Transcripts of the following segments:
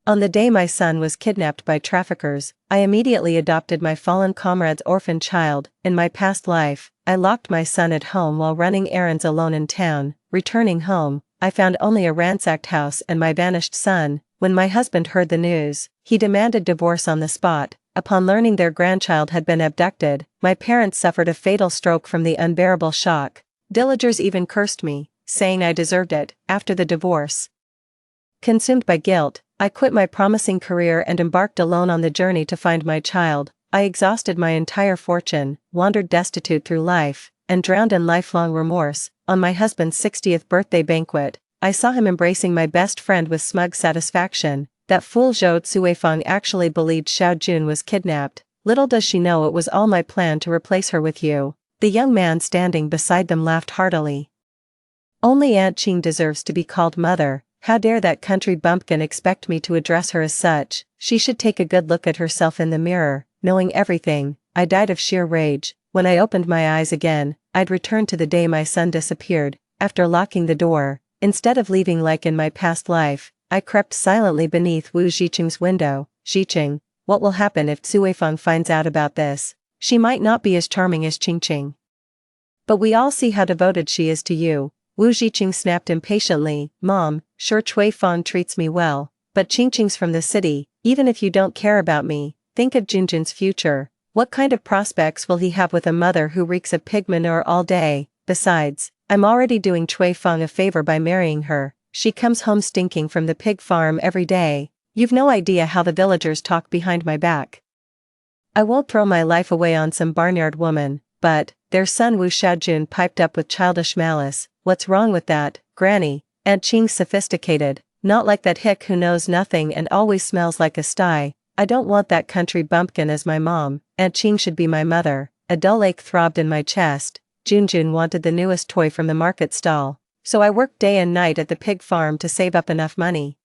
On the day my son was kidnapped by traffickers, I immediately adopted my fallen comrade's orphan child. In my past life, I locked my son at home while running errands alone in town. Returning home, I found only a ransacked house and my vanished son. When my husband heard the news, he demanded divorce on the spot. Upon learning their grandchild had been abducted, my parents suffered a fatal stroke from the unbearable shock. Villagers even cursed me, saying I deserved it. After the divorce, consumed by guilt, I quit my promising career and embarked alone on the journey to find my child. I exhausted my entire fortune, wandered destitute through life, and drowned in lifelong remorse. On my husband's 60th birthday banquet, I saw him embracing my best friend with smug satisfaction. That fool Zhou Cuifeng actually believed Xiao Jun was kidnapped. Little does she know it was all my plan to replace her with you. The young man standing beside them laughed heartily. Only Aunt Qing deserves to be called mother. How dare that country bumpkin expect me to address her as such? She should take a good look at herself in the mirror. Knowing everything, I died of sheer rage. When I opened my eyes again, I'd returned to the day my son disappeared. After locking the door, instead of leaving like in my past life, I crept silently beneath Wu Zhiqing's window. Zhiqing, what will happen if Cuifeng finds out about this? She might not be as charming as Qingqing, but we all see how devoted she is to you. Wu Zhiqing snapped impatiently. Mom, sure Cuifeng treats me well, but Qingqing's from the city. Even if you don't care about me, think of Junjun's future. What kind of prospects will he have with a mother who reeks of pig manure all day? Besides, I'm already doing Cuifeng a favor by marrying her. She comes home stinking from the pig farm every day. You've no idea how the villagers talk behind my back. I won't throw my life away on some barnyard woman. But their son Wu Xiaojun piped up with childish malice. What's wrong with that, Granny? Aunt Qing's sophisticated, not like that hick who knows nothing and always smells like a sty. I don't want that country bumpkin as my mom. Aunt Qing should be my mother. A dull ache throbbed in my chest. Junjun wanted the newest toy from the market stall, so I worked day and night at the pig farm to save up enough money.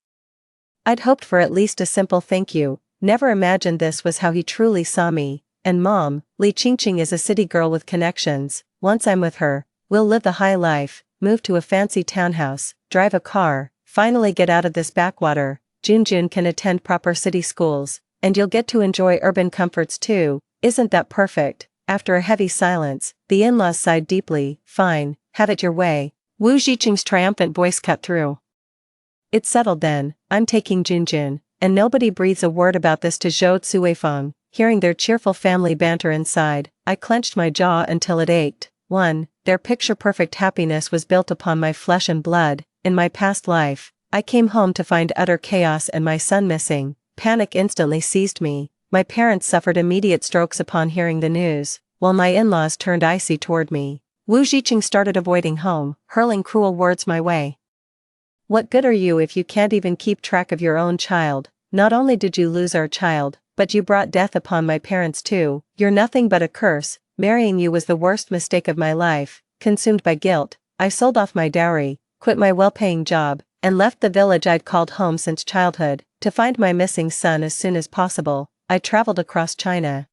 I'd hoped for at least a simple thank you. Never imagined this was how he truly saw me. And Mom, Li Qingqing is a city girl with connections. Once I'm with her, we'll live the high life, move to a fancy townhouse, drive a car, finally get out of this backwater. Junjun can attend proper city schools, and you'll get to enjoy urban comforts too. Isn't that perfect? After a heavy silence, the in-laws sighed deeply. Fine, have it your way. Wu Zhiqing's triumphant voice cut through. It's settled then. I'm taking Junjun, and nobody breathes a word about this to Zhou Cuifeng. Hearing their cheerful family banter inside, I clenched my jaw until it ached. 1. Their picture-perfect happiness was built upon my flesh and blood. In my past life, I came home to find utter chaos and my son missing. Panic instantly seized me. My parents suffered immediate strokes upon hearing the news, while my in-laws turned icy toward me. Wu Zhiqing started avoiding home, hurling cruel words my way. What good are you if you can't even keep track of your own child? Not only did you lose our child, but you brought death upon my parents too. You're nothing but a curse. Marrying you was the worst mistake of my life. Consumed by guilt, I sold off my dowry, quit my well-paying job, and left the village I'd called home since childhood, to find my missing son as soon as possible. I traveled across China,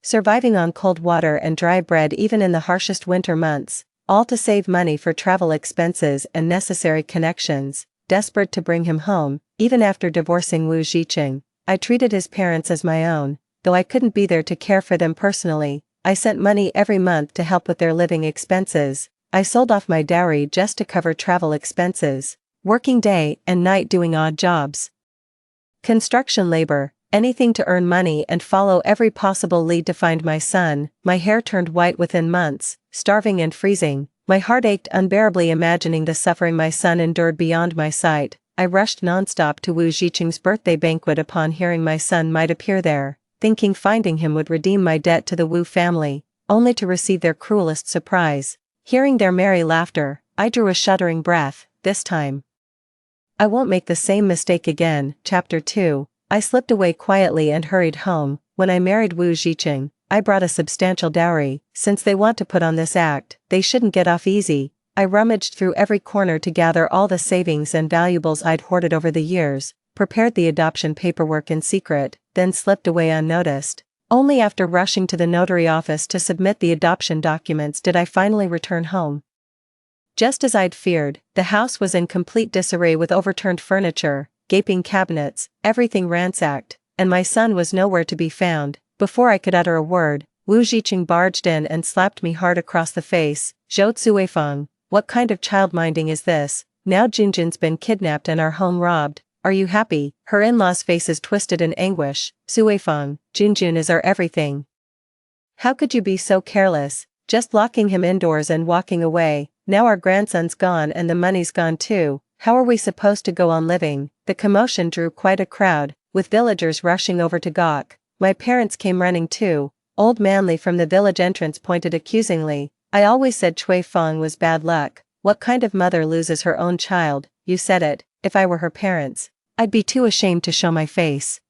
surviving on cold water and dry bread even in the harshest winter months, all to save money for travel expenses and necessary connections. Desperate to bring him home, even after divorcing Wu Zhiqing, I treated his parents as my own, though I couldn't be there to care for them personally. I sent money every month to help with their living expenses. I sold off my dowry just to cover travel expenses, working day and night doing odd jobs. Construction labor, anything to earn money and follow every possible lead to find my son. My hair turned white within months, starving and freezing. My heart ached unbearably imagining the suffering my son endured beyond my sight. I rushed nonstop to Wu Zhiqing's birthday banquet upon hearing my son might appear there, thinking finding him would redeem my debt to the Wu family, only to receive their cruelest surprise. Hearing their merry laughter, I drew a shuddering breath. This time, I won't make the same mistake again. Chapter 2. I slipped away quietly and hurried home. When I married Wu Zhiqing, I brought a substantial dowry. Since they want to put on this act, they shouldn't get off easy. I rummaged through every corner to gather all the savings and valuables I'd hoarded over the years, prepared the adoption paperwork in secret, then slipped away unnoticed. Only after rushing to the notary office to submit the adoption documents did I finally return home. Just as I'd feared, the house was in complete disarray with overturned furniture, gaping cabinets, everything ransacked, and my son was nowhere to be found. Before I could utter a word, Wu Zhiqing barged in and slapped me hard across the face. Zhou Cuifeng, what kind of child-minding is this? Now Junjun's been kidnapped and our home robbed. Are you happy? Her in-laws' faces twisted in anguish. Cuifeng, Junjun is our everything. How could you be so careless? Just locking him indoors and walking away. Now our grandson's gone and the money's gone too. How are we supposed to go on living? The commotion drew quite a crowd, with villagers rushing over to gawk. My parents came running too. Old Manly from the village entrance pointed accusingly. I always said Cui Feng was bad luck. What kind of mother loses her own child? You said it. If I were her parents, I'd be too ashamed to show my face.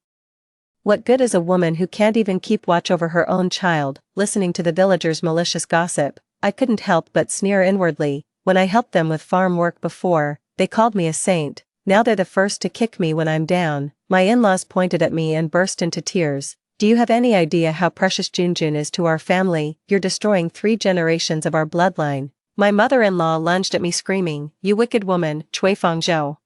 What good is a woman who can't even keep watch over her own child? Listening to the villagers' malicious gossip, I couldn't help but sneer inwardly. When I helped them with farm work before, they called me a saint. Now they're the first to kick me when I'm down. My in-laws pointed at me and burst into tears. Do you have any idea how precious Junjun is to our family? You're destroying 3 generations of our bloodline. My mother-in-law lunged at me screaming, you wicked woman, Cui Feng Zhou.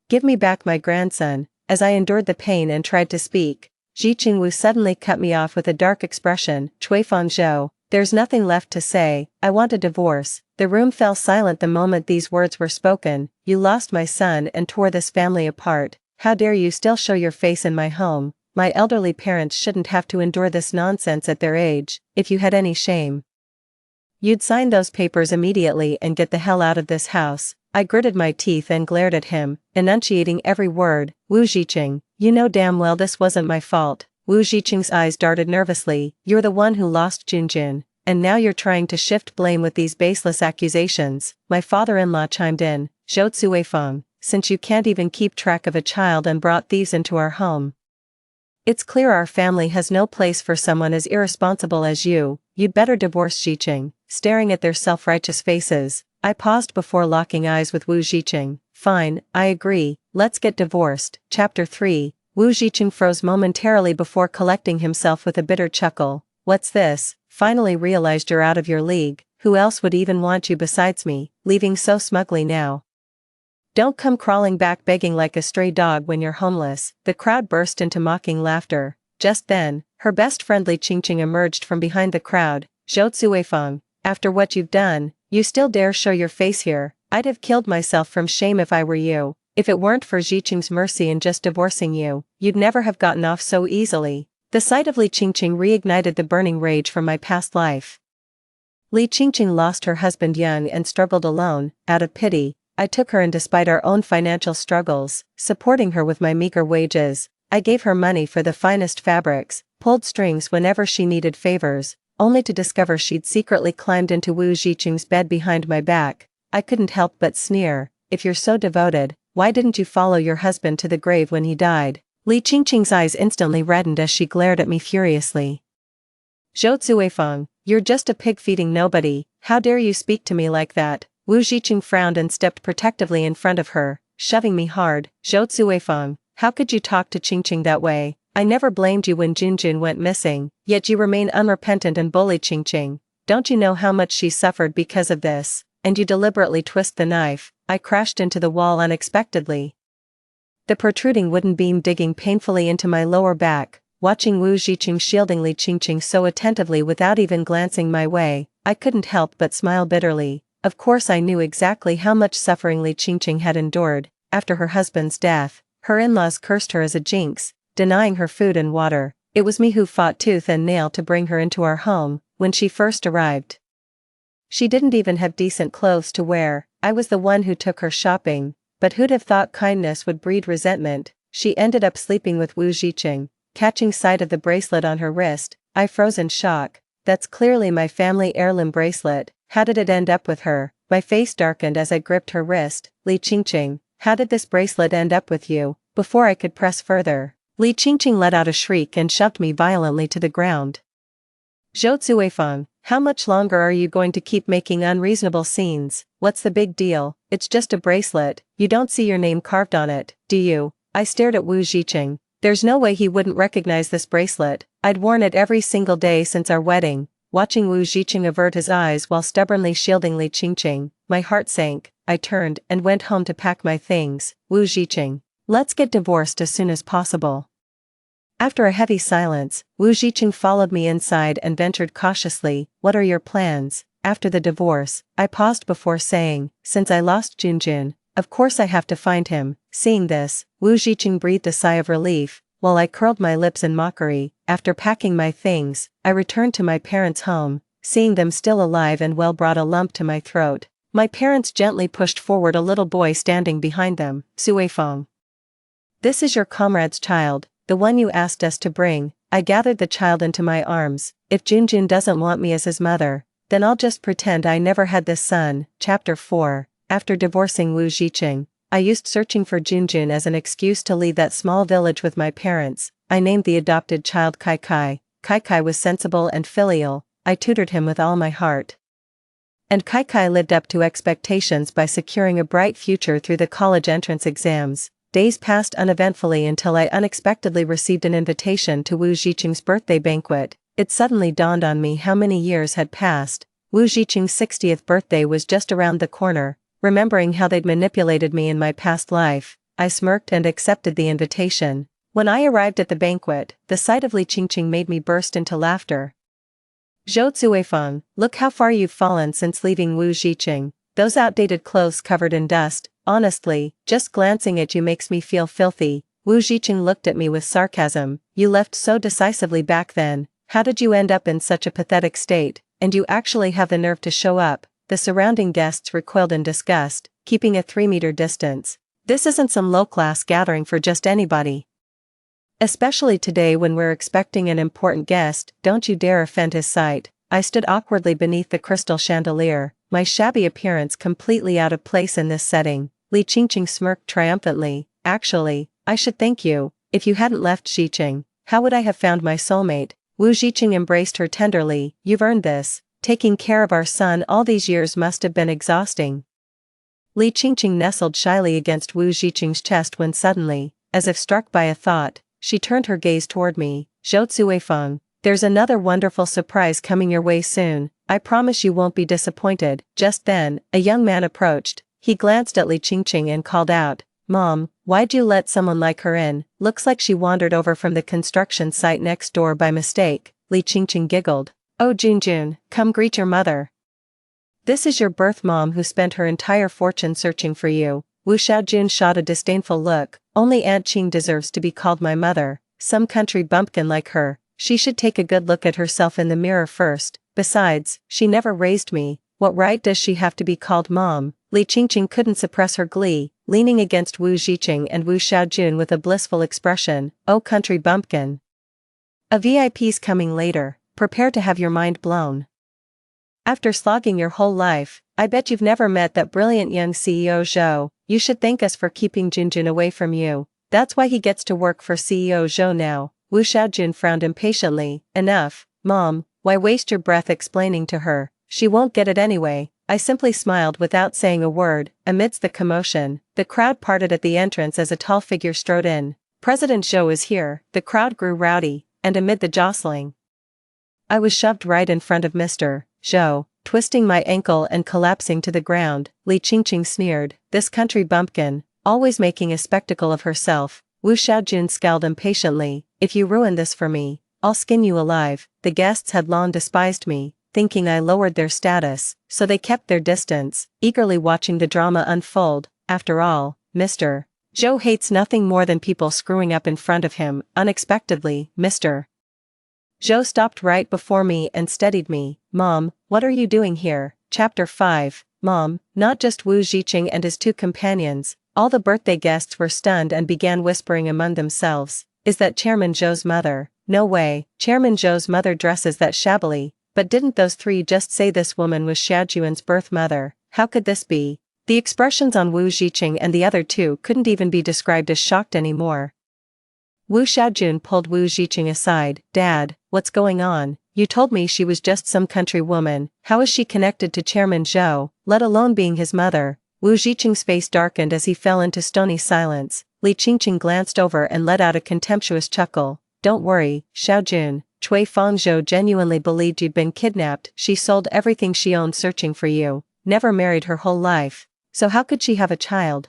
Give me back my grandson. As I endured the pain and tried to speak, Ji Qingwu suddenly cut me off with a dark expression. Cui Feng Zhou, there's nothing left to say. I want a divorce. The room fell silent the moment these words were spoken. You lost my son and tore this family apart. How dare you still show your face in my home? My elderly parents shouldn't have to endure this nonsense at their age. If you had any shame, you'd sign those papers immediately and get the hell out of this house. I gritted my teeth and glared at him, enunciating every word. Wu Zhiqing, you know damn well this wasn't my fault. Wu Zhiqing's eyes darted nervously. You're the one who lost Junjun, and now you're trying to shift blame with these baseless accusations. My father-in-law chimed in. Zhou Cuifeng, since you can't even keep track of a child and brought thieves into our home, it's clear our family has no place for someone as irresponsible as you. You'd better divorce Zhiqing. Staring at their self-righteous faces, I paused before locking eyes with Wu Zhiqing. Fine, I agree, let's get divorced. Chapter 3. Wu Zhiqing froze momentarily before collecting himself with a bitter chuckle. What's this? Finally realized you're out of your league. Who else would even want you besides me, leaving so smugly now? Don't come crawling back begging like a stray dog when you're homeless. The crowd burst into mocking laughter. Just then, her best friend Li Qingqing emerged from behind the crowd. Zhou Cuifeng, after what you've done, you still dare show your face here? I'd have killed myself from shame if I were you. If it weren't for Zhiqing's mercy in just divorcing you, you'd never have gotten off so easily. The sight of Li Qingqing reignited the burning rage from my past life. Li Qingqing lost her husband young and struggled alone. Out of pity, I took her in despite our own financial struggles, supporting her with my meager wages. I gave her money for the finest fabrics, pulled strings whenever she needed favors, only to discover she'd secretly climbed into Wu Zhiqing's bed behind my back. I couldn't help but sneer. If you're so devoted, why didn't you follow your husband to the grave when he died? Li Qingqing's eyes instantly reddened as she glared at me furiously. Zhou Cuifeng, you're just a pig-feeding nobody. How dare you speak to me like that? Wu Zhiqing frowned and stepped protectively in front of her, shoving me hard. Zhou Cuifeng, how could you talk to Qingqing that way? I never blamed you when Junjun went missing, yet you remain unrepentant and bully Qingqing. Don't you know how much she suffered because of this? And you deliberately twist the knife. I crashed into the wall unexpectedly, the protruding wooden beam digging painfully into my lower back. Watching Wu Zhiqing shielding Li Qingqing so attentively without even glancing my way, I couldn't help but smile bitterly. Of course I knew exactly how much suffering Li Qingqing had endured. After her husband's death, her in-laws cursed her as a jinx, denying her food and water. It was me who fought tooth and nail to bring her into our home. When she first arrived, she didn't even have decent clothes to wear. I was the one who took her shopping, but who'd have thought kindness would breed resentment? She ended up sleeping with Wu Zhiqing. Catching sight of the bracelet on her wrist, I froze in shock. That's clearly my family heirloom bracelet. How did it end up with her? My face darkened as I gripped her wrist. Li Qingqing, how did this bracelet end up with you? Before I could press further, Li Qingqing let out a shriek and shoved me violently to the ground. Zhou Cuifeng, how much longer are you going to keep making unreasonable scenes? What's the big deal? It's just a bracelet. You don't see your name carved on it, do you? I stared at Wu Zhiqing. There's no way he wouldn't recognize this bracelet. I'd worn it every single day since our wedding. Watching Wu Zhiqing avert his eyes while stubbornly shielding Li Qingqing, my heart sank. I turned and went home to pack my things. Wu Zhiqing, Let's get divorced as soon as possible. After a heavy silence, Wu Zhiqing followed me inside and ventured cautiously, what are your plans? After the divorce, I paused before saying, since I lost Junjun, of course I have to find him. Seeing this, Wu Zhiqing breathed a sigh of relief, while I curled my lips in mockery. After packing my things, I returned to my parents' home. Seeing them still alive and well brought a lump to my throat. My parents gently pushed forward a little boy standing behind them, Suifeng. This is your comrade's child, the one you asked us to bring. I gathered the child into my arms. If Junjun doesn't want me as his mother, then I'll just pretend I never had this son. Chapter 4. After divorcing Wu Zhiqing, I used searching for Junjun as an excuse to leave that small village with my parents. I named the adopted child Kai Kai. Kai Kai was sensible and filial. I tutored him with all my heart. And Kai Kai lived up to expectations by securing a bright future through the college entrance exams. Days passed uneventfully until I unexpectedly received an invitation to Wu Zhiqing's birthday banquet. It suddenly dawned on me how many years had passed. Wu Zhiqing's 60th birthday was just around the corner. Remembering how they'd manipulated me in my past life, I smirked and accepted the invitation. When I arrived at the banquet, the sight of Li Qingqing made me burst into laughter. Zhou Zuifeng, look how far you've fallen since leaving Wu Zhiqing. Those outdated clothes covered in dust. Honestly, just glancing at you makes me feel filthy. Wu Zhiqing looked at me with sarcasm. You left so decisively back then. How did you end up in such a pathetic state? And you actually have the nerve to show up. The surrounding guests recoiled in disgust, keeping a 3-meter distance. This isn't some low-class gathering for just anybody. Especially today when we're expecting an important guest, don't you dare offend his sight. I stood awkwardly beneath the crystal chandelier, my shabby appearance completely out of place in this setting. Li Qingqing smirked triumphantly. Actually, I should thank you. If you hadn't left Zhiqing, how would I have found my soulmate? Wu Zhiqing embraced her tenderly. You've earned this. Taking care of our son all these years must have been exhausting. Li Qingqing nestled shyly against Wu Zhiqing's chest when suddenly, as if struck by a thought, she turned her gaze toward me. Zhou Zuifeng, there's another wonderful surprise coming your way soon. I promise you won't be disappointed. Just then, a young man approached. He glanced at Li Qingqing and called out, Mom, why'd you let someone like her in? Looks like she wandered over from the construction site next door by mistake. Li Qingqing giggled. Oh Junjun, come greet your mother. This is your birth mom who spent her entire fortune searching for you. Wu Xiaojun shot a disdainful look. Only Aunt Qing deserves to be called my mother. Some country bumpkin like her. She should take a good look at herself in the mirror first. Besides, she never raised me. What right does she have to be called mom? Li Qingqing couldn't suppress her glee, leaning against Wu Zhiqing and Wu Xiaojun with a blissful expression. Oh country bumpkin. A VIP's coming later. Prepare to have your mind blown. After slogging your whole life, I bet you've never met that brilliant young CEO Zhou. You should thank us for keeping Junjun away from you. That's why he gets to work for CEO Zhou now. Wu Xiaojun frowned impatiently. Enough, Mom, why waste your breath explaining to her? She won't get it anyway. I simply smiled without saying a word. Amidst the commotion, the crowd parted at the entrance as a tall figure strode in. President Zhou is here. The crowd grew rowdy, and amid the jostling, I was shoved right in front of Mr. Zhou, twisting my ankle and collapsing to the ground. Li Qingqing sneered, this country bumpkin, always making a spectacle of herself. Wu Xiaojun scowled impatiently, if you ruin this for me, I'll skin you alive. The guests had long despised me, thinking I lowered their status, so they kept their distance, eagerly watching the drama unfold. After all, Mr. Zhou hates nothing more than people screwing up in front of him. Unexpectedly, Mr. Zhou stopped right before me and steadied me. Mom, what are you doing here? Chapter 5. Mom, not just Wu Zhiqing and his two companions, all the birthday guests were stunned and began whispering among themselves. Is that Chairman Zhou's mother? No way, Chairman Zhou's mother dresses that shabbily. But didn't those three just say this woman was Xiaojun's birth mother? How could this be? The expressions on Wu Zhiqing and the other two couldn't even be described as shocked anymore. Wu Xiaojun pulled Wu Zhiqing aside. Dad, what's going on? You told me she was just some country woman. How is she connected to Chairman Zhou, let alone being his mother? Wu Zhiqing's face darkened as he fell into stony silence. Li Qingqing glanced over and let out a contemptuous chuckle. Don't worry, Xiaojun. Cui Fangzhou genuinely believed you'd been kidnapped. She sold everything she owned searching for you. Never married her whole life. So how could she have a child?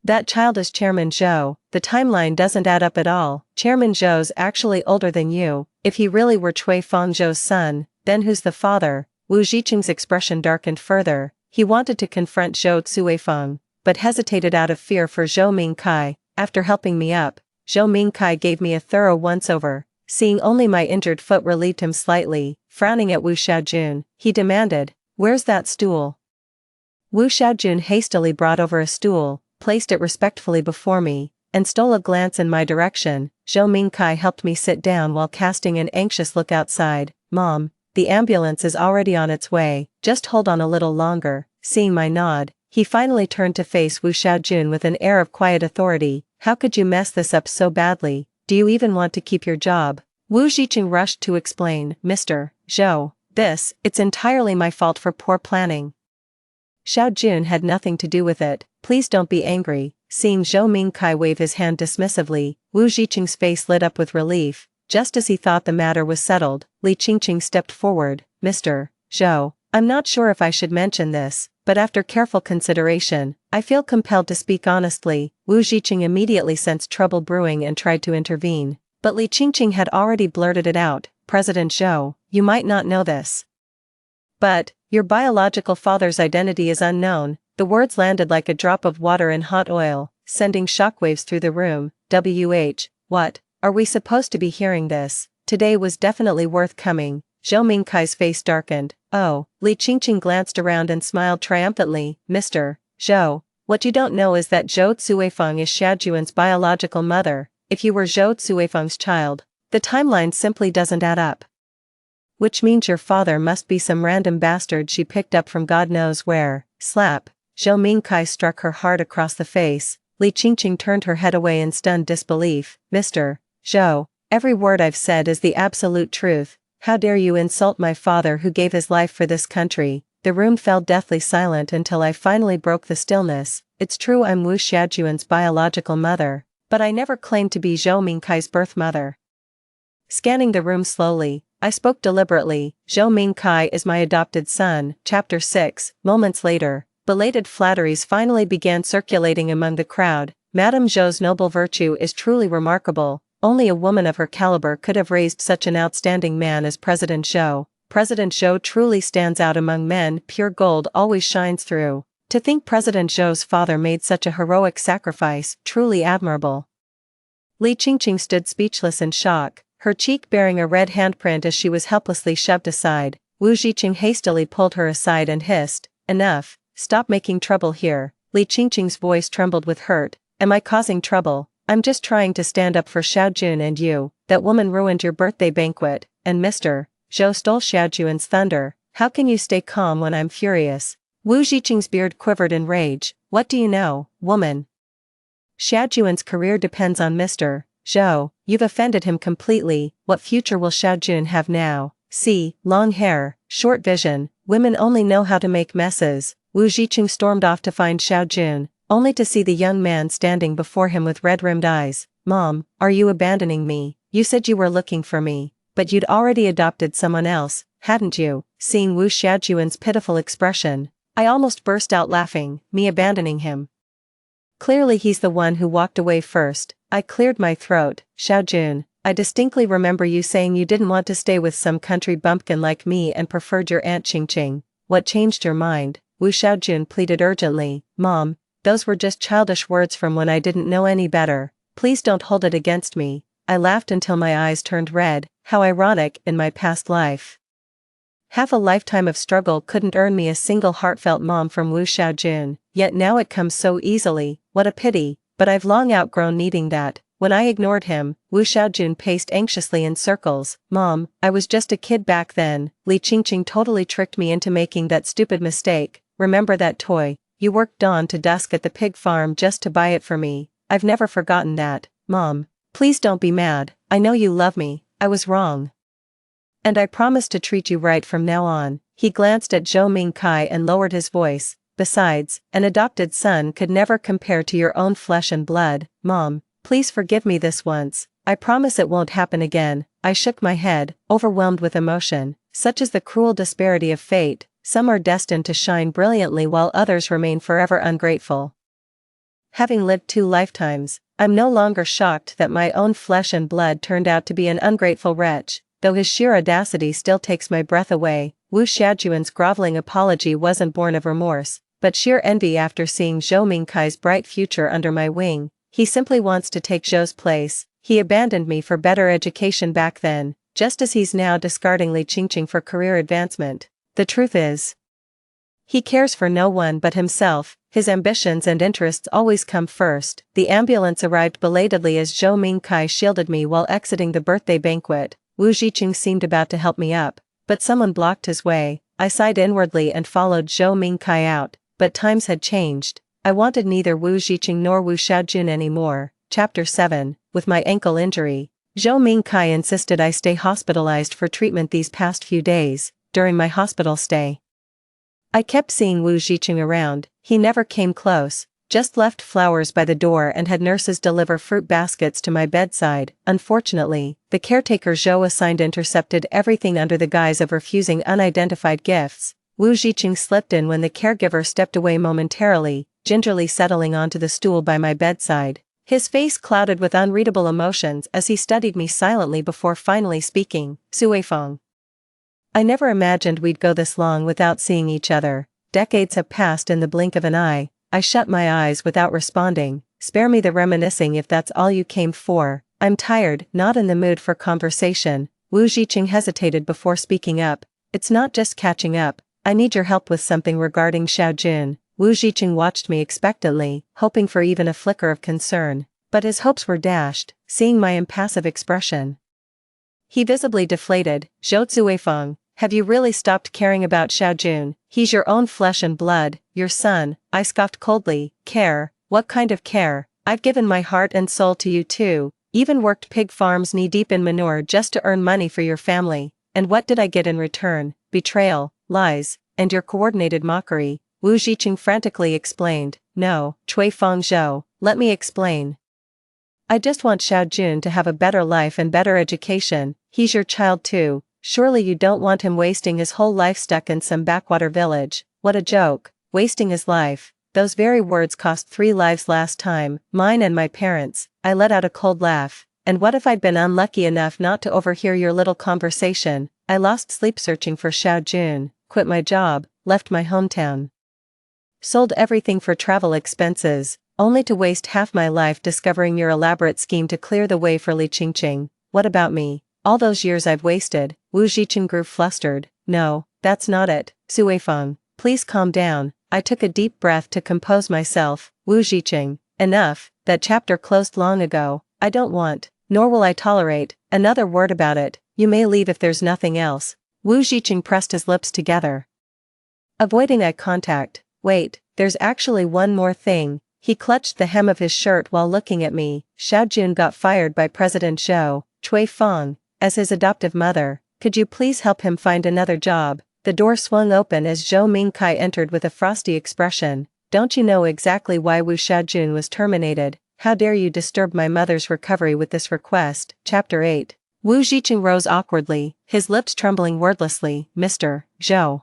That child is Chairman Zhou. The timeline doesn't add up at all. Chairman Zhou's actually older than you. If he really were Cui Fangzhou's son, then who's the father? Wu Ziqing's expression darkened further. He wanted to confront Zhou Cuifeng, but hesitated out of fear for Zhou Mingkai. After helping me up, Zhou Mingkai gave me a thorough once-over. Seeing only my injured foot relieved him slightly. Frowning at Wu Xiaojun, he demanded, "Where's that stool?" Wu Xiaojun hastily brought over a stool, placed it respectfully before me, and stole a glance in my direction. Zhou Mingkai helped me sit down while casting an anxious look outside. "Mom, the ambulance is already on its way, just hold on a little longer." Seeing my nod, he finally turned to face Wu Xiaojun with an air of quiet authority. "How could you mess this up so badly? Do you even want to keep your job?" Wu Ziqing rushed to explain, "Mr. Zhou, it's entirely my fault for poor planning. Xiaojun had nothing to do with it, please don't be angry." Seeing Zhou Mingkai wave his hand dismissively, Wu Ziqing's face lit up with relief. Just as he thought the matter was settled, Li Qingqing stepped forward. "Mr. Zhou, I'm not sure if I should mention this, but after careful consideration, I feel compelled to speak honestly." Wu Ziqing immediately sensed trouble brewing and tried to intervene, but Li Qingqing had already blurted it out. "President Zhou, you might not know this, but your biological father's identity is unknown." The words landed like a drop of water in hot oil, sending shockwaves through the room. What? Are we supposed to be hearing this? Today was definitely worth coming. Zhou Mingkai's face darkened. "Oh." Li Qingqing glanced around and smiled triumphantly. "Mr. Zhou, what you don't know is that Zhou Cuifeng is Xiaojun's biological mother. If you were Zhou Cuifeng's child, the timeline simply doesn't add up. Which means your father must be some random bastard she picked up from God knows where." Slap. Zhou Mingkai struck her hard across the face. Li Qingqing turned her head away in stunned disbelief. "Mr. Zhou, every word I've said is the absolute truth. How dare you insult my father who gave his life for this country?" The room fell deathly silent until I finally broke the stillness. "It's true I'm Wu Xiaojun's biological mother, but I never claimed to be Zhou Mingkai's birth mother." Scanning the room slowly, I spoke deliberately. "Zhou Mingkai is my adopted son." Chapter 6. Moments later, belated flatteries finally began circulating among the crowd. "Madame Zhou's noble virtue is truly remarkable. Only a woman of her caliber could have raised such an outstanding man as President Zhou. President Zhou truly stands out among men. Pure gold always shines through. To think President Zhou's father made such a heroic sacrifice, truly admirable." Li Qingqing stood speechless in shock, her cheek bearing a red handprint as she was helplessly shoved aside. Wu Ziqing hastily pulled her aside and hissed, "Enough, stop making trouble here." Li Qingqing's voice trembled with hurt. "Am I causing trouble? I'm just trying to stand up for Xiaojun and you. That woman ruined your birthday banquet, and Mr. Zhou stole Xiaojun's thunder. How can you stay calm when I'm furious?" Wu Ziqing's beard quivered in rage. "What do you know, woman? Xiaojun's career depends on Mr. Zhou. You've offended him completely. What future will Xiaojun have now? See, long hair, short vision, women only know how to make messes." Wu Ziqing stormed off to find Xiaojun, only to see the young man standing before him with red-rimmed eyes. "Mom, are you abandoning me? You said you were looking for me, but you'd already adopted someone else, hadn't you?" Seeing Wu Xiaojun's pitiful expression, I almost burst out laughing. "Me abandoning him? Clearly he's the one who walked away first." I cleared my throat. "Xiaojun, I distinctly remember you saying you didn't want to stay with some country bumpkin like me and preferred your Aunt Qingqing. What changed your mind?" Wu Xiaojun pleaded urgently. "Mom, those were just childish words from when I didn't know any better. Please don't hold it against me." I laughed until my eyes turned red. How ironic, in my past life. Half a lifetime of struggle couldn't earn me a single heartfelt mom from Wu Xiaojun, yet now it comes so easily. What a pity, but I've long outgrown needing that. When I ignored him, Wu Xiaojun paced anxiously in circles. "Mom, I was just a kid back then. Li Qingqing totally tricked me into making that stupid mistake. Remember that toy? You worked dawn to dusk at the pig farm just to buy it for me. I've never forgotten that. Mom, please don't be mad. I know you love me. I was wrong. And I promise to treat you right from now on." He glanced at Zhou Mingkai and lowered his voice. "Besides, an adopted son could never compare to your own flesh and blood. Mom, please forgive me this once. I promise it won't happen again." I shook my head, overwhelmed with emotion. Such is the cruel disparity of fate. Some are destined to shine brilliantly while others remain forever ungrateful. Having lived 2 lifetimes, I'm no longer shocked that my own flesh and blood turned out to be an ungrateful wretch, though his sheer audacity still takes my breath away. Wu Xiaojun's groveling apology wasn't born of remorse, but sheer envy after seeing Zhou Mingkai's bright future under my wing. He simply wants to take Zhou's place. He abandoned me for better education back then, just as he's now discarding Li Qingqing for career advancement. The truth is, he cares for no one but himself. His ambitions and interests always come first. The ambulance arrived belatedly as Zhou Mingkai shielded me while exiting the birthday banquet. Wu Zhiqing seemed about to help me up, but someone blocked his way. I sighed inwardly and followed Zhou Mingkai out, but times had changed. I wanted neither Wu Zhiqing nor Wu Xiaojun anymore. Chapter 7. With my ankle injury, Zhou Mingkai insisted I stay hospitalized for treatment these past few days. During my hospital stay, I kept seeing Wu Zhiqing around. He never came close, just left flowers by the door and had nurses deliver fruit baskets to my bedside. Unfortunately, the caretaker Zhou assigned intercepted everything under the guise of refusing unidentified gifts. Wu Zhiqing slipped in when the caregiver stepped away momentarily, gingerly settling onto the stool by my bedside. His face clouded with unreadable emotions as he studied me silently before finally speaking. Suifeng. I never imagined we'd go this long without seeing each other. Decades have passed in the blink of an eye. I shut my eyes without responding. Spare me the reminiscing if that's all you came for. I'm tired, not in the mood for conversation. Wu Zhiqing hesitated before speaking up. It's not just catching up. I need your help with something regarding Xiaojun. Wu Zhiqing watched me expectantly, hoping for even a flicker of concern. But his hopes were dashed, seeing my impassive expression. He visibly deflated. Zhou Zuifeng, have you really stopped caring about Xiaojun? He's your own flesh and blood, your son. I scoffed coldly. Care? What kind of care? I've given my heart and soul to you too, even worked pig farms knee-deep in manure just to earn money for your family. And what did I get in return? Betrayal, lies, and your coordinated mockery. Wu Zhiqing frantically explained. No, Cui Feng Zhou, let me explain. I just want Xiaojun to have a better life and better education. He's your child too. Surely you don't want him wasting his whole life stuck in some backwater village. What a joke. Wasting his life. Those very words cost 3 lives last time, mine and my parents. I let out a cold laugh. And what if I'd been unlucky enough not to overhear your little conversation? I lost sleep searching for Xiaojun, quit my job, left my hometown. Sold everything for travel expenses, only to waste half my life discovering your elaborate scheme to clear the way for Li Qingqing. What about me? All those years I've wasted. Wu Zhiqing grew flustered. No, that's not it. Suifeng, please calm down. I took a deep breath to compose myself. Wu Zhiqing, enough. That chapter closed long ago. I don't want, nor will I tolerate, another word about it. You may leave if there's nothing else. Wu Zhiqing pressed his lips together, avoiding eye contact. Wait, there's actually one more thing. He clutched the hem of his shirt while looking at me. Xiaojun got fired by President Zhou. Cui Feng, as his adoptive mother, could you please help him find another job? The door swung open as Zhou Mingkai entered with a frosty expression. Don't you know exactly why Wu Xiaojun was terminated? How dare you disturb my mother's recovery with this request? Chapter 8. Wu Zhiqing rose awkwardly, his lips trembling wordlessly. Mr. Zhou.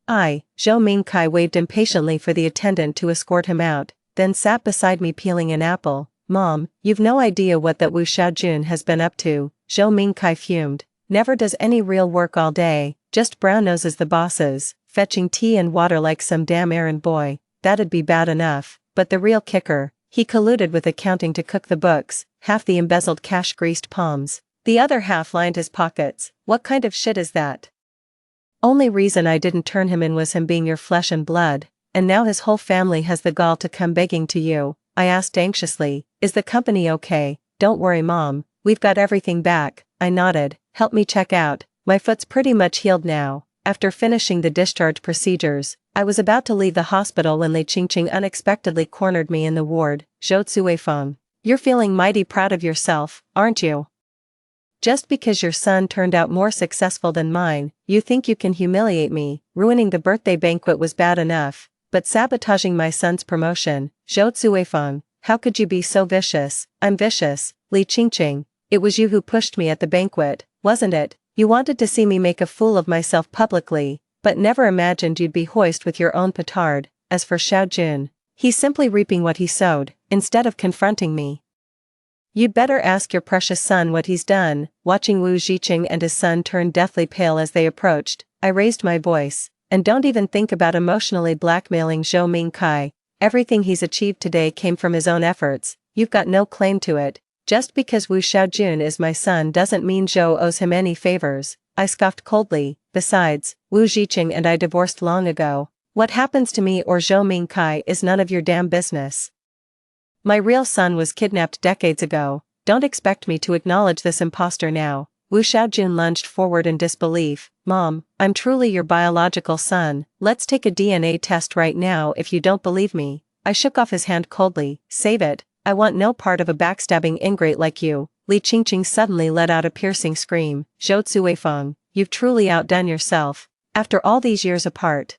Zhou Mingkai waved impatiently for the attendant to escort him out, then sat beside me peeling an apple. Mom, you've no idea what that Wu Xiaojun has been up to. Zhou Mingkai fumed. Never does any real work all day, just brown noses the bosses, fetching tea and water like some damn errand boy. That'd be bad enough, but the real kicker, he colluded with accounting to cook the books, half the embezzled cash greased palms. The other half lined his pockets. What kind of shit is that? Only reason I didn't turn him in was him being your flesh and blood, and now his whole family has the gall to come begging to you. I asked anxiously, is the company okay? Don't worry Mom, we've got everything back. I nodded. Help me check out. My foot's pretty much healed now. After finishing the discharge procedures, I was about to leave the hospital when Li Qingqing unexpectedly cornered me in the ward. Zhou Zuifeng, you're feeling mighty proud of yourself, aren't you? Just because your son turned out more successful than mine, you think you can humiliate me. Ruining the birthday banquet was bad enough, but sabotaging my son's promotion. Zhou Zuifeng, how could you be so vicious? I'm vicious. Li Qingqing, it was you who pushed me at the banquet, wasn't it? You wanted to see me make a fool of myself publicly, but never imagined you'd be hoist with your own petard. As for Xiaojun, He's simply reaping what he sowed, instead of confronting me. You'd better ask your precious son what he's done. Watching Wu Zhiqing and his son turn deathly pale as they approached, I raised my voice. And don't even think about emotionally blackmailing Zhou Mingkai. Everything he's achieved today came from his own efforts. You've got no claim to it. Just because Wu Xiaojun is my son doesn't mean Zhou owes him any favors. I scoffed coldly. Besides, Wu Zhiqing and I divorced long ago. What happens to me or Zhou Mingkai is none of your damn business. My real son was kidnapped decades ago. Don't expect me to acknowledge this impostor now. Wu Xiaojun lunged forward in disbelief. Mom, I'm truly your biological son. Let's take a DNA test right now if you don't believe me. I shook off his hand coldly. Save it. I want no part of a backstabbing ingrate like you. Li Qingqing suddenly let out a piercing scream. Zhou Zuifeng, you've truly outdone yourself. After all these years apart,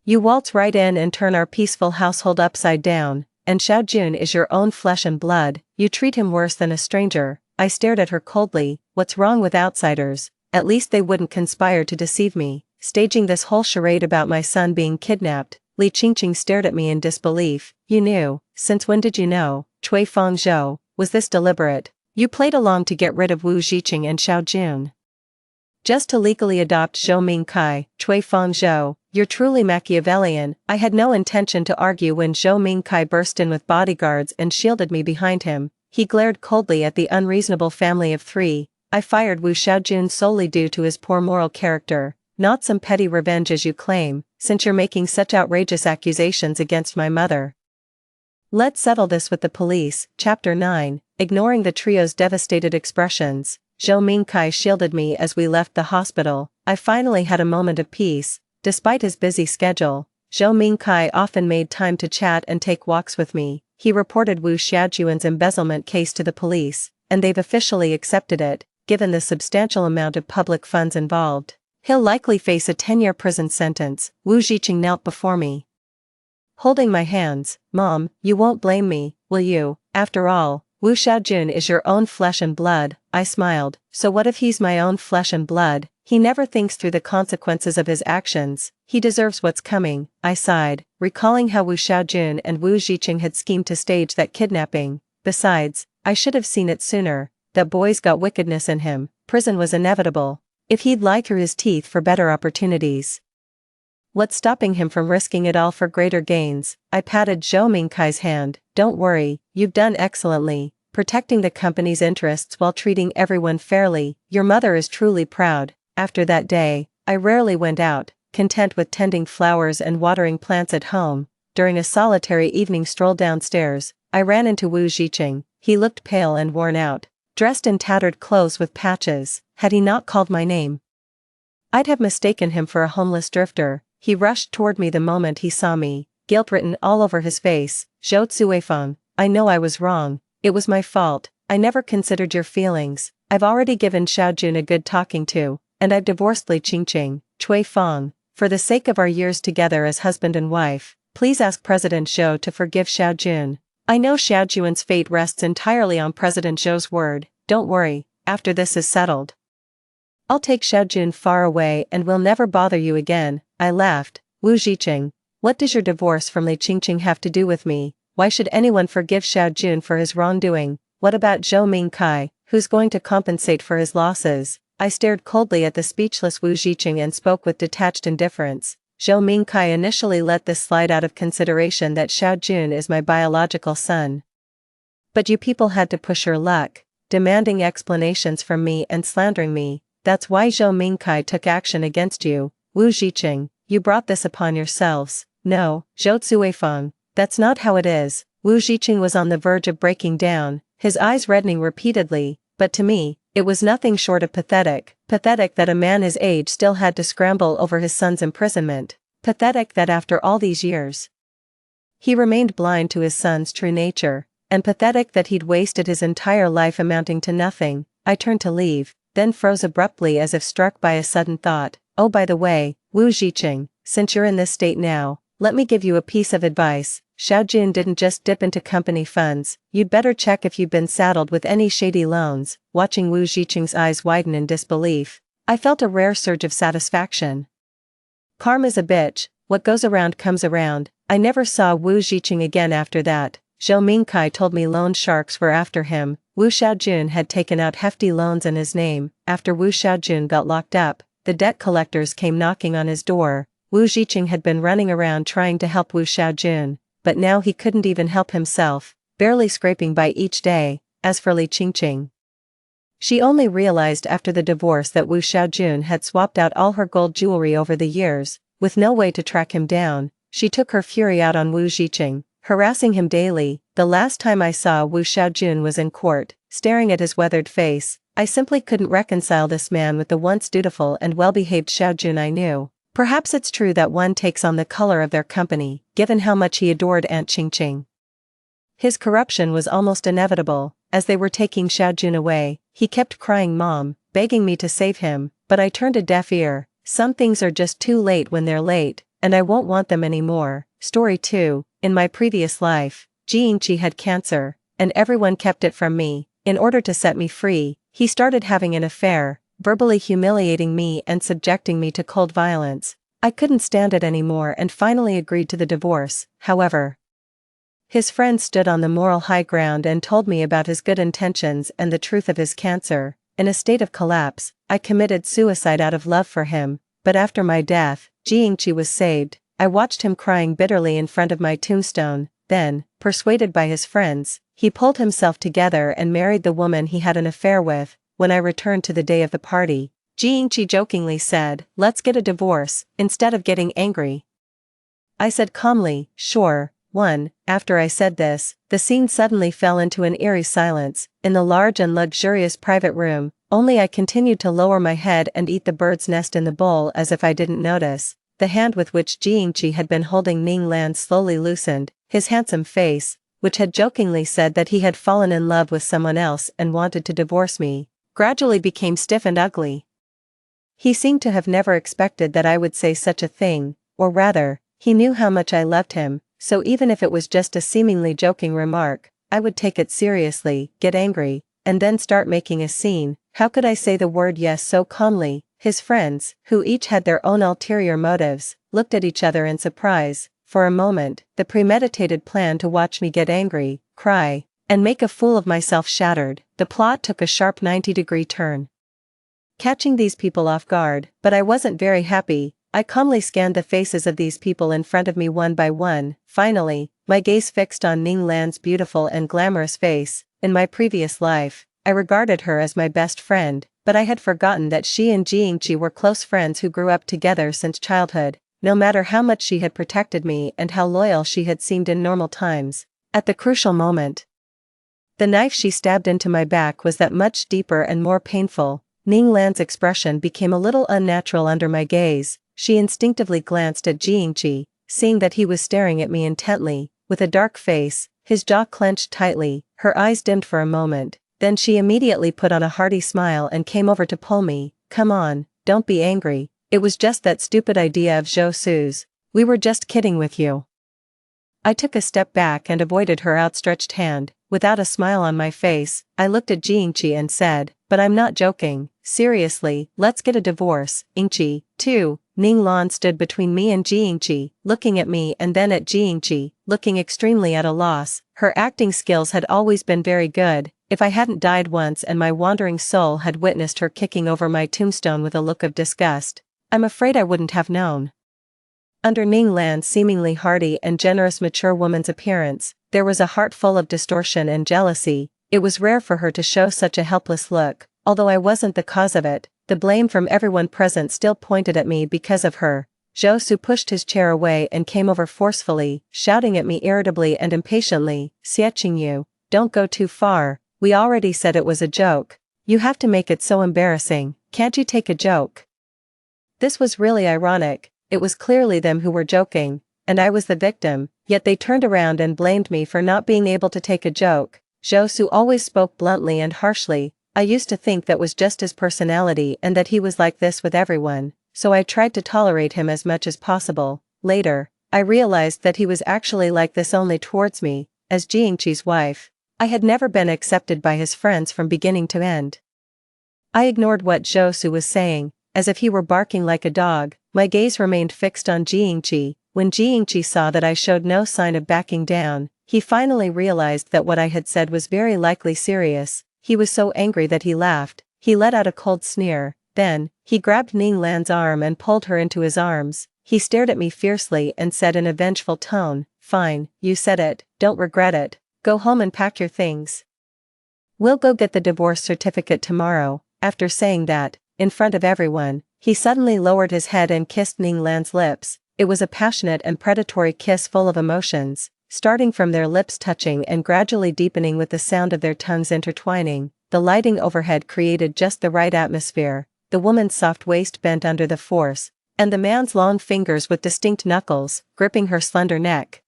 you waltz right in and turn our peaceful household upside down. And Xiaojun is your own flesh and blood. You treat him worse than a stranger. I stared at her coldly. What's wrong with outsiders? At least they wouldn't conspire to deceive me. Staging this whole charade about my son being kidnapped. Li Qingqing stared at me in disbelief. You knew. Since when did you know? Cui Feng Zhou, was this deliberate? You played along to get rid of Wu Zhiqing and Xiaojun just to legally adopt Zhou Mingkai. Cui Feng Zhou, you're truly Machiavellian. I had no intention to argue when Zhou Mingkai burst in with bodyguards and shielded me behind him. He glared coldly at the unreasonable family of three. I fired Wu Xiaojun solely due to his poor moral character, not some petty revenge as you claim, since you're making such outrageous accusations against my mother. Let's settle this with the police. Chapter 9. Ignoring the trio's devastated expressions, Zhou Mingkai shielded me as we left the hospital. I finally had a moment of peace. Despite his busy schedule, Zhou Mingkai often made time to chat and take walks with me. He reported Wu Xiaojun's embezzlement case to the police, and they've officially accepted it, given the substantial amount of public funds involved. He'll likely face a 10-year prison sentence. Wu Zhiqing knelt before me, holding my hands. Mom, you won't blame me, will you? After all, Wu Xiaojun is your own flesh and blood. I smiled. So what if he's my own flesh and blood? He never thinks through the consequences of his actions. He deserves what's coming. I sighed, recalling how Wu Xiaojun and Wu Zhiqing had schemed to stage that kidnapping. Besides, I should have seen it sooner. That boy's got wickedness in him. Prison was inevitable. If he'd lie through his teeth for better opportunities, what's stopping him from risking it all for greater gains? I patted Zhou Mingkai's hand. Don't worry, you've done excellently, protecting the company's interests while treating everyone fairly. Your mother is truly proud. After that day, I rarely went out, content with tending flowers and watering plants at home. During a solitary evening stroll downstairs, I ran into Wu Zhiqing. He looked pale and worn out, dressed in tattered clothes with patches. Had he not called my name, I'd have mistaken him for a homeless drifter. He rushed toward me the moment he saw me, guilt written all over his face. Zhou Zuifeng, I know I was wrong. It was my fault. I never considered your feelings. I've already given Xiaojun a good talking to, and I've divorced Li Qingqing. Cui Feng, for the sake of our years together as husband and wife, please ask President Zhou to forgive Xiaojun. I know Xiaojun's fate rests entirely on President Zhou's word. Don't worry, after this is settled, I'll take Xiaojun far away and will never bother you again. I laughed. Wu Zhiqing, what does your divorce from Li Qingqing have to do with me? Why should anyone forgive Xiaojun for his wrongdoing? What about Zhou Mingkai, who's going to compensate for his losses? I stared coldly at the speechless Wu Zhiqing and spoke with detached indifference. Zhou Mingkai initially let this slide out of consideration that Xiaojun is my biological son. But you people had to push your luck, demanding explanations from me and slandering me. That's why Zhou Mingkai took action against you. Wu Zhiqing, you brought this upon yourselves. No, Zhou Zuifeng, that's not how it is. Wu Zhiqing was on the verge of breaking down, his eyes reddening repeatedly, but to me, it was nothing short of pathetic. Pathetic that a man his age still had to scramble over his son's imprisonment. Pathetic that after all these years, he remained blind to his son's true nature. And pathetic that he'd wasted his entire life amounting to nothing. I turned to leave, then froze abruptly as if struck by a sudden thought. Oh, by the way, Wu Zhiqing, since you're in this state now, let me give you a piece of advice. Xiaojun didn't just dip into company funds. You'd better check if you've been saddled with any shady loans. Watching Wu Zhiqing's eyes widen in disbelief, I felt a rare surge of satisfaction. Calm as a bitch, what goes around comes around. I never saw Wu Zhiqing again after that. Zhou Mingkai told me loan sharks were after him. Wu Xiaojun had taken out hefty loans in his name. After Wu Xiaojun got locked up, the debt collectors came knocking on his door. Wu Zhiqing had been running around trying to help Wu Xiaojun, but now he couldn't even help himself, barely scraping by each day. As for Li Qingqing, she only realized after the divorce that Wu Xiaojun had swapped out all her gold jewelry over the years. With no way to track him down, she took her fury out on Wu Zhiqing, harassing him daily. The last time I saw Wu Xiaojun was in court, staring at his weathered face. I simply couldn't reconcile this man with the once dutiful and well-behaved Xiaojun I knew. Perhaps it's true that one takes on the color of their company, given how much he adored Aunt Qingqing. His corruption was almost inevitable. As they were taking Xiaojun away, he kept crying "Mom," begging me to save him, but I turned a deaf ear. Some things are just too late when they're late, and I won't want them anymore. Story 2. In my previous life, Jingqi had cancer, and everyone kept it from me. In order to set me free, he started having an affair, verbally humiliating me and subjecting me to cold violence. I couldn't stand it anymore and finally agreed to the divorce. However, his friends stood on the moral high ground and told me about his good intentions and the truth of his cancer. In a state of collapse, I committed suicide out of love for him, but after my death, Jingqi was saved. I watched him crying bitterly in front of my tombstone. Then, persuaded by his friends, he pulled himself together and married the woman he had an affair with. When I returned to the day of the party, Jingqi jokingly said, "Let's get a divorce," instead of getting angry. I said calmly, "Sure." After I said this, the scene suddenly fell into an eerie silence. In the large and luxurious private room, only I continued to lower my head and eat the bird's nest in the bowl as if I didn't notice. The hand with which Jingqi had been holding Ning Lan slowly loosened. His handsome face, which had jokingly said that he had fallen in love with someone else and wanted to divorce me, gradually became stiff and ugly. He seemed to have never expected that I would say such a thing, or rather, he knew how much I loved him, so even if it was just a seemingly joking remark, I would take it seriously, get angry, and then start making a scene. How could I say the word yes so calmly? His friends, who each had their own ulterior motives, looked at each other in surprise. For a moment, the premeditated plan to watch me get angry, cry, and make a fool of myself shattered. The plot took a sharp 90-degree turn, catching these people off guard, but I wasn't very happy. I calmly scanned the faces of these people in front of me one by one. Finally, my gaze fixed on Ning Lan's beautiful and glamorous face. In my previous life, I regarded her as my best friend, but I had forgotten that she and Jingqi were close friends who grew up together since childhood. No matter how much she had protected me and how loyal she had seemed in normal times, at the crucial moment, the knife she stabbed into my back was that much deeper and more painful. Ning Lan's expression became a little unnatural under my gaze. She instinctively glanced at Jingqi, seeing that he was staring at me intently, with a dark face, his jaw clenched tightly, her eyes dimmed for a moment. Then she immediately put on a hearty smile and came over to pull me. "Come on, don't be angry. It was just that stupid idea of Zhou Su's. We were just kidding with you." I took a step back and avoided her outstretched hand. Without a smile on my face, I looked at Jingqi and said, "But I'm not joking. Seriously, let's get a divorce." Ingqi, too. Ning Lan stood between me and Jingqi, looking at me and then at Jingqi, looking extremely at a loss. Her acting skills had always been very good. If I hadn't died once and my wandering soul had witnessed her kicking over my tombstone with a look of disgust, I'm afraid I wouldn't have known. Under Ning Lan's seemingly hearty and generous mature woman's appearance, there was a heart full of distortion and jealousy. It was rare for her to show such a helpless look. Although I wasn't the cause of it, the blame from everyone present still pointed at me because of her. Zhou Su pushed his chair away and came over forcefully, shouting at me irritably and impatiently, "Xie Qingyu, don't go too far. We already said it was a joke. You have to make it so embarrassing. Can't you take a joke?" This was really ironic. It was clearly them who were joking, and I was the victim, yet they turned around and blamed me for not being able to take a joke. Zhou Su always spoke bluntly and harshly. I used to think that was just his personality and that he was like this with everyone, so I tried to tolerate him as much as possible. Later, I realized that he was actually like this only towards me, as Jingqi's wife. I had never been accepted by his friends from beginning to end. I ignored what Zhou Su was saying, as if he were barking like a dog. My gaze remained fixed on Jiangqi. When Jiangqi saw that I showed no sign of backing down, he finally realized that what I had said was very likely serious. He was so angry that he laughed. He let out a cold sneer. Then, he grabbed Ning Lan's arm and pulled her into his arms. He stared at me fiercely and said in a vengeful tone, "Fine, you said it, don't regret it. Go home and pack your things. We'll go get the divorce certificate tomorrow." After saying that, in front of everyone, he suddenly lowered his head and kissed Ning Lan's lips. It was a passionate and predatory kiss full of emotions, starting from their lips touching and gradually deepening with the sound of their tongues intertwining. The lighting overhead created just the right atmosphere. The woman's soft waist bent under the force, and the man's long fingers with distinct knuckles, gripping her slender neck,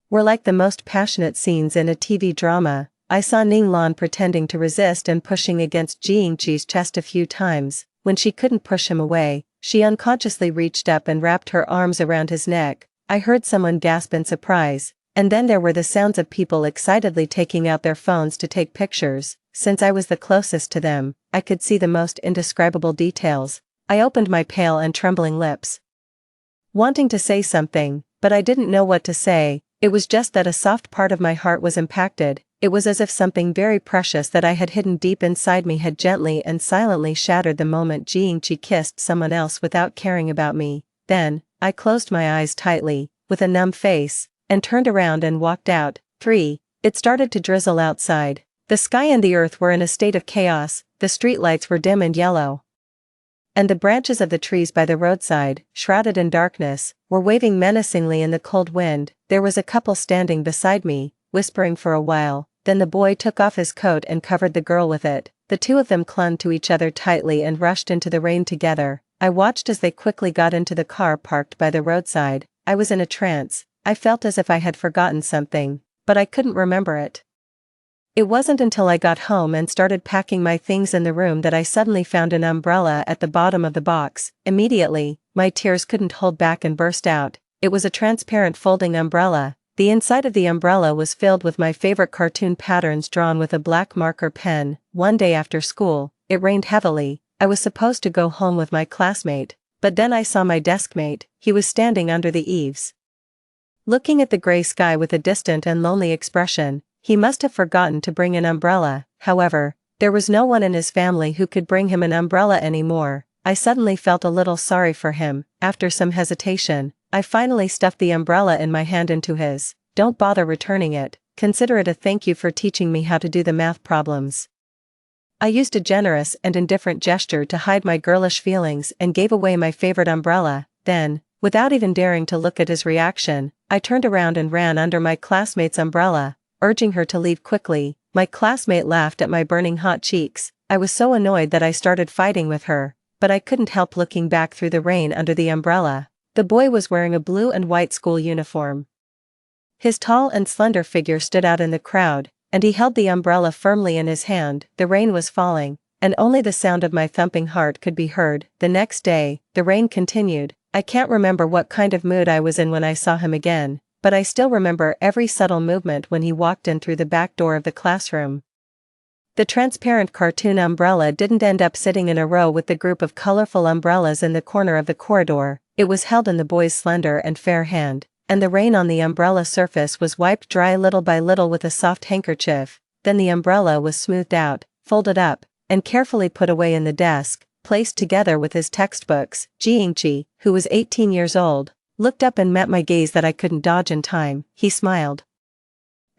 were like the most passionate scenes in a TV drama. I saw Ning Lan pretending to resist and pushing against Jiangqi's chest a few times. When she couldn't push him away, she unconsciously reached up and wrapped her arms around his neck. I heard someone gasp in surprise, and then there were the sounds of people excitedly taking out their phones to take pictures. Since I was the closest to them, I could see the most indescribable details. I opened my pale and trembling lips, wanting to say something, but I didn't know what to say. It was just that a soft part of my heart was impacted. It was as if something very precious that I had hidden deep inside me had gently and silently shattered the moment Jiangqi kissed someone else without caring about me. Then, I closed my eyes tightly, with a numb face, and turned around and walked out. 3. It started to drizzle outside. The sky and the earth were in a state of chaos. The streetlights were dim and yellow, and the branches of the trees by the roadside, shrouded in darkness, were waving menacingly in the cold wind. There was a couple standing beside me, whispering for a while. Then the boy took off his coat and covered the girl with it. The two of them clung to each other tightly and rushed into the rain together. I watched as they quickly got into the car parked by the roadside. I was in a trance. I felt as if I had forgotten something, but I couldn't remember it. It wasn't until I got home and started packing my things in the room that I suddenly found an umbrella at the bottom of the box. Immediately, my tears couldn't hold back and burst out. It was a transparent folding umbrella. The inside of the umbrella was filled with my favorite cartoon patterns drawn with a black marker pen. One day after school, it rained heavily. I was supposed to go home with my classmate, but then I saw my deskmate. He was standing under the eaves, looking at the gray sky with a distant and lonely expression. He must have forgotten to bring an umbrella. However, there was no one in his family who could bring him an umbrella anymore. I suddenly felt a little sorry for him. After some hesitation, I finally stuffed the umbrella in my hand into his. "Don't bother returning it. Consider it a thank you for teaching me how to do the math problems." I used a generous and indifferent gesture to hide my girlish feelings and gave away my favorite umbrella. Then, without even daring to look at his reaction, I turned around and ran under my classmate's umbrella, urging her to leave quickly. My classmate laughed at my burning hot cheeks. I was so annoyed that I started fighting with her, but I couldn't help looking back through the rain under the umbrella. The boy was wearing a blue and white school uniform. His tall and slender figure stood out in the crowd, and he held the umbrella firmly in his hand. The rain was falling, and only the sound of my thumping heart could be heard. The next day, the rain continued. I can't remember what kind of mood I was in when I saw him again, but I still remember every subtle movement when he walked in through the back door of the classroom. The transparent cartoon umbrella didn't end up sitting in a row with the group of colorful umbrellas in the corner of the corridor. It was held in the boy's slender and fair hand, and the rain on the umbrella surface was wiped dry little by little with a soft handkerchief. Then the umbrella was smoothed out, folded up, and carefully put away in the desk, placed together with his textbooks. Jiangqi, who was 18 years old, looked up and met my gaze that I couldn't dodge in time. He smiled,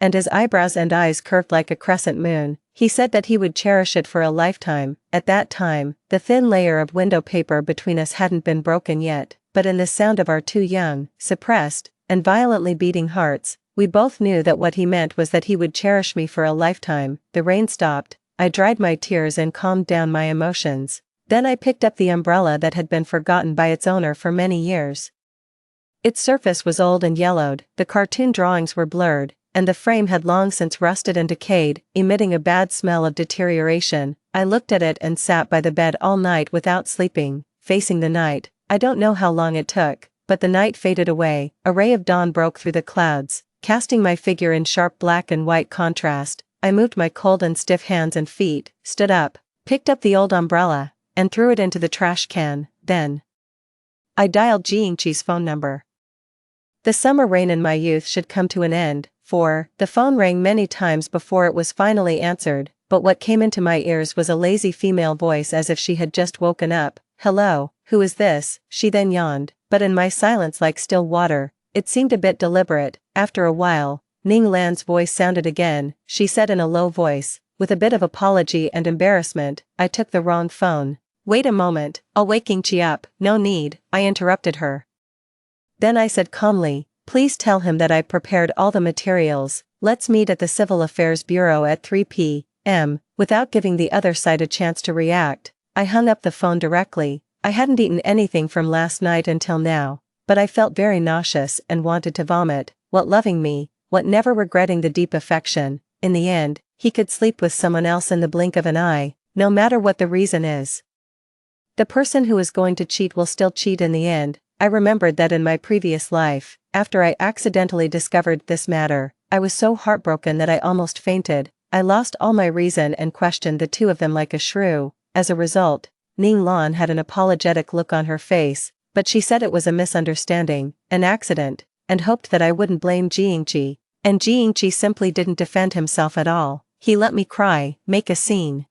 and his eyebrows and eyes curved like a crescent moon. He said that he would cherish it for a lifetime. At that time, the thin layer of window paper between us hadn't been broken yet, but in the sound of our two young, suppressed, and violently beating hearts, we both knew that what he meant was that he would cherish me for a lifetime. The rain stopped. I dried my tears and calmed down my emotions. Then I picked up the umbrella that had been forgotten by its owner for many years. Its surface was old and yellowed, the cartoon drawings were blurred, and the frame had long since rusted and decayed, emitting a bad smell of deterioration. I looked at it and sat by the bed all night without sleeping, facing the night. I don't know how long it took, but the night faded away. A ray of dawn broke through the clouds, casting my figure in sharp black and white contrast. I moved my cold and stiff hands and feet, stood up, picked up the old umbrella, and threw it into the trash can. Then, I dialed Jingqi's phone number. The summer rain in my youth should come to an end, for the phone rang many times before it was finally answered, but what came into my ears was a lazy female voice as if she had just woken up. "Hello, who is this?" She then yawned, but in my silence like still water, it seemed a bit deliberate. After a while, Ning Lan's voice sounded again. She said in a low voice, with a bit of apology and embarrassment, "I took the wrong phone." "Wait a moment, I'll wake Jingqi up." "No need," I interrupted her. Then I said calmly, "Please tell him that I've prepared all the materials. Let's meet at the Civil Affairs Bureau at 3 p.m. Without giving the other side a chance to react, I hung up the phone directly. I hadn't eaten anything from last night until now, but I felt very nauseous and wanted to vomit. What loving me, what never regretting the deep affection. In the end, he could sleep with someone else in the blink of an eye, no matter what the reason is. The person who is going to cheat will still cheat in the end. I remembered that in my previous life, after I accidentally discovered this matter, I was so heartbroken that I almost fainted. I lost all my reason and questioned the two of them like a shrew. As a result, Ning Lan had an apologetic look on her face, but she said it was a misunderstanding, an accident, and hoped that I wouldn't blame Jingqi. And Jingqi simply didn't defend himself at all. He let me cry, make a scene,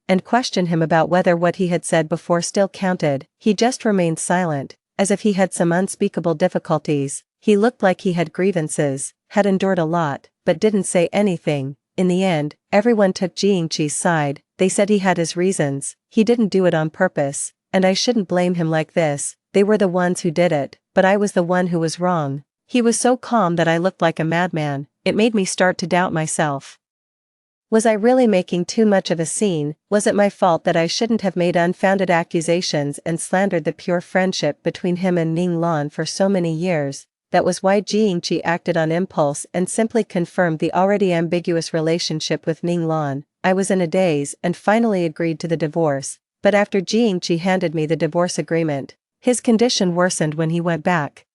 and question him about whether what he had said before still counted. He just remained silent, as if he had some unspeakable difficulties. He looked like he had grievances, had endured a lot, but didn't say anything. In the end, everyone took Jingqi's side. They said he had his reasons, he didn't do it on purpose, and I shouldn't blame him like this. They were the ones who did it, but I was the one who was wrong. He was so calm that I looked like a madman. It made me start to doubt myself. Was I really making too much of a scene? Was it my fault that I shouldn't have made unfounded accusations and slandered the pure friendship between him and Ning Lan for so many years? That was why Jingqi acted on impulse and simply confirmed the already ambiguous relationship with Ning Lan. I was in a daze and finally agreed to the divorce, but after Jingqi handed me the divorce agreement, his condition worsened when he went back.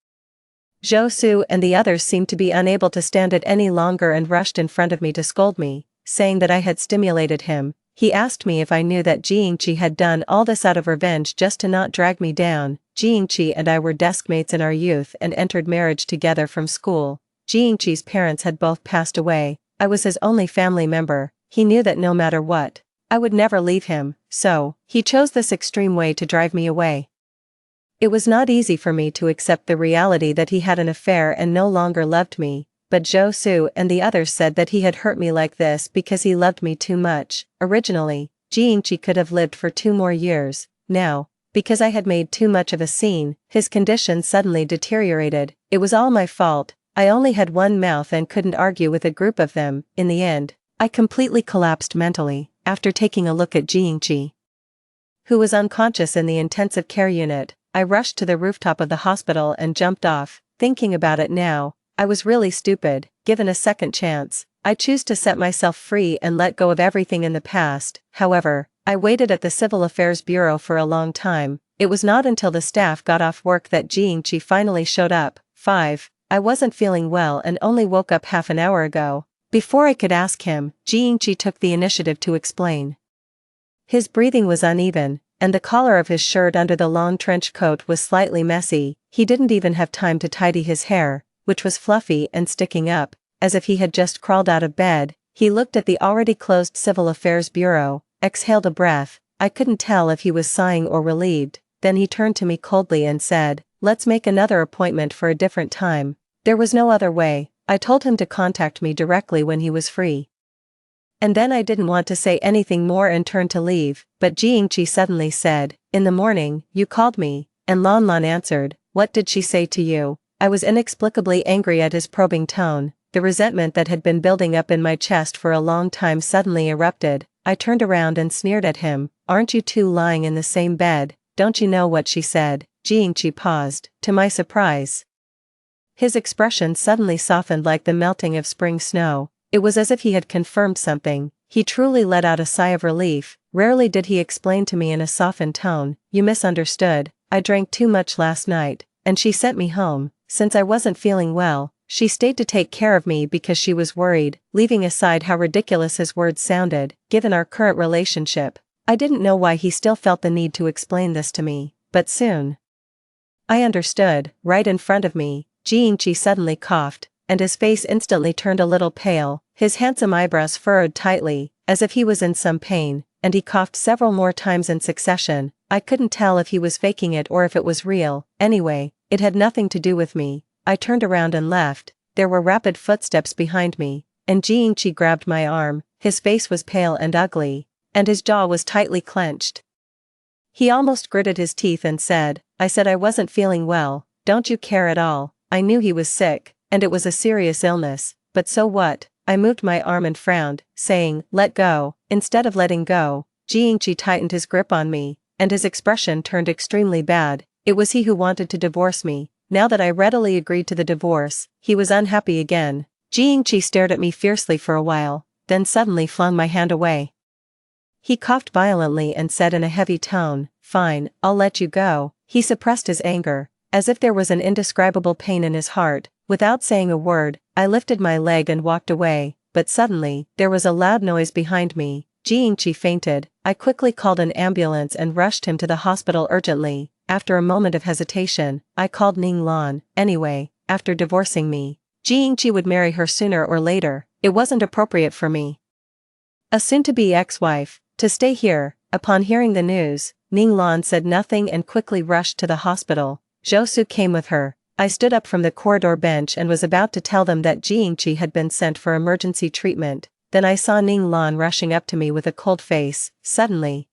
Zhou Su and the others seemed to be unable to stand it any longer and rushed in front of me to scold me, saying that I had stimulated him. He asked me if I knew that Jingqi had done all this out of revenge just to not drag me down. Jingqi and I were deskmates in our youth and entered marriage together from school. Jingqi's parents had both passed away. I was his only family member. He knew that no matter what, I would never leave him, so he chose this extreme way to drive me away. It was not easy for me to accept the reality that he had an affair and no longer loved me. But Zhou Su and the others said that he had hurt me like this because he loved me too much. Originally, Jingqi could have lived for 2 more years. Now, because I had made too much of a scene, his condition suddenly deteriorated. It was all my fault. I only had one mouth and couldn't argue with a group of them. In the end, I completely collapsed mentally, after taking a look at Jingqi, who was unconscious in the intensive care unit. I rushed to the rooftop of the hospital and jumped off. Thinking about it now, I was really stupid. Given a second chance, I choose to set myself free and let go of everything in the past. However, I waited at the Civil Affairs Bureau for a long time. It was not until the staff got off work that Jingqi finally showed up. 5. I wasn't feeling well and only woke up half an hour ago. Before I could ask him, Jingqi took the initiative to explain. His breathing was uneven, and the collar of his shirt under the long trench coat was slightly messy. He didn't even have time to tidy his hair, which was fluffy and sticking up, as if he had just crawled out of bed. He looked at the already closed Civil Affairs Bureau, exhaled a breath. I couldn't tell if he was sighing or relieved. Then he turned to me coldly and said, "Let's make another appointment for a different time." There was no other way. I told him to contact me directly when he was free. And then I didn't want to say anything more and turned to leave, but Jingqi suddenly said, "In the morning, you called me," and Lan Lan answered, "What did she say to you?" I was inexplicably angry at his probing tone. The resentment that had been building up in my chest for a long time suddenly erupted. I turned around and sneered at him. "Aren't you two lying in the same bed? Don't you know what she said?" Jingqi paused. To my surprise, his expression suddenly softened like the melting of spring snow. It was as if he had confirmed something. He truly let out a sigh of relief. Rarely did he explain to me in a softened tone, "You misunderstood. I drank too much last night, and she sent me home. Since I wasn't feeling well, she stayed to take care of me because she was worried." Leaving aside how ridiculous his words sounded, given our current relationship, I didn't know why he still felt the need to explain this to me, but soon I understood. Right in front of me, Jiangqi suddenly coughed, and his face instantly turned a little pale, his handsome eyebrows furrowed tightly, as if he was in some pain, and he coughed several more times in succession. I couldn't tell if he was faking it or if it was real. Anyway, it had nothing to do with me. I turned around and left. There were rapid footsteps behind me, and Jiangqi grabbed my arm. His face was pale and ugly, and his jaw was tightly clenched. He almost gritted his teeth and said, "I said I wasn't feeling well, don't you care at all?" I knew he was sick, and it was a serious illness, but so what? I moved my arm and frowned, saying, "Let go." Instead of letting go, Jiangqi tightened his grip on me, and his expression turned extremely bad. It was he who wanted to divorce me. Now that I readily agreed to the divorce, he was unhappy again. Jiangqi stared at me fiercely for a while, then suddenly flung my hand away. He coughed violently and said in a heavy tone, "Fine, I'll let you go." He suppressed his anger, as if there was an indescribable pain in his heart. Without saying a word, I lifted my leg and walked away, but suddenly, there was a loud noise behind me. Jiangqi fainted. I quickly called an ambulance and rushed him to the hospital urgently. After a moment of hesitation, I called Ning Lan. Anyway, after divorcing me, Jiangqi would marry her sooner or later. It wasn't appropriate for me, a soon-to-be ex-wife, to stay here. Upon hearing the news, Ning Lan said nothing and quickly rushed to the hospital. Zhou Su came with her. I stood up from the corridor bench and was about to tell them that Jiangqi had been sent for emergency treatment. Then I saw Ning Lan rushing up to me with a cold face. Suddenly,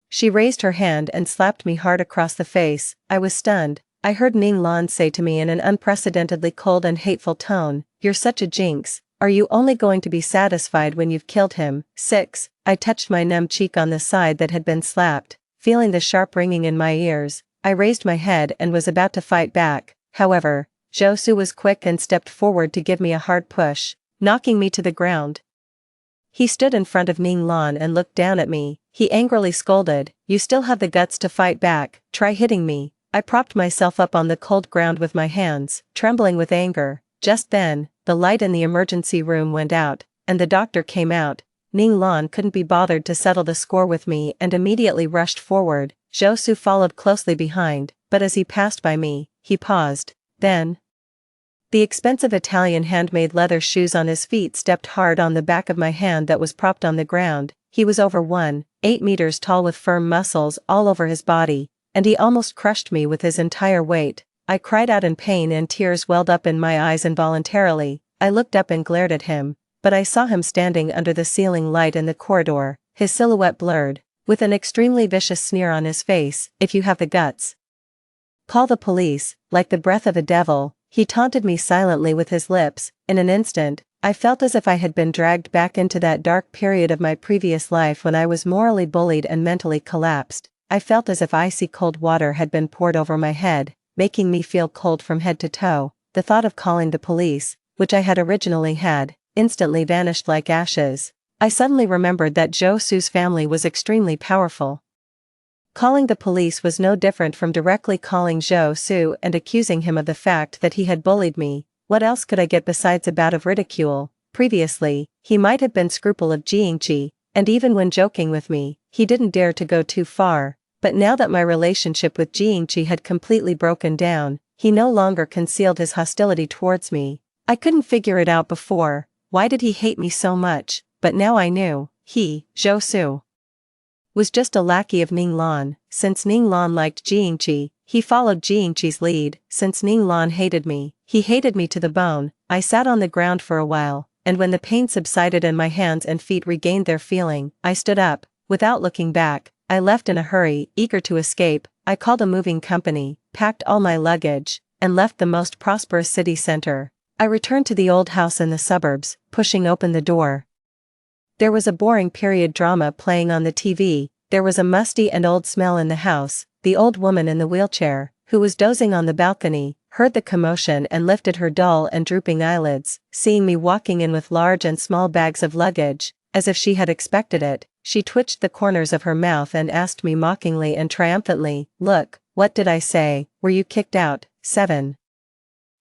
she raised her hand and slapped me hard across the face. I was stunned. I heard Ning Lan say to me in an unprecedentedly cold and hateful tone, "You're such a jinx. Are you only going to be satisfied when you've killed him?" 6. I touched my numb cheek on the side that had been slapped, feeling the sharp ringing in my ears. I raised my head and was about to fight back. However, Zhou Su was quick and stepped forward to give me a hard push, knocking me to the ground. He stood in front of Ning Lan and looked down at me. He angrily scolded, "You still have the guts to fight back, try hitting me." I propped myself up on the cold ground with my hands, trembling with anger. Just then, the light in the emergency room went out, and the doctor came out. Ning Lan couldn't be bothered to settle the score with me and immediately rushed forward. Zhou Su followed closely behind, but as he passed by me, he paused. Then, the expensive Italian handmade leather shoes on his feet stepped hard on the back of my hand that was propped on the ground. He was over 1.8 meters tall with firm muscles all over his body, and he almost crushed me with his entire weight. I cried out in pain and tears welled up in my eyes involuntarily. I looked up and glared at him, but I saw him standing under the ceiling light in the corridor, his silhouette blurred, with an extremely vicious sneer on his face. "If you have the guts, call the police." Like the breath of a devil, he taunted me silently with his lips. In an instant, I felt as if I had been dragged back into that dark period of my previous life when I was morally bullied and mentally collapsed. I felt as if icy cold water had been poured over my head, making me feel cold from head to toe. The thought of calling the police, which I had originally had, instantly vanished like ashes. I suddenly remembered that Zhou Su's family was extremely powerful. Calling the police was no different from directly calling Zhou Su and accusing him of the fact that he had bullied me. What else could I get besides a bout of ridicule? Previously, he might have been scruple of Jiangqi, and even when joking with me, he didn't dare to go too far. But now that my relationship with Jiangqi had completely broken down, he no longer concealed his hostility towards me. I couldn't figure it out before. Why did he hate me so much? But now I knew. He, Zhou Su, was just a lackey of Ning Lan. Since Ning Lan liked Jiangqi, he followed Jiangqi's lead. Since Ning Lan hated me, he hated me to the bone. I sat on the ground for a while, and when the pain subsided and my hands and feet regained their feeling, I stood up. Without looking back, I left in a hurry, eager to escape. I called a moving company, packed all my luggage, and left the most prosperous city center. I returned to the old house in the suburbs, pushing open the door. There was a boring period drama playing on the TV. There was a musty and old smell in the house. The old woman in the wheelchair, who was dozing on the balcony, heard the commotion and lifted her dull and drooping eyelids. Seeing me walking in with large and small bags of luggage, as if she had expected it, she twitched the corners of her mouth and asked me mockingly and triumphantly, "Look, what did I say? Were you kicked out?" 7.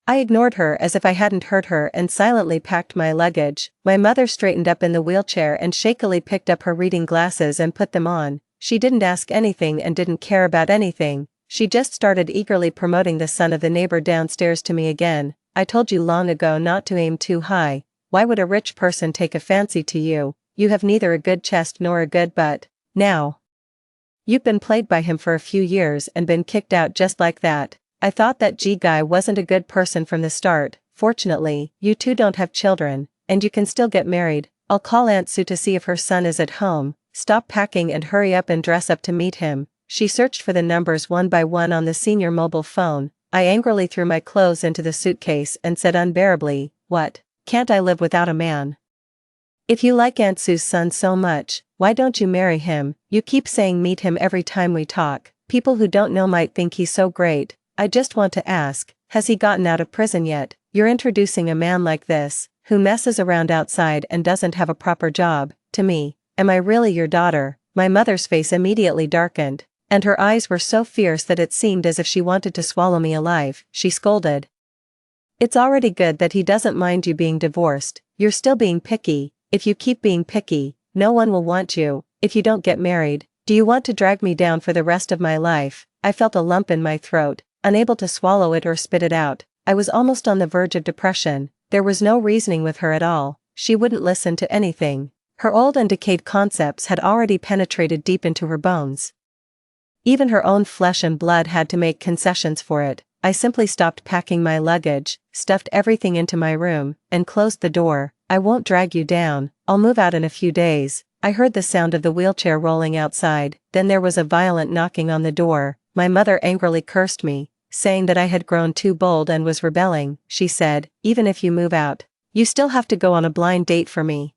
I ignored her as if I hadn't heard her and silently packed my luggage. My mother straightened up in the wheelchair and shakily picked up her reading glasses and put them on. She didn't ask anything and didn't care about anything. She just started eagerly promoting the son of the neighbor downstairs to me again. I told you long ago not to aim too high. Why would a rich person take a fancy to you? You have neither a good chest nor a good butt. Now you've been played by him for a few years and been kicked out just like that. I thought that guy wasn't a good person from the start. Fortunately, you two don't have children, and you can still get married. I'll call Aunt Sue to see if her son is at home. Stop packing and hurry up and dress up to meet him. She searched for the numbers one by one on the senior mobile phone. I angrily threw my clothes into the suitcase and said unbearably, "What? Can't I live without a man? If you like Aunt Sue's son so much, why don't you marry him? You keep saying meet him every time we talk. People who don't know might think he's so great. I just want to ask, has he gotten out of prison yet? You're introducing a man like this, who messes around outside and doesn't have a proper job, to me. Am I really your daughter?" My mother's face immediately darkened, and her eyes were so fierce that it seemed as if she wanted to swallow me alive. She scolded. "It's already good that he doesn't mind you being divorced. You're still being picky. If you keep being picky, no one will want you. If you don't get married, do you want to drag me down for the rest of my life?" I felt a lump in my throat, unable to swallow it or spit it out. I was almost on the verge of depression. There was no reasoning with her at all. She wouldn't listen to anything. Her old and decayed concepts had already penetrated deep into her bones. Even her own flesh and blood had to make concessions for it. I simply stopped packing my luggage, stuffed everything into my room, and closed the door. "I won't drag you down. I'll move out in a few days." I heard the sound of the wheelchair rolling outside. Then there was a violent knocking on the door. My mother angrily cursed me, saying that I had grown too bold and was rebelling. She said, "Even if you move out, you still have to go on a blind date for me.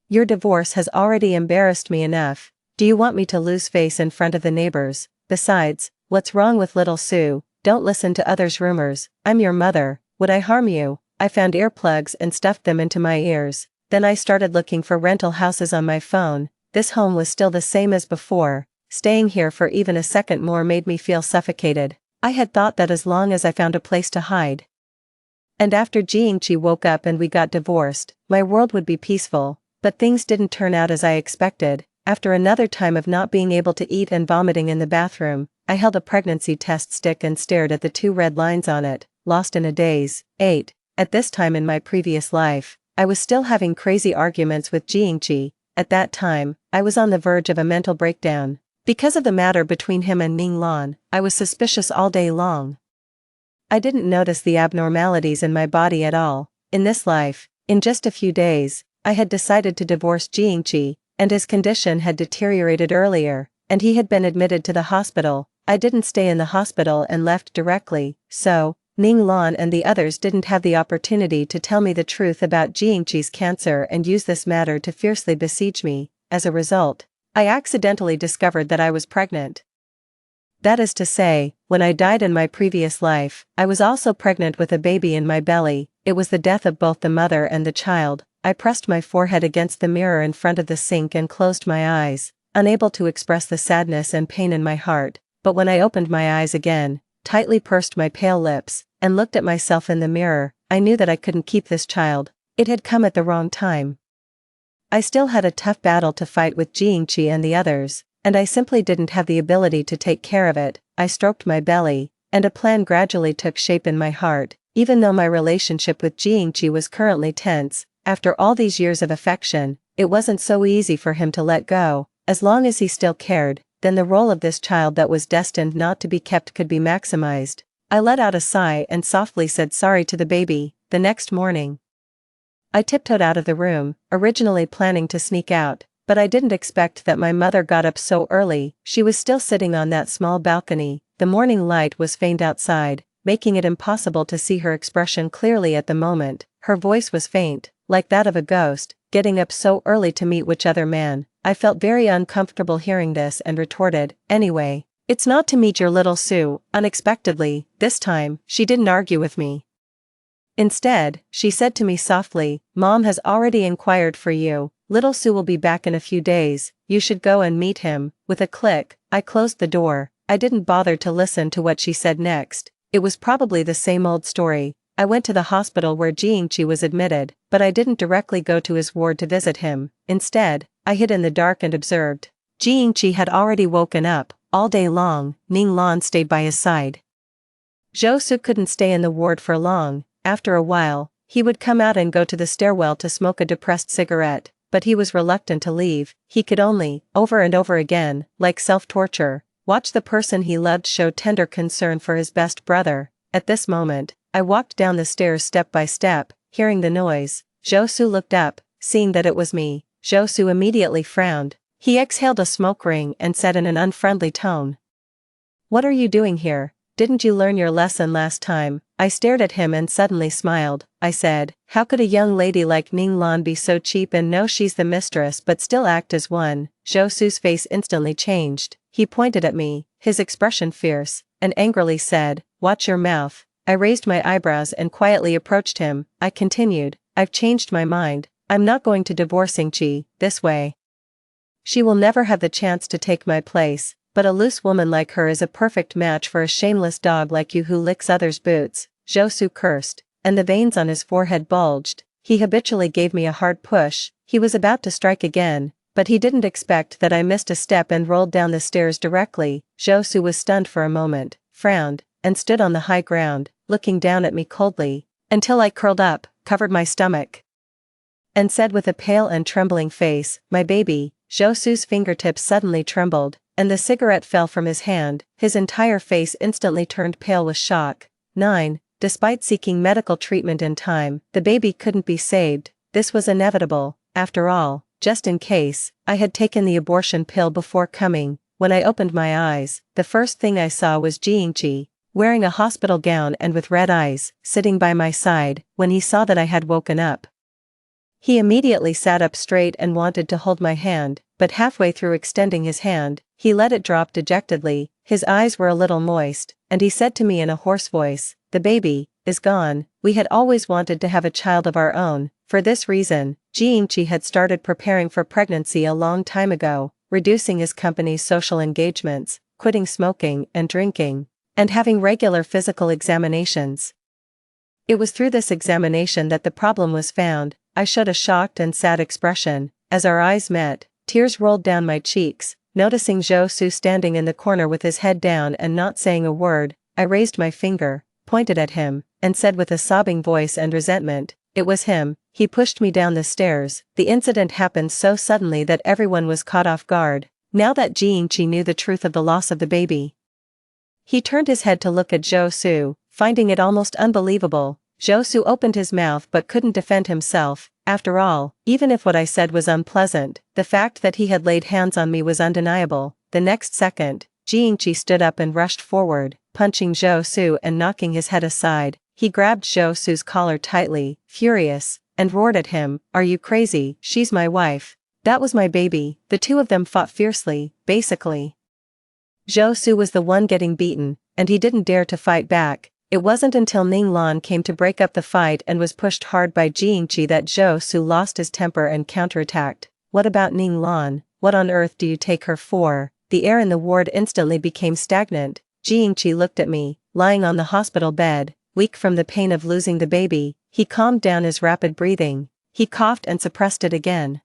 Your divorce has already embarrassed me enough. Do you want me to lose face in front of the neighbors? Besides, what's wrong with little Sue? Don't listen to others' rumors. I'm your mother. Would I harm you?" I found earplugs and stuffed them into my ears. Then I started looking for rental houses on my phone. This home was still the same as before. Staying here for even a second more made me feel suffocated. I had thought that as long as I found a place to hide, and after Jiangchi woke up and we got divorced, my world would be peaceful. But things didn't turn out as I expected. After another time of not being able to eat and vomiting in the bathroom, I held a pregnancy test stick and stared at the 2 red lines on it, lost in a daze. 8. At this time in my previous life, I was still having crazy arguments with Jiangchi. At that time, I was on the verge of a mental breakdown. Because of the matter between him and Ning Lan, I was suspicious all day long. I didn't notice the abnormalities in my body at all. In this life, in just a few days, I had decided to divorce Jiangchi, and his condition had deteriorated earlier, and he had been admitted to the hospital. I didn't stay in the hospital and left directly, so Ning Lan and the others didn't have the opportunity to tell me the truth about Jiangchi's cancer and use this matter to fiercely besiege me. As a result, I accidentally discovered that I was pregnant. That is to say, when I died in my previous life, I was also pregnant with a baby in my belly. It was the death of both the mother and the child. I pressed my forehead against the mirror in front of the sink and closed my eyes, unable to express the sadness and pain in my heart. But when I opened my eyes again, tightly pursed my pale lips, and looked at myself in the mirror, I knew that I couldn't keep this child. It had come at the wrong time. I still had a tough battle to fight with Jiangchi and the others, and I simply didn't have the ability to take care of it. I stroked my belly, and a plan gradually took shape in my heart. Even though my relationship with Jiangchi was currently tense, after all these years of affection, it wasn't so easy for him to let go. As long as he still cared, then the role of this child that was destined not to be kept could be maximized. I let out a sigh and softly said sorry to the baby. The next morning, I tiptoed out of the room, originally planning to sneak out, but I didn't expect that my mother got up so early. She was still sitting on that small balcony. The morning light was faint outside, making it impossible to see her expression clearly at the moment. Her voice was faint, like that of a ghost. Getting up so early to meet which other man? I felt very uncomfortable hearing this and retorted, "Anyway, it's not to meet your little Sue." Unexpectedly, this time, she didn't argue with me. Instead, she said to me softly, "Mom has already inquired for you. Little Sue will be back in a few days. You should go and meet him." With a click, I closed the door. I didn't bother to listen to what she said next. It was probably the same old story. I went to the hospital where Jiangchi was admitted, but I didn't directly go to his ward to visit him. Instead, I hid in the dark and observed. Jiangchi had already woken up. All day long, Ning Lan stayed by his side. Zhou Su couldn't stay in the ward for long. After a while, he would come out and go to the stairwell to smoke a depressed cigarette, but he was reluctant to leave. He could only, over and over again, like self-torture, watch the person he loved show tender concern for his best brother. At this moment, I walked down the stairs step by step, hearing the noise. Zhou Su looked up, seeing that it was me. Zhou Su immediately frowned. He exhaled a smoke ring and said in an unfriendly tone, "What are you doing here? Didn't you learn your lesson last time?" I stared at him and suddenly smiled. I said, "How could a young lady like Ning Lan be so cheap and know she's the mistress but still act as one?" Zhou Su's face instantly changed. He pointed at me, his expression fierce, and angrily said, "Watch your mouth." I raised my eyebrows and quietly approached him. I continued, "I've changed my mind. I'm not going to divorce Yingqi this way. She will never have the chance to take my place, but a loose woman like her is a perfect match for a shameless dog like you who licks others' boots." Zhou Su cursed, and the veins on his forehead bulged. He habitually gave me a hard push. He was about to strike again, but he didn't expect that I missed a step and rolled down the stairs directly. Zhou Su was stunned for a moment, frowned, and stood on the high ground, looking down at me coldly, until I curled up, covered my stomach, and said with a pale and trembling face, "My baby." Zhou Su's fingertips suddenly trembled, and the cigarette fell from his hand. His entire face instantly turned pale with shock. 9. Despite seeking medical treatment in time, the baby couldn't be saved. This was inevitable. After all, just in case, I had taken the abortion pill before coming. When I opened my eyes, the first thing I saw was Yingqi, wearing a hospital gown and with red eyes, sitting by my side. When he saw that I had woken up, he immediately sat up straight and wanted to hold my hand, but halfway through extending his hand, he let it drop dejectedly. His eyes were a little moist, and he said to me in a hoarse voice, "The baby is gone. We had always wanted to have a child of our own." For this reason, Yingqi had started preparing for pregnancy a long time ago, reducing his company's social engagements, quitting smoking and drinking, and having regular physical examinations. It was through this examination that the problem was found. I showed a shocked and sad expression. As our eyes met, tears rolled down my cheeks. Noticing Zhou Su standing in the corner with his head down and not saying a word, I raised my finger, pointed at him, and said with a sobbing voice and resentment, "It was him. He pushed me down the stairs." The incident happened so suddenly that everyone was caught off guard. Now that Yingqi knew the truth of the loss of the baby, he turned his head to look at Zhou Su, finding it almost unbelievable. Zhou Su opened his mouth but couldn't defend himself. After all, even if what I said was unpleasant, the fact that he had laid hands on me was undeniable. The next second, Yingqi stood up and rushed forward, punching Zhou Su and knocking his head aside. He grabbed Zhou Su's collar tightly, furious, and roared at him, "Are you crazy? She's my wife. That was my baby." The two of them fought fiercely. Basically, Zhou Su was the one getting beaten, and he didn't dare to fight back. It wasn't until Ning Lan came to break up the fight and was pushed hard by Yingqi that Zhou Su lost his temper and counterattacked. "What about Ning Lan? What on earth do you take her for?" The air in the ward instantly became stagnant. Yingqi looked at me, lying on the hospital bed, weak from the pain of losing the baby. He calmed down his rapid breathing. He coughed and suppressed it again.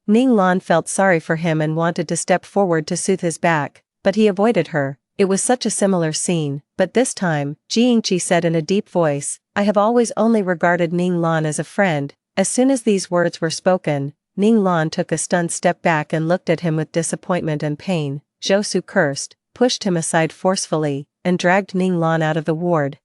Ning Lan felt sorry for him and wanted to step forward to soothe his back, but he avoided her. It was such a similar scene, but this time, Yingqi said in a deep voice, "I have always only regarded Ning Lan as a friend." As soon as these words were spoken, Ning Lan took a stunned step back and looked at him with disappointment and pain. Zhou Su cursed, pushed him aside forcefully, and dragged Ning Lan out of the ward.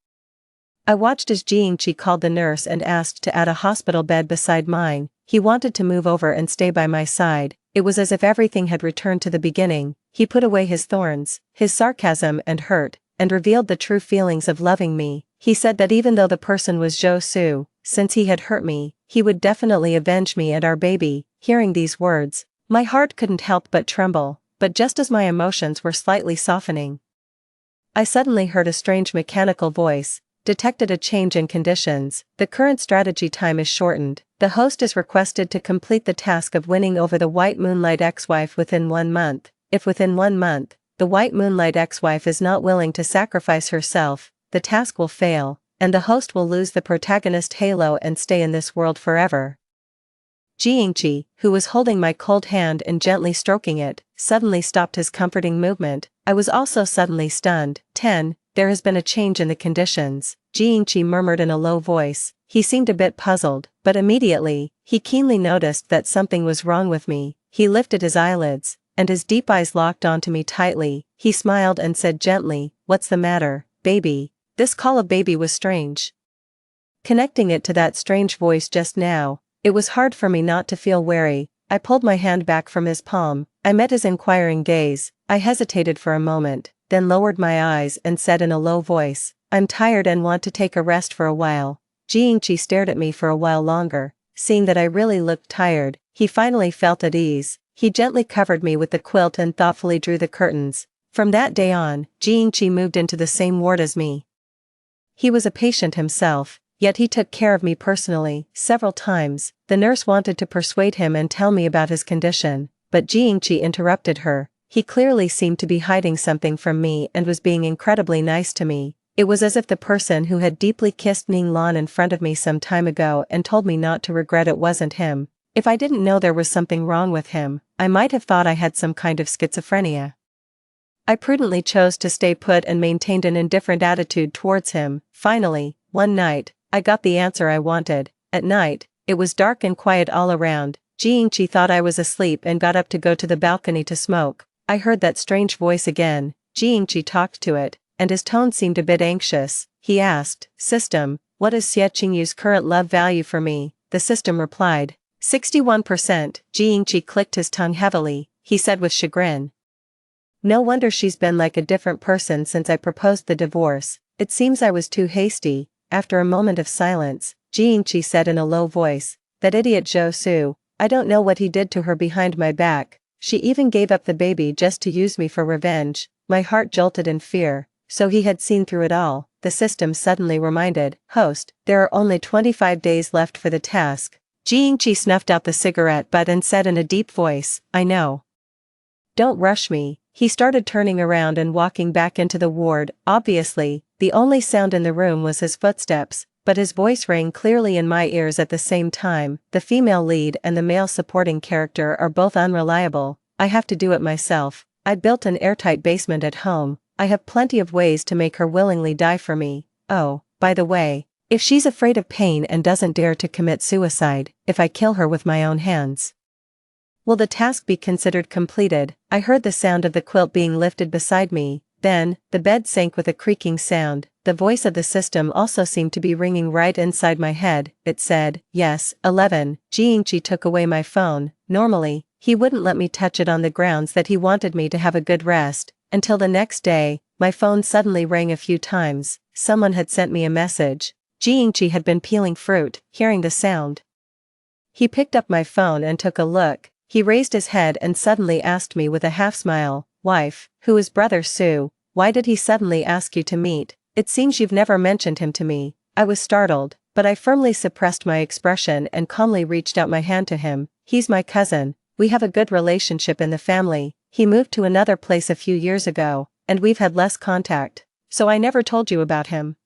I watched as Yingqi called the nurse and asked to add a hospital bed beside mine. He wanted to move over and stay by my side. It was as if everything had returned to the beginning. He put away his thorns, his sarcasm and hurt, and revealed the true feelings of loving me. He said that even though the person was Zhou Su, since he had hurt me, he would definitely avenge me and our baby. Hearing these words, my heart couldn't help but tremble, but just as my emotions were slightly softening, I suddenly heard a strange mechanical voice, detected a change in conditions. The current strategy time is shortened. The host is requested to complete the task of winning over the White Moonlight ex-wife within 1 month. If within 1 month, the White Moonlight ex-wife is not willing to sacrifice herself, the task will fail, and the host will lose the protagonist halo and stay in this world forever. Jiangqi, who was holding my cold hand and gently stroking it, suddenly stopped his comforting movement. I was also suddenly stunned. 10. There has been a change in the conditions, Jiangqi murmured in a low voice. He seemed a bit puzzled, but immediately, he keenly noticed that something was wrong with me. He lifted his eyelids, and his deep eyes locked onto me tightly. He smiled and said gently, "What's the matter, baby?" This call of baby was strange. Connecting it to that strange voice just now, it was hard for me not to feel wary. I pulled my hand back from his palm. I met his inquiring gaze. I hesitated for a moment, then lowered my eyes and said in a low voice, "I'm tired and want to take a rest for a while." Jiangqi stared at me for a while longer. Seeing that I really looked tired, he finally felt at ease. He gently covered me with the quilt and thoughtfully drew the curtains. From that day on, Jiangqi moved into the same ward as me. He was a patient himself, yet he took care of me personally. Several times, the nurse wanted to persuade him and tell me about his condition, but Jiangqi interrupted her. He clearly seemed to be hiding something from me and was being incredibly nice to me. It was as if the person who had deeply kissed Ning Lan in front of me some time ago and told me not to regret it wasn't him. If I didn't know there was something wrong with him, I might have thought I had some kind of schizophrenia. I prudently chose to stay put and maintained an indifferent attitude towards him. Finally, one night, I got the answer I wanted. At night, it was dark and quiet all around. Jiangqi thought I was asleep and got up to go to the balcony to smoke. I heard that strange voice again. Jiangqi talked to it, and his tone seemed a bit anxious. He asked, "System, what is Xie Qingyu's current love value for me?" The system replied, 61%. Jiangqi clicked his tongue heavily. He said with chagrin, "No wonder she's been like a different person since I proposed the divorce. It seems I was too hasty." After a moment of silence, Jiangqi said in a low voice, "That idiot Zhou Su, I don't know what he did to her behind my back. She even gave up the baby just to use me for revenge." My heart jolted in fear. So he had seen through it all. The system suddenly reminded, "Host, there are only 25 days left for the task." Jiangqi snuffed out the cigarette butt and said in a deep voice, "I know. Don't rush me." He started turning around and walking back into the ward. Obviously, the only sound in the room was his footsteps, but his voice rang clearly in my ears at the same time. The female lead and the male supporting character are both unreliable. I have to do it myself. I built an airtight basement at home. I have plenty of ways to make her willingly die for me. Oh, by the way, if she's afraid of pain and doesn't dare to commit suicide, if I kill her with my own hands, will the task be considered completed? I heard the sound of the quilt being lifted beside me. Then, the bed sank with a creaking sound. The voice of the system also seemed to be ringing right inside my head. It said, "Yes, 11. Jiangqi took away my phone. Normally, he wouldn't let me touch it on the grounds that he wanted me to have a good rest. Until the next day, my phone suddenly rang a few times. Someone had sent me a message. Jiangqi had been peeling fruit. Hearing the sound, he picked up my phone and took a look. He raised his head and suddenly asked me with a half-smile, "Wife, who is Brother Su? Why did he suddenly ask you to meet? It seems you've never mentioned him to me." I was startled, but I firmly suppressed my expression and calmly reached out my hand to him. "He's my cousin. We have a good relationship in the family. He moved to another place a few years ago, and we've had less contact. So I never told you about him.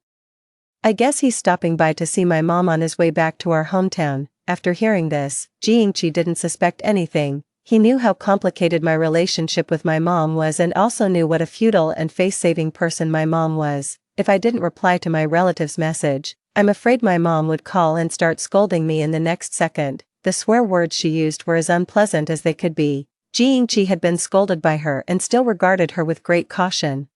I guess he's stopping by to see my mom on his way back to our hometown." After hearing this, Jiangqi didn't suspect anything. He knew how complicated my relationship with my mom was and also knew what a futile and face-saving person my mom was. If I didn't reply to my relative's message, I'm afraid my mom would call and start scolding me in the next second. The swear words she used were as unpleasant as they could be. Jiangqi had been scolded by her and still regarded her with great caution.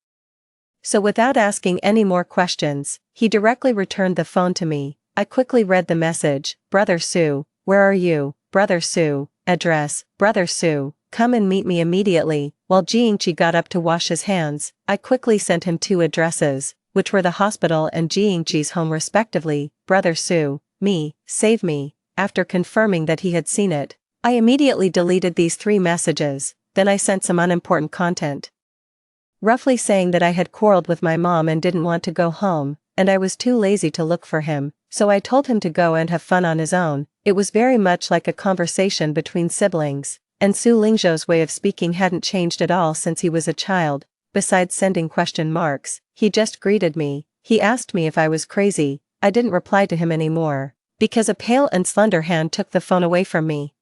So without asking any more questions, he directly returned the phone to me. I quickly read the message, "Brother Su, where are you? Brother Su, address, Brother Su, come and meet me immediately." While Jiangqi got up to wash his hands, I quickly sent him 2 addresses, which were the hospital and Jiangqi's home respectively. "Brother Su, me, save me." After confirming that he had seen it, I immediately deleted these 3 messages. Then I sent some unimportant content, roughly saying that I had quarreled with my mom and didn't want to go home, and I was too lazy to look for him, so I told him to go and have fun on his own. It was very much like a conversation between siblings, and Su Lingzhou's way of speaking hadn't changed at all since he was a child. Besides sending question marks, he just greeted me. He asked me if I was crazy. I didn't reply to him anymore. Because a pale and slender hand took the phone away from me.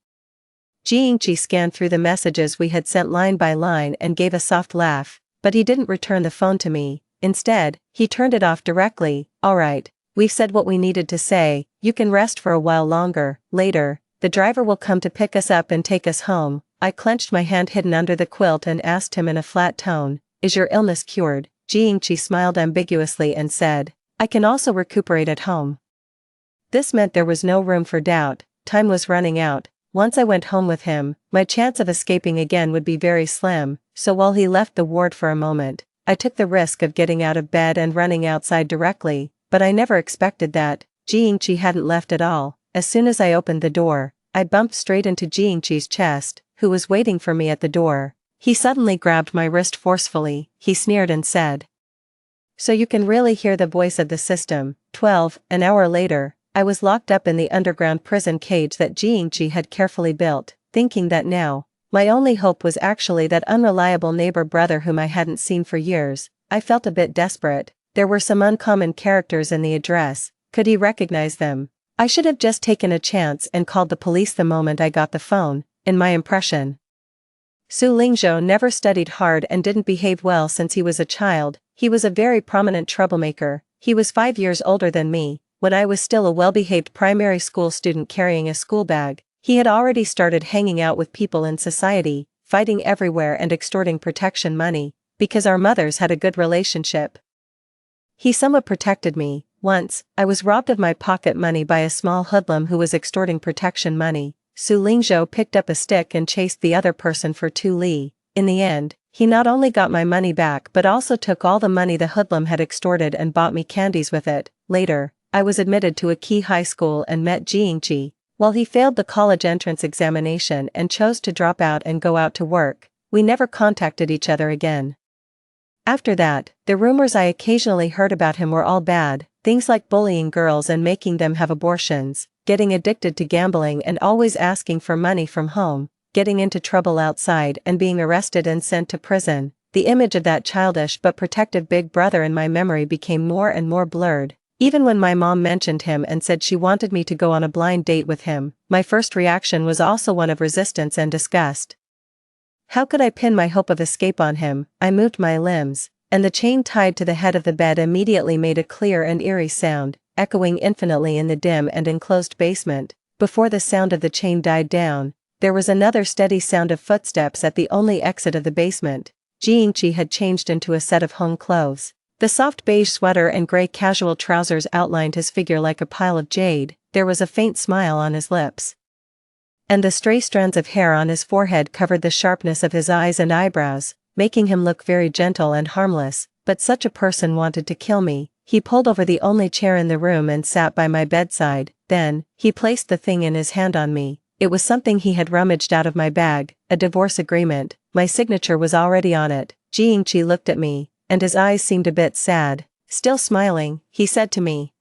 Jiangchi scanned through the messages we had sent line by line and gave a soft laugh, but he didn't return the phone to me. Instead, he turned it off directly. Alright, we've said what we needed to say, you can rest for a while longer. Later, the driver will come to pick us up and take us home. I clenched my hand hidden under the quilt and asked him in a flat tone, is your illness cured? Jiangchi smiled ambiguously and said, I can also recuperate at home. This meant there was no room for doubt. Time was running out. Once I went home with him, my chance of escaping again would be very slim, so while he left the ward for a moment, I took the risk of getting out of bed and running outside directly, but I never expected that. Jiangchi hadn't left at all. As soon as I opened the door, I bumped straight into Jiangchi's chest, who was waiting for me at the door. He suddenly grabbed my wrist forcefully. He sneered and said, so you can really hear the voice of the system. 12 An hour later, I was locked up in the underground prison cage that Jiangchi had carefully built, thinking that now, my only hope was actually that unreliable neighbor brother whom I hadn't seen for years. I felt a bit desperate. There were some uncommon characters in the address. Could he recognize them? I should have just taken a chance and called the police the moment I got the phone. In my impression, Su Lingzhou never studied hard and didn't behave well since he was a child. He was a very prominent troublemaker. He was 5 years older than me. When I was still a well-behaved primary school student carrying a school bag, he had already started hanging out with people in society, fighting everywhere and extorting protection money, because our mothers had a good relationship. He somewhat protected me. Once, I was robbed of my pocket money by a small hoodlum who was extorting protection money. Su Lingzhou picked up a stick and chased the other person for 2 li. In the end, he not only got my money back but also took all the money the hoodlum had extorted and bought me candies with it. Later, I was admitted to a key high school and met Jiangchi. While he failed the college entrance examination and chose to drop out and go out to work, we never contacted each other again. After that, the rumors I occasionally heard about him were all bad, things like bullying girls and making them have abortions, getting addicted to gambling and always asking for money from home, getting into trouble outside and being arrested and sent to prison. The image of that childish but protective big brother in my memory became more and more blurred. Even when my mom mentioned him and said she wanted me to go on a blind date with him, my first reaction was also one of resistance and disgust. How could I pin my hope of escape on him? I moved my limbs, and the chain tied to the head of the bed immediately made a clear and eerie sound, echoing infinitely in the dim and enclosed basement. Before the sound of the chain died down, there was another steady sound of footsteps at the only exit of the basement. Jiangchi had changed into a set of home clothes. The soft beige sweater and gray casual trousers outlined his figure like a pile of jade. There was a faint smile on his lips, and the stray strands of hair on his forehead covered the sharpness of his eyes and eyebrows, making him look very gentle and harmless. But such a person wanted to kill me. He pulled over the only chair in the room and sat by my bedside. Then, he placed the thing in his hand on me. It was something he had rummaged out of my bag, a divorce agreement. My signature was already on it. Jiangchi looked at me, and his eyes seemed a bit sad. Still smiling, he said to me,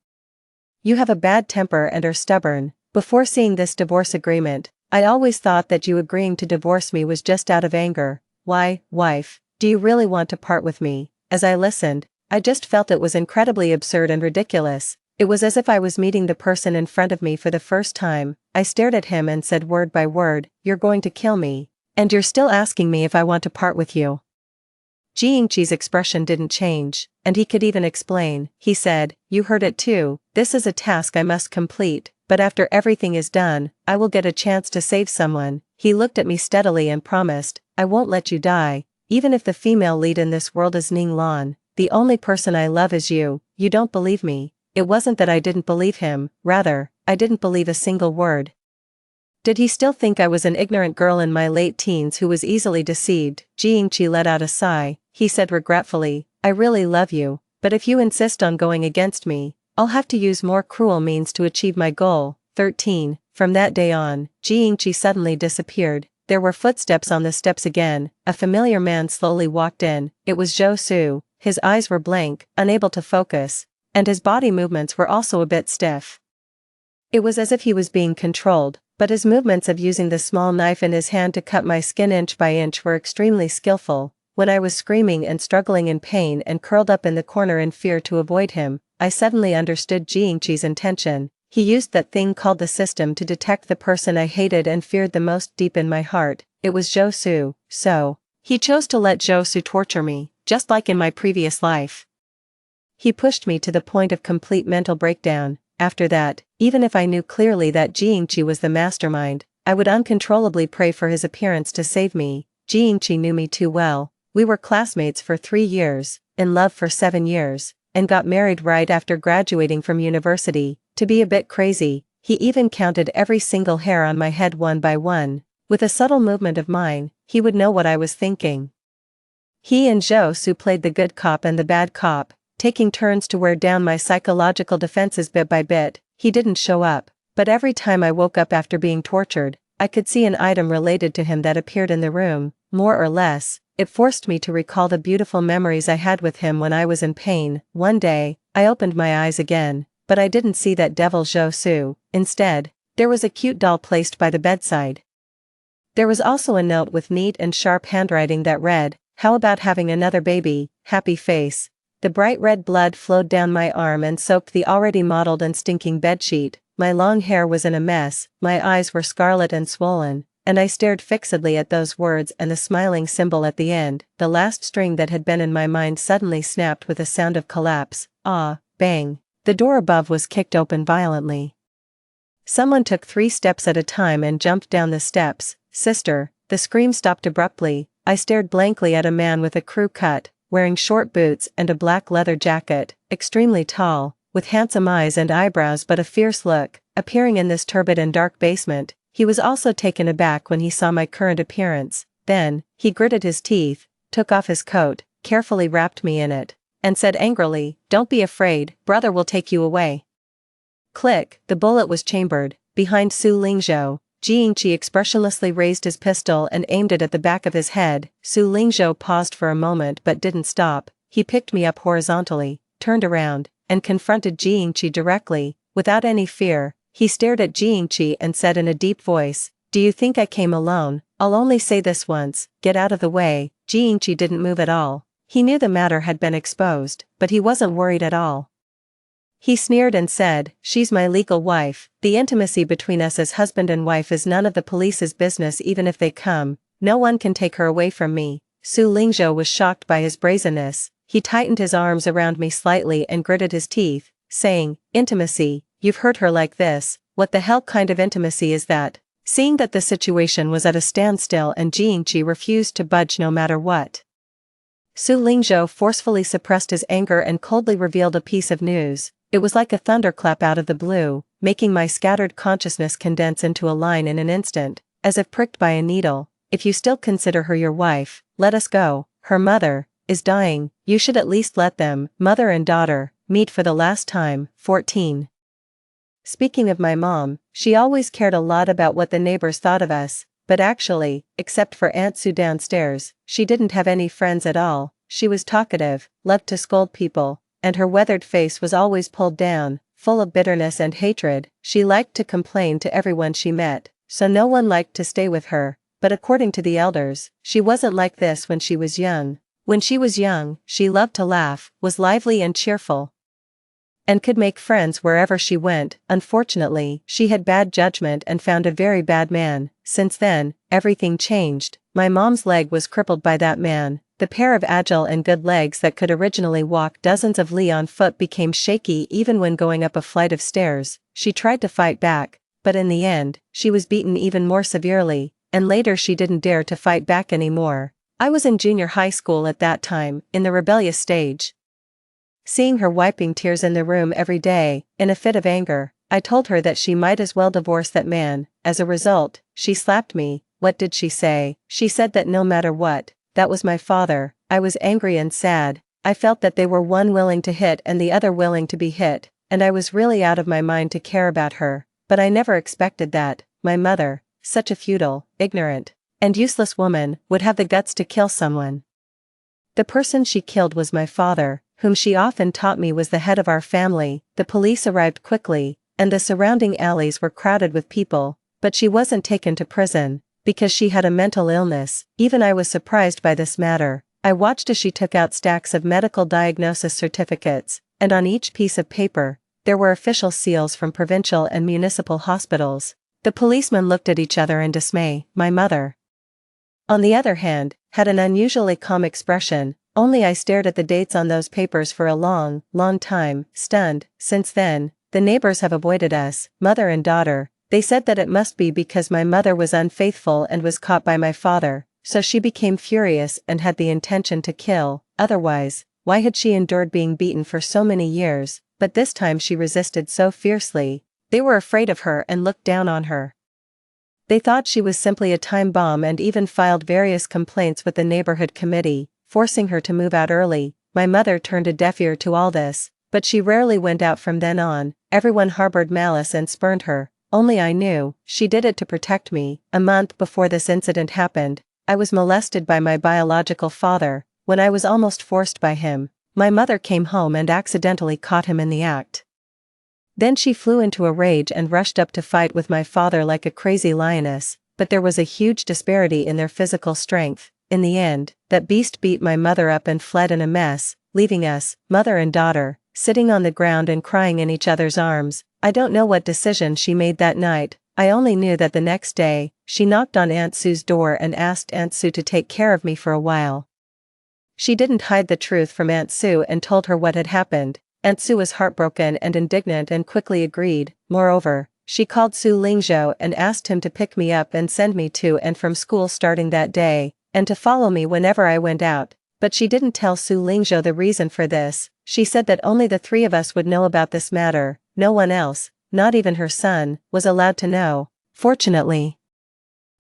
"You have a bad temper and are stubborn. Before seeing this divorce agreement, I always thought that you agreeing to divorce me was just out of anger. Why, wife, do you really want to part with me?" As I listened, I just felt it was incredibly absurd and ridiculous. It was as if I was meeting the person in front of me for the first time. I stared at him and said word by word, "You're going to kill me. And you're still asking me if I want to part with you." Jiangchi's expression didn't change, and he could even explain. He said, "You heard it too. This is a task I must complete, but after everything is done, I will get a chance to save someone." He looked at me steadily and promised, "I won't let you die, even if the female lead in this world is Ning Lan. The only person I love is you." You don't believe me. It wasn't that I didn't believe him, rather, I didn't believe a single word. Did he still think I was an ignorant girl in my late teens who was easily deceived? Jiangchi let out a sigh. He said regretfully, "I really love you, but if you insist on going against me, I'll have to use more cruel means to achieve my goal." 13. From that day on, Jiangchi suddenly disappeared. There were footsteps on the steps again. A familiar man slowly walked in. It was Zhou Su. His eyes were blank, unable to focus, and his body movements were also a bit stiff. It was as if he was being controlled, but his movements of using the small knife in his hand to cut my skin inch by inch were extremely skillful. When I was screaming and struggling in pain and curled up in the corner in fear to avoid him, I suddenly understood Jiangchi's intention. He used that thing called the system to detect the person I hated and feared the most deep in my heart. It was Zhou. So, he chose to let Zhou torture me, just like in my previous life. He pushed me to the point of complete mental breakdown. After that, even if I knew clearly that Jingqi was the mastermind, I would uncontrollably pray for his appearance to save me. Jingqi knew me too well. We were classmates for 3 years, in love for 7 years, and got married right after graduating from university. To be a bit crazy, he even counted every single hair on my head one by one. With a subtle movement of mine, he would know what I was thinking. He and Zhou played the good cop and the bad cop, taking turns to wear down my psychological defenses bit by bit. He didn't show up, but every time I woke up after being tortured, I could see an item related to him that appeared in the room. More or less, it forced me to recall the beautiful memories I had with him when I was in pain. One day, I opened my eyes again, but I didn't see that devil Zhou. Instead, there was a cute doll placed by the bedside. There was also a note with neat and sharp handwriting that read, "How about having another baby, happy face." The bright red blood flowed down my arm and soaked the already mottled and stinking bedsheet. My long hair was in a mess, my eyes were scarlet and swollen, and I stared fixedly at those words and the smiling symbol at the end. The last string that had been in my mind suddenly snapped with a sound of collapse. Ah, bang. The door above was kicked open violently. Someone took 3 steps at a time and jumped down the steps. "Sister." The scream stopped abruptly. I stared blankly at a man with a crew cut, wearing short boots and a black leather jacket, extremely tall, with handsome eyes and eyebrows but a fierce look, appearing in this turbid and dark basement. He was also taken aback when he saw my current appearance. Then, he gritted his teeth, took off his coat, carefully wrapped me in it, and said angrily, "Don't be afraid, brother will take you away." Click, the bullet was chambered, behind Su Lingzhou. Jingqi expressionlessly raised his pistol and aimed it at the back of his head. Su Lingzhou paused for a moment but didn't stop. He picked me up horizontally, turned around, and confronted Jingqi directly. Without any fear, he stared at Jingqi and said in a deep voice, "Do you think I came alone? I'll only say this once, get out of the way." Jingqi didn't move at all. He knew the matter had been exposed, but he wasn't worried at all. He sneered and said, "She's my legal wife. The intimacy between us as husband and wife is none of the police's business. Even if they come, no one can take her away from me." Su Lingzhou was shocked by his brazenness. He tightened his arms around me slightly and gritted his teeth, saying, "Intimacy? You've heard her like this. What the hell kind of intimacy is that?" Seeing that the situation was at a standstill and Jingqi refused to budge no matter what, Su Lingzhou forcefully suppressed his anger and coldly revealed a piece of news. It was like a thunderclap out of the blue, making my scattered consciousness condense into a line in an instant, as if pricked by a needle. "If you still consider her your wife, let us go. Her mother is dying. You should at least let them, mother and daughter, meet for the last time." 14. Speaking of my mom, she always cared a lot about what the neighbors thought of us, but actually, except for Aunt Sue downstairs, she didn't have any friends at all. She was talkative, loved to scold people, and her weathered face was always pulled down, full of bitterness and hatred. She liked to complain to everyone she met, so no one liked to stay with her. But according to the elders, she wasn't like this when she was young. When she was young, she loved to laugh, was lively and cheerful, and could make friends wherever she went. Unfortunately, she had bad judgment and found a very bad man. Since then, everything changed. My mom's leg was crippled by that man. The pair of agile and good legs that could originally walk dozens of li on foot became shaky even when going up a flight of stairs. She tried to fight back, but in the end, she was beaten even more severely, and later she didn't dare to fight back anymore. I was in junior high school at that time, in the rebellious stage. Seeing her wiping tears in the room every day, in a fit of anger, I told her that she might as well divorce that man. As a result, she slapped me. What did she say? She said that no matter what, that was my father. I was angry and sad. I felt that they were one willing to hit and the other willing to be hit, and I was really out of my mind to care about her. But I never expected that my mother, such a futile, ignorant, and useless woman, would have the guts to kill someone. The person she killed was my father, whom she often taught me was the head of our family. The police arrived quickly, and the surrounding alleys were crowded with people, but she wasn't taken to prison, because she had a mental illness. Even I was surprised by this matter. I watched as she took out stacks of medical diagnosis certificates, and on each piece of paper, there were official seals from provincial and municipal hospitals. The policemen looked at each other in dismay. My mother, on the other hand, had an unusually calm expression. Only I stared at the dates on those papers for a long, long time, stunned. Since then, the neighbors have avoided us, mother and daughter. They said that it must be because my mother was unfaithful and was caught by my father, so she became furious and had the intention to kill. Otherwise, why had she endured being beaten for so many years? But this time she resisted so fiercely. They were afraid of her and looked down on her. They thought she was simply a time bomb and even filed various complaints with the neighborhood committee, forcing her to move out early. My mother turned a deaf ear to all this, but she rarely went out from then on. Everyone harbored malice and spurned her. Only I knew, she did it to protect me. A month before this incident happened, I was molested by my biological father. When I was almost forced by him, my mother came home and accidentally caught him in the act. Then she flew into a rage and rushed up to fight with my father like a crazy lioness, but there was a huge disparity in their physical strength. In the end, that beast beat my mother up and fled in a mess, leaving us, mother and daughter, sitting on the ground and crying in each other's arms. I don't know what decision she made that night. I only knew that the next day, she knocked on Aunt Sue's door and asked Aunt Sue to take care of me for a while. She didn't hide the truth from Aunt Sue and told her what had happened. Aunt Sue was heartbroken and indignant and quickly agreed. Moreover, she called Su Lingzhou and asked him to pick me up and send me to and from school starting that day, and to follow me whenever I went out. But she didn't tell Su Lingzhou the reason for this. She said that only the three of us would know about this matter. No one else, not even her son, was allowed to know. Fortunately,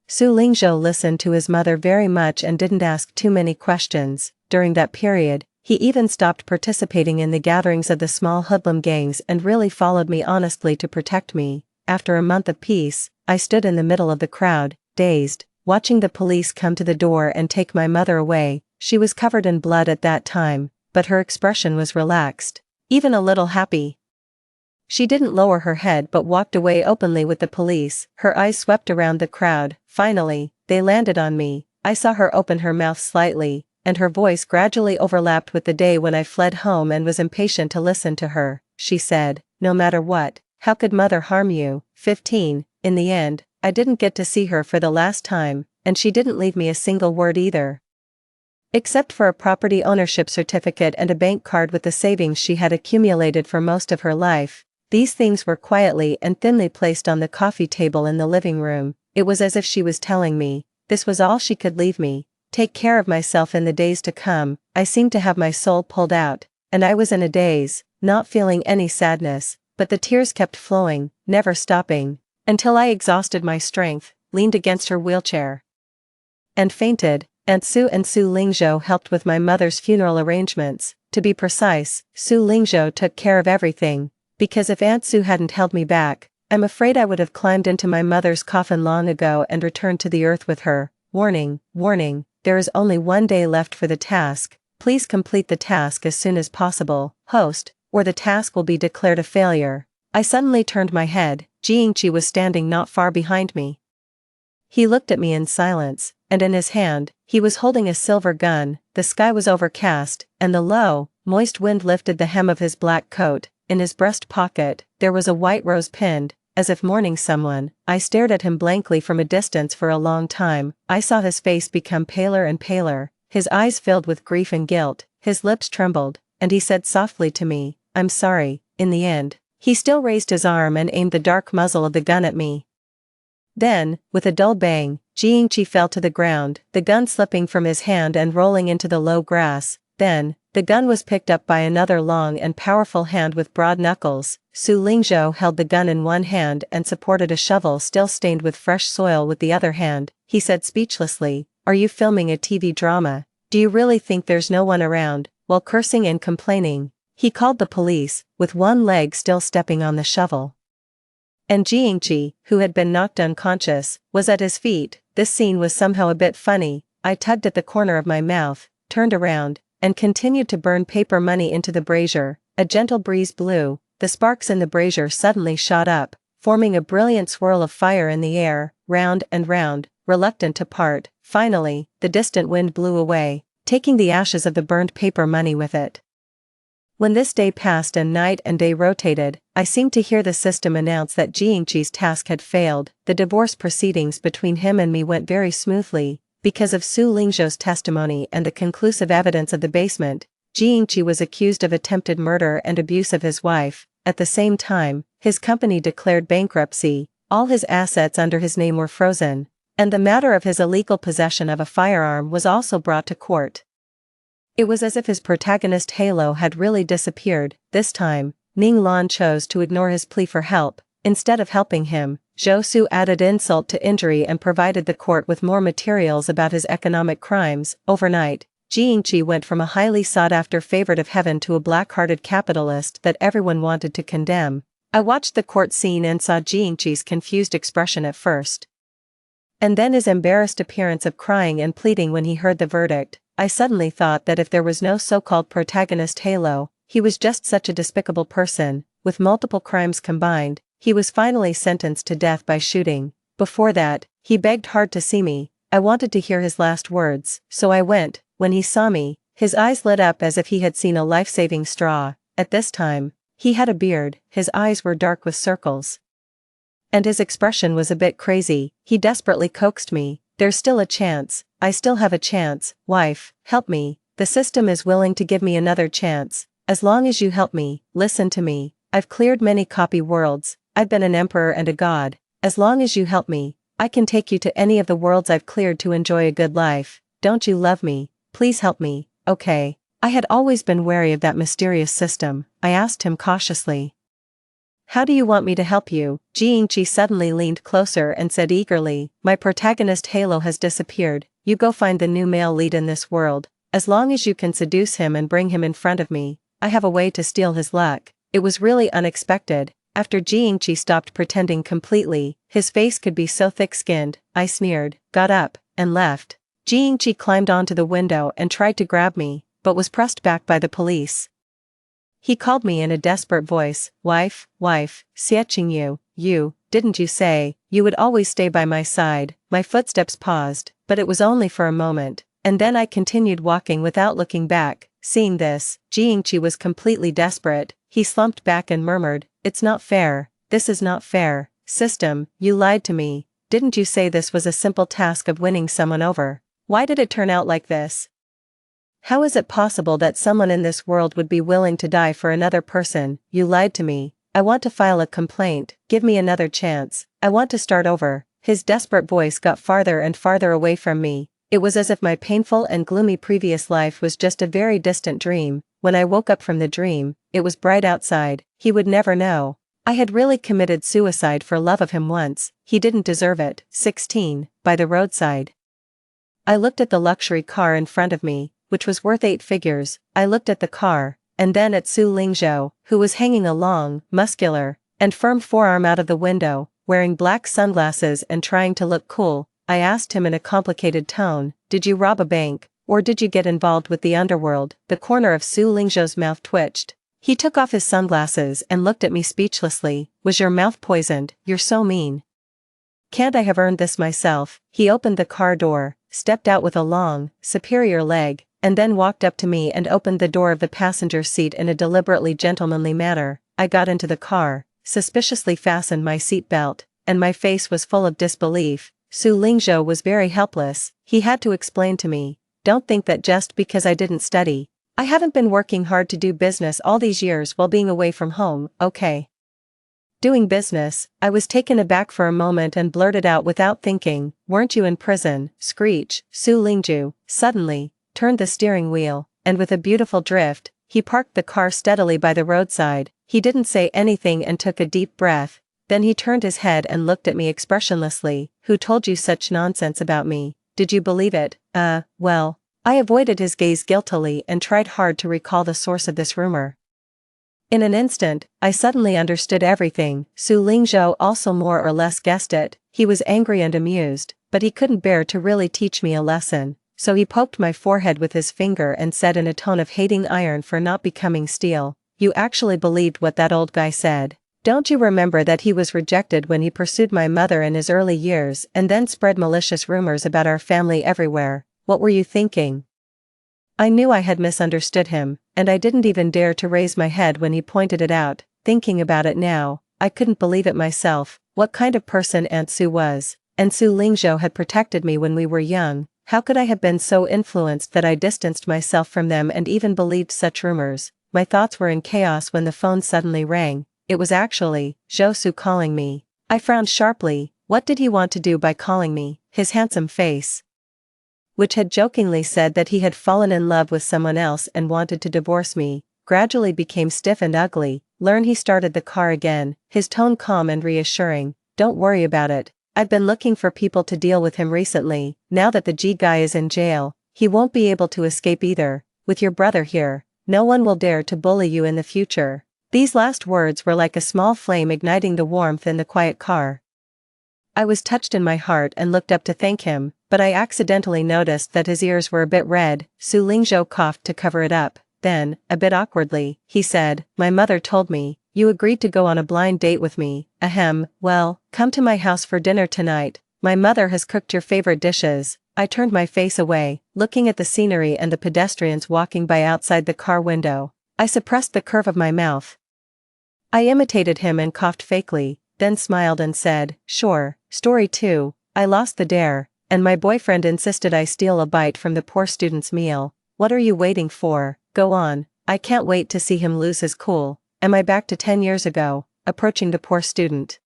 Su Lingzhou listened to his mother very much and didn't ask too many questions. During that period, he even stopped participating in the gatherings of the small hoodlum gangs and really followed me honestly to protect me. After a month of peace, I stood in the middle of the crowd, dazed, watching the police come to the door and take my mother away. She was covered in blood at that time, but her expression was relaxed, even a little happy. She didn't lower her head but walked away openly with the police. Her eyes swept around the crowd. Finally, they landed on me. I saw her open her mouth slightly, and her voice gradually overlapped with the day when I fled home and was impatient to listen to her. She said, "No matter what, how could mother harm you?" 15. In the end, I didn't get to see her for the last time, and she didn't leave me a single word either. Except for a property ownership certificate and a bank card with the savings she had accumulated for most of her life. These things were quietly and thinly placed on the coffee table in the living room. It was as if she was telling me, this was all she could leave me. Take care of myself in the days to come. I seemed to have my soul pulled out, and I was in a daze, not feeling any sadness, but the tears kept flowing, never stopping, until I exhausted my strength, leaned against her wheelchair, and fainted. Aunt Sue and Su Lingzhou helped with my mother's funeral arrangements. To be precise, Su Lingzhou took care of everything, because if Aunt Sue hadn't held me back, I'm afraid I would have climbed into my mother's coffin long ago and returned to the earth with her. Warning, warning. There is only one day left for the task. Please complete the task as soon as possible, host, or the task will be declared a failure. I suddenly turned my head. Jiangqi was standing not far behind me. He looked at me in silence, and in his hand, he was holding a silver gun. The sky was overcast, and the low, moist wind lifted the hem of his black coat. In his breast pocket, there was a white rose pinned, as if mourning someone. I stared at him blankly from a distance for a long time. I saw his face become paler and paler, his eyes filled with grief and guilt, his lips trembled, and he said softly to me, "I'm sorry." In the end, he still raised his arm and aimed the dark muzzle of the gun at me. Then, with a dull bang, Jiangqi fell to the ground, the gun slipping from his hand and rolling into the low grass. Then, the gun was picked up by another long and powerful hand with broad knuckles. Su Lingzhou held the gun in one hand and supported a shovel still stained with fresh soil with the other hand. He said speechlessly, "Are you filming a TV drama? Do you really think there's no one around?" While cursing and complaining, he called the police, with one leg still stepping on the shovel. And Jiangqi, who had been knocked unconscious, was at his feet. This scene was somehow a bit funny. I tugged at the corner of my mouth, turned around, and continued to burn paper money into the brazier. A gentle breeze blew, the sparks in the brazier suddenly shot up, forming a brilliant swirl of fire in the air, round and round, reluctant to part. Finally, the distant wind blew away, taking the ashes of the burned paper money with it. When this day passed and night and day rotated, I seemed to hear the system announce that Jiangqi's task had failed. The divorce proceedings between him and me went very smoothly. Because of Su Lingzhou's testimony and the conclusive evidence of the basement, Jiangqi was accused of attempted murder and abuse of his wife. At the same time, his company declared bankruptcy, all his assets under his name were frozen, and the matter of his illegal possession of a firearm was also brought to court. It was as if his protagonist Halo had really disappeared. This time, Ning Lan chose to ignore his plea for help. Instead of helping him, Zhou Su added insult to injury and provided the court with more materials about his economic crimes. Overnight, Jiangqi went from a highly sought-after favorite of heaven to a black-hearted capitalist that everyone wanted to condemn. I watched the court scene and saw Jiangqi's confused expression at first, and then his embarrassed appearance of crying and pleading when he heard the verdict. I suddenly thought that if there was no so-called protagonist Halo, he was just such a despicable person. With multiple crimes combined, he was finally sentenced to death by shooting. Before that, he begged hard to see me. I wanted to hear his last words, so I went. When he saw me, his eyes lit up as if he had seen a life-saving straw. At this time, he had a beard, his eyes were dark with circles, and his expression was a bit crazy. He desperately coaxed me. There's still a chance. I still have a chance. Wife, help me. The system is willing to give me another chance. As long as you help me, listen to me. I've cleared many copy worlds. I've been an emperor and a god. As long as you help me, I can take you to any of the worlds I've cleared to enjoy a good life. Don't you love me? Please help me. Okay. I had always been wary of that mysterious system. I asked him cautiously. How do you want me to help you? Jiangqi suddenly leaned closer and said eagerly, my protagonist Halo has disappeared. You go find the new male lead in this world. As long as you can seduce him and bring him in front of me, I have a way to steal his luck. It was really unexpected. After Jiangqi stopped pretending completely, his face could be so thick-skinned, I sneered, got up, and left. Jiangqi climbed onto the window and tried to grab me, but was pressed back by the police. He called me in a desperate voice, wife, Xie you, didn't you say, you would always stay by my side? My footsteps paused, but it was only for a moment, and then I continued walking without looking back. Seeing this, Jiangqi was completely desperate. He slumped back and murmured, it's not fair, this is not fair. System, you lied to me. Didn't you say this was a simple task of winning someone over? Why did it turn out like this? How is it possible that someone in this world would be willing to die for another person? You lied to me. I want to file a complaint. Give me another chance. I want to start over. His desperate voice got farther and farther away from me. It was as if my painful and gloomy previous life was just a very distant dream. When I woke up from the dream, it was bright outside. He would never know. I had really committed suicide for love of him once. He didn't deserve it. 16, by the roadside. I looked at the luxury car in front of me, which was worth 8 figures. I looked at the car, and then at Su Lingzhou, who was hanging a long, muscular, and firm forearm out of the window, wearing black sunglasses and trying to look cool. I asked him in a complicated tone, did you rob a bank, or did you get involved with the underworld? The corner of Su Lingzhou's mouth twitched. He took off his sunglasses and looked at me speechlessly. Was your mouth poisoned? You're so mean. Can't I have earned this myself? He opened the car door, stepped out with a long, superior leg, and then walked up to me and opened the door of the passenger seat in a deliberately gentlemanly manner. I got into the car, suspiciously fastened my seat belt, and my face was full of disbelief. Su Lingzhou was very helpless. He had to explain to me, don't think that just because I didn't study, I haven't been working hard to do business all these years while being away from home, okay? Doing business. I was taken aback for a moment and blurted out without thinking, weren't you in prison? Screech. Su Lingzhou suddenly turned the steering wheel, and with a beautiful drift, he parked the car steadily by the roadside. He didn't say anything and took a deep breath. Then he turned his head and looked at me expressionlessly. Who told you such nonsense about me? Did you believe it? Well. I avoided his gaze guiltily and tried hard to recall the source of this rumor. In an instant, I suddenly understood everything. Su Lingzhou also more or less guessed it. He was angry and amused, but he couldn't bear to really teach me a lesson, so he poked my forehead with his finger and said in a tone of hating iron for not becoming steel, you actually believed what that old guy said. Don't you remember that he was rejected when he pursued my mother in his early years and then spread malicious rumors about our family everywhere? What were you thinking? I knew I had misunderstood him, and I didn't even dare to raise my head when he pointed it out. Thinking about it now, I couldn't believe it myself, what kind of person Aunt Sue was. And Su Lingzhou had protected me when we were young. How could I have been so influenced that I distanced myself from them and even believed such rumors? My thoughts were in chaos when the phone suddenly rang. It was actually Zhou Su calling me. I frowned sharply. What did he want to do by calling me? His handsome face, which had jokingly said that he had fallen in love with someone else and wanted to divorce me, gradually became stiff and ugly. He started the car again, his tone calm and reassuring. Don't worry about it. I've been looking for people to deal with him recently. Now that the G guy is in jail, he won't be able to escape either. With your brother here, no one will dare to bully you in the future. These last words were like a small flame igniting the warmth in the quiet car. I was touched in my heart and looked up to thank him, but I accidentally noticed that his ears were a bit red. Su Lingzhou coughed to cover it up. Then, a bit awkwardly, he said, my mother told me, you agreed to go on a blind date with me. Ahem, well, come to my house for dinner tonight. My mother has cooked your favorite dishes. I turned my face away, looking at the scenery and the pedestrians walking by outside the car window. I suppressed the curve of my mouth. I imitated him and coughed fakely, then smiled and said, sure. Story 2, I lost the dare, and my boyfriend insisted I steal a bite from the poor student's meal. What are you waiting for? Go on. I can't wait to see him lose his cool. Am I back to 10 years ago? Approaching the poor student,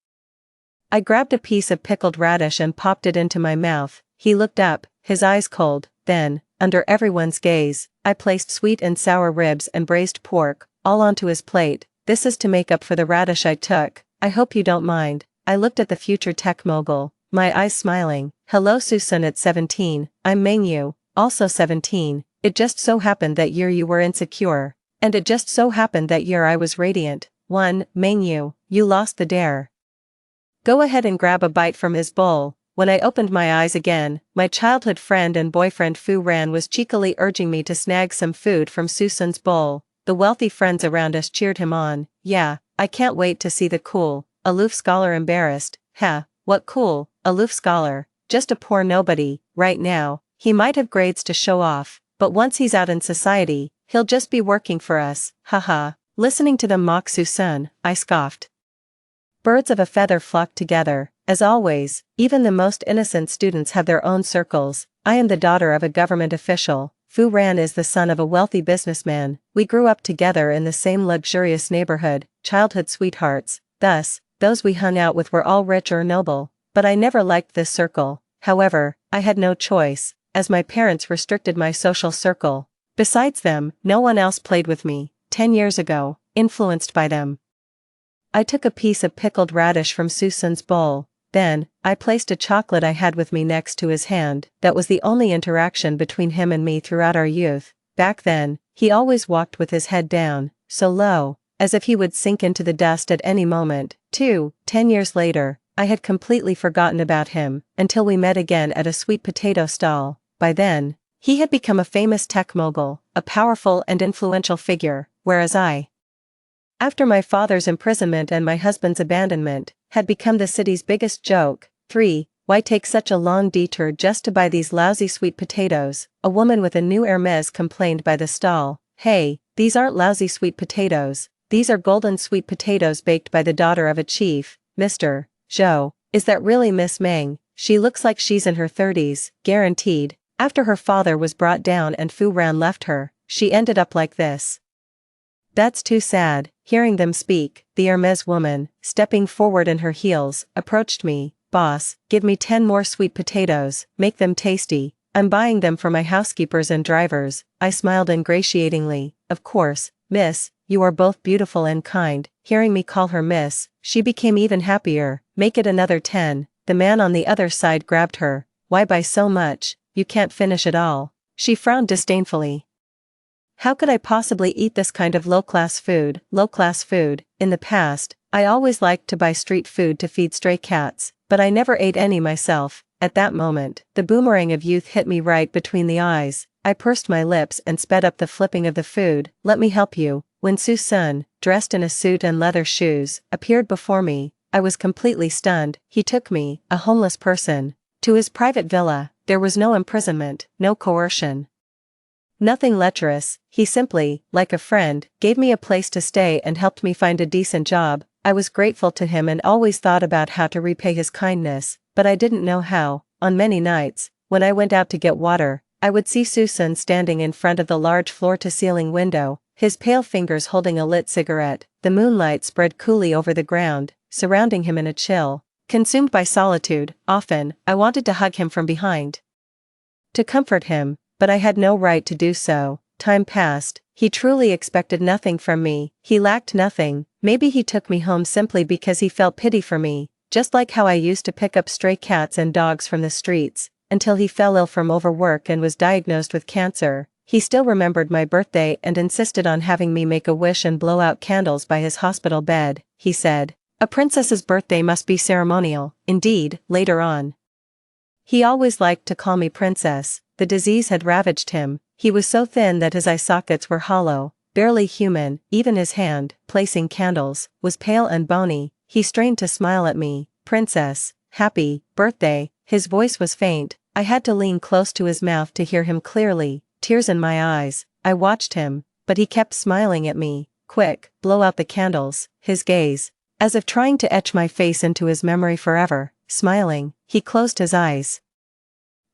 I grabbed a piece of pickled radish and popped it into my mouth. He looked up, his eyes cold. Then, under everyone's gaze, I placed sweet and sour ribs and braised pork, all onto his plate. This is to make up for the radish I took. I hope you don't mind. I looked at the future tech mogul, my eyes smiling. Hello Susan at 17, I'm Mengyu, also 17. It just so happened that year you were insecure. And it just so happened that year I was radiant. 1. Mengyu, you lost the dare. Go ahead and grab a bite from his bowl. When I opened my eyes again, my childhood friend and boyfriend Fu Ran was cheekily urging me to snag some food from Susan's bowl. The wealthy friends around us cheered him on. Yeah, I can't wait to see the cool, aloof scholar embarrassed. What cool, aloof scholar? Just a poor nobody. Right now, he might have grades to show off, but once he's out in society, he'll just be working for us. Haha. Listening to them mock Susan, I scoffed. Birds of a feather flock together. As always, even the most innocent students have their own circles. I am the daughter of a government official. Fu Ran is the son of a wealthy businessman. We grew up together in the same luxurious neighborhood, childhood sweethearts. Thus, those we hung out with were all rich or noble. But I never liked this circle. However, I had no choice, as my parents restricted my social circle. Besides them, no one else played with me. 10 years ago, influenced by them, I took a piece of pickled radish from Susan's bowl. Then, I placed a chocolate I had with me next to his hand. That was the only interaction between him and me throughout our youth. Back then, he always walked with his head down, so low, as if he would sink into the dust at any moment. 2. 10 years later, I had completely forgotten about him, until we met again at a sweet potato stall. By then, he had become a famous tech mogul, a powerful and influential figure, whereas I, after my father's imprisonment and my husband's abandonment, had become the city's biggest joke. 3. Why take such a long detour just to buy these lousy sweet potatoes? A woman with a new Hermes complained by the stall. Hey, these aren't lousy sweet potatoes. These are golden sweet potatoes baked by the daughter of a chief. Mr. Zhou, is that really Miss Meng? She looks like she's in her 30s, guaranteed. After her father was brought down and Fu Ran left her, she ended up like this. That's too sad. Hearing them speak, the Hermes woman, stepping forward in her heels, approached me. Boss, give me 10 more sweet potatoes, make them tasty. I'm buying them for my housekeepers and drivers. I smiled ingratiatingly. Of course, miss, you are both beautiful and kind. Hearing me call her miss, she became even happier. Make it another 10. The man on the other side grabbed her. Why buy so much? You can't finish it all. She frowned disdainfully. How could I possibly eat this kind of low-class food? Low-class food. In the past, I always liked to buy street food to feed stray cats, but I never ate any myself. At that moment, the boomerang of youth hit me right between the eyes. I pursed my lips and sped up the flipping of the food. Let me help you. When Su Sun, dressed in a suit and leather shoes, appeared before me, I was completely stunned. He took me, a homeless person, to his private villa. There was no imprisonment, no coercion. Nothing lecherous, he simply, like a friend, gave me a place to stay and helped me find a decent job. I was grateful to him and always thought about how to repay his kindness, but I didn't know how. On many nights, when I went out to get water, I would see Susan standing in front of the large floor-to-ceiling window, his pale fingers holding a lit cigarette. The moonlight spread coolly over the ground, surrounding him in a chill. Consumed by solitude, often, I wanted to hug him from behind, to comfort him, but I had no right to do so. Time passed. He truly expected nothing from me. He lacked nothing. Maybe he took me home simply because he felt pity for me, just like how I used to pick up stray cats and dogs from the streets, until he fell ill from overwork and was diagnosed with cancer. He still remembered my birthday and insisted on having me make a wish and blow out candles by his hospital bed. He said, "A princess's birthday must be ceremonial." Indeed, later on, he always liked to call me princess. The disease had ravaged him. He was so thin that his eye sockets were hollow, barely human. Even his hand, placing candles, was pale and bony. He strained to smile at me. "Princess, happy birthday." His voice was faint. I had to lean close to his mouth to hear him clearly, tears in my eyes. I watched him, but he kept smiling at me. "Quick, blow out the candles." His gaze, as if trying to etch my face into his memory forever. Smiling, he closed his eyes.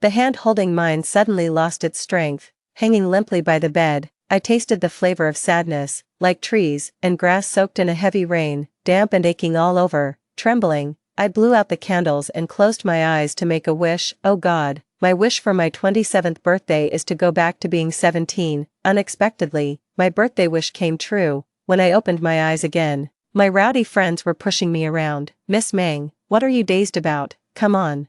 The hand holding mine suddenly lost its strength. Hanging limply by the bed, I tasted the flavor of sadness, like trees and grass soaked in a heavy rain, damp and aching all over. Trembling, I blew out the candles and closed my eyes to make a wish. "Oh God, my wish for my 27th birthday is to go back to being 17. Unexpectedly, my birthday wish came true. When I opened my eyes again, my rowdy friends were pushing me around. "Miss Meng, what are you dazed about? Come on.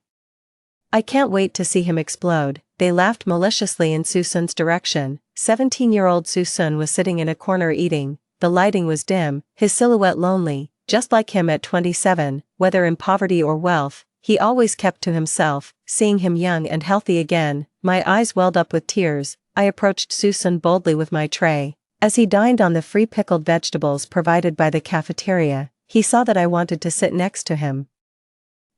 I can't wait to see him explode." They laughed maliciously in Susun's direction. 17-year-old Susun was sitting in a corner eating. The lighting was dim, his silhouette lonely, just like him at 27. Whether in poverty or wealth, he always kept to himself. Seeing him young and healthy again, my eyes welled up with tears. I approached Susun boldly with my tray. As he dined on the free pickled vegetables provided by the cafeteria, he saw that I wanted to sit next to him.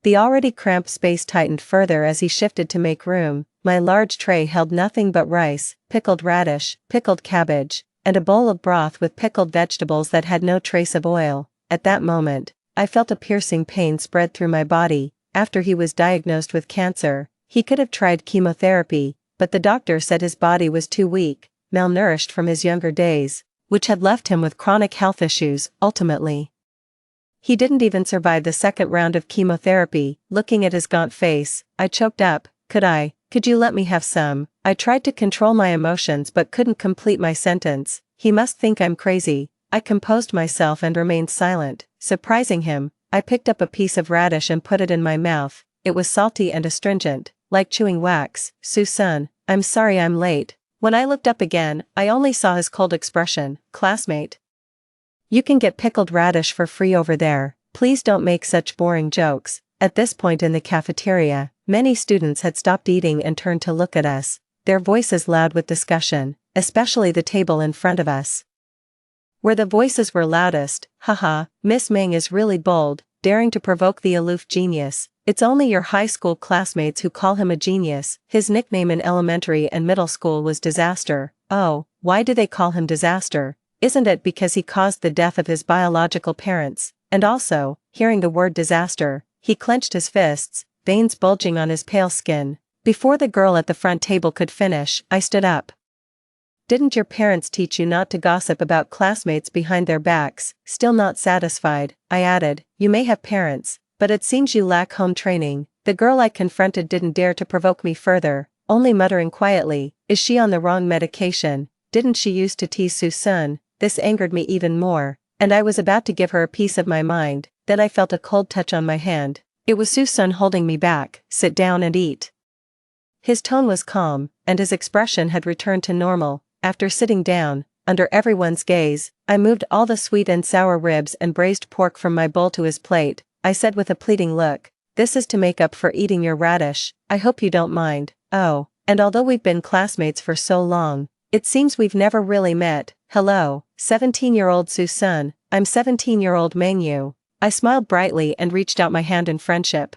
The already cramped space tightened further as he shifted to make room. My large tray held nothing but rice, pickled radish, pickled cabbage, and a bowl of broth with pickled vegetables that had no trace of oil. At that moment, I felt a piercing pain spread through my body. After he was diagnosed with cancer, he could have tried chemotherapy, but the doctor said his body was too weak, malnourished from his younger days, which had left him with chronic health issues. Ultimately, he didn't even survive the second round of chemotherapy. Looking at his gaunt face, I choked up. Could you let me have some?" I tried to control my emotions but couldn't complete my sentence. He must think I'm crazy. I composed myself and remained silent. Surprising him, I picked up a piece of radish and put it in my mouth. It was salty and astringent, like chewing wax. "Susun, I'm sorry I'm late." When I looked up again, I only saw his cold expression. "Classmate, you can get pickled radish for free over there. Please don't make such boring jokes." At this point in the cafeteria, many students had stopped eating and turned to look at us, their voices loud with discussion, especially the table in front of us, where the voices were loudest. "Haha, Miss Meng is really bold, daring to provoke the aloof genius. It's only your high school classmates who call him a genius." His nickname in elementary and middle school was Disaster. Oh, why do they call him Disaster? Isn't it because he caused the death of his biological parents? And also, hearing the word disaster, he clenched his fists, veins bulging on his pale skin. Before the girl at the front table could finish, I stood up. "Didn't your parents teach you not to gossip about classmates behind their backs?" Still not satisfied, I added, "You may have parents, but it seems you lack home training." The girl I confronted didn't dare to provoke me further, only muttering quietly, "Is she on the wrong medication? Didn't she used to tease Susun?" This angered me even more, and I was about to give her a piece of my mind, then I felt a cold touch on my hand. It was Susun holding me back. "Sit down and eat." His tone was calm, and his expression had returned to normal. After sitting down, under everyone's gaze, I moved all the sweet and sour ribs and braised pork from my bowl to his plate. I said with a pleading look, "This is to make up for eating your radish. I hope you don't mind. Oh, and although we've been classmates for so long, it seems we've never really met. Hello, 17-year-old Susun, I'm 17-year-old Mengyu." I smiled brightly and reached out my hand in friendship.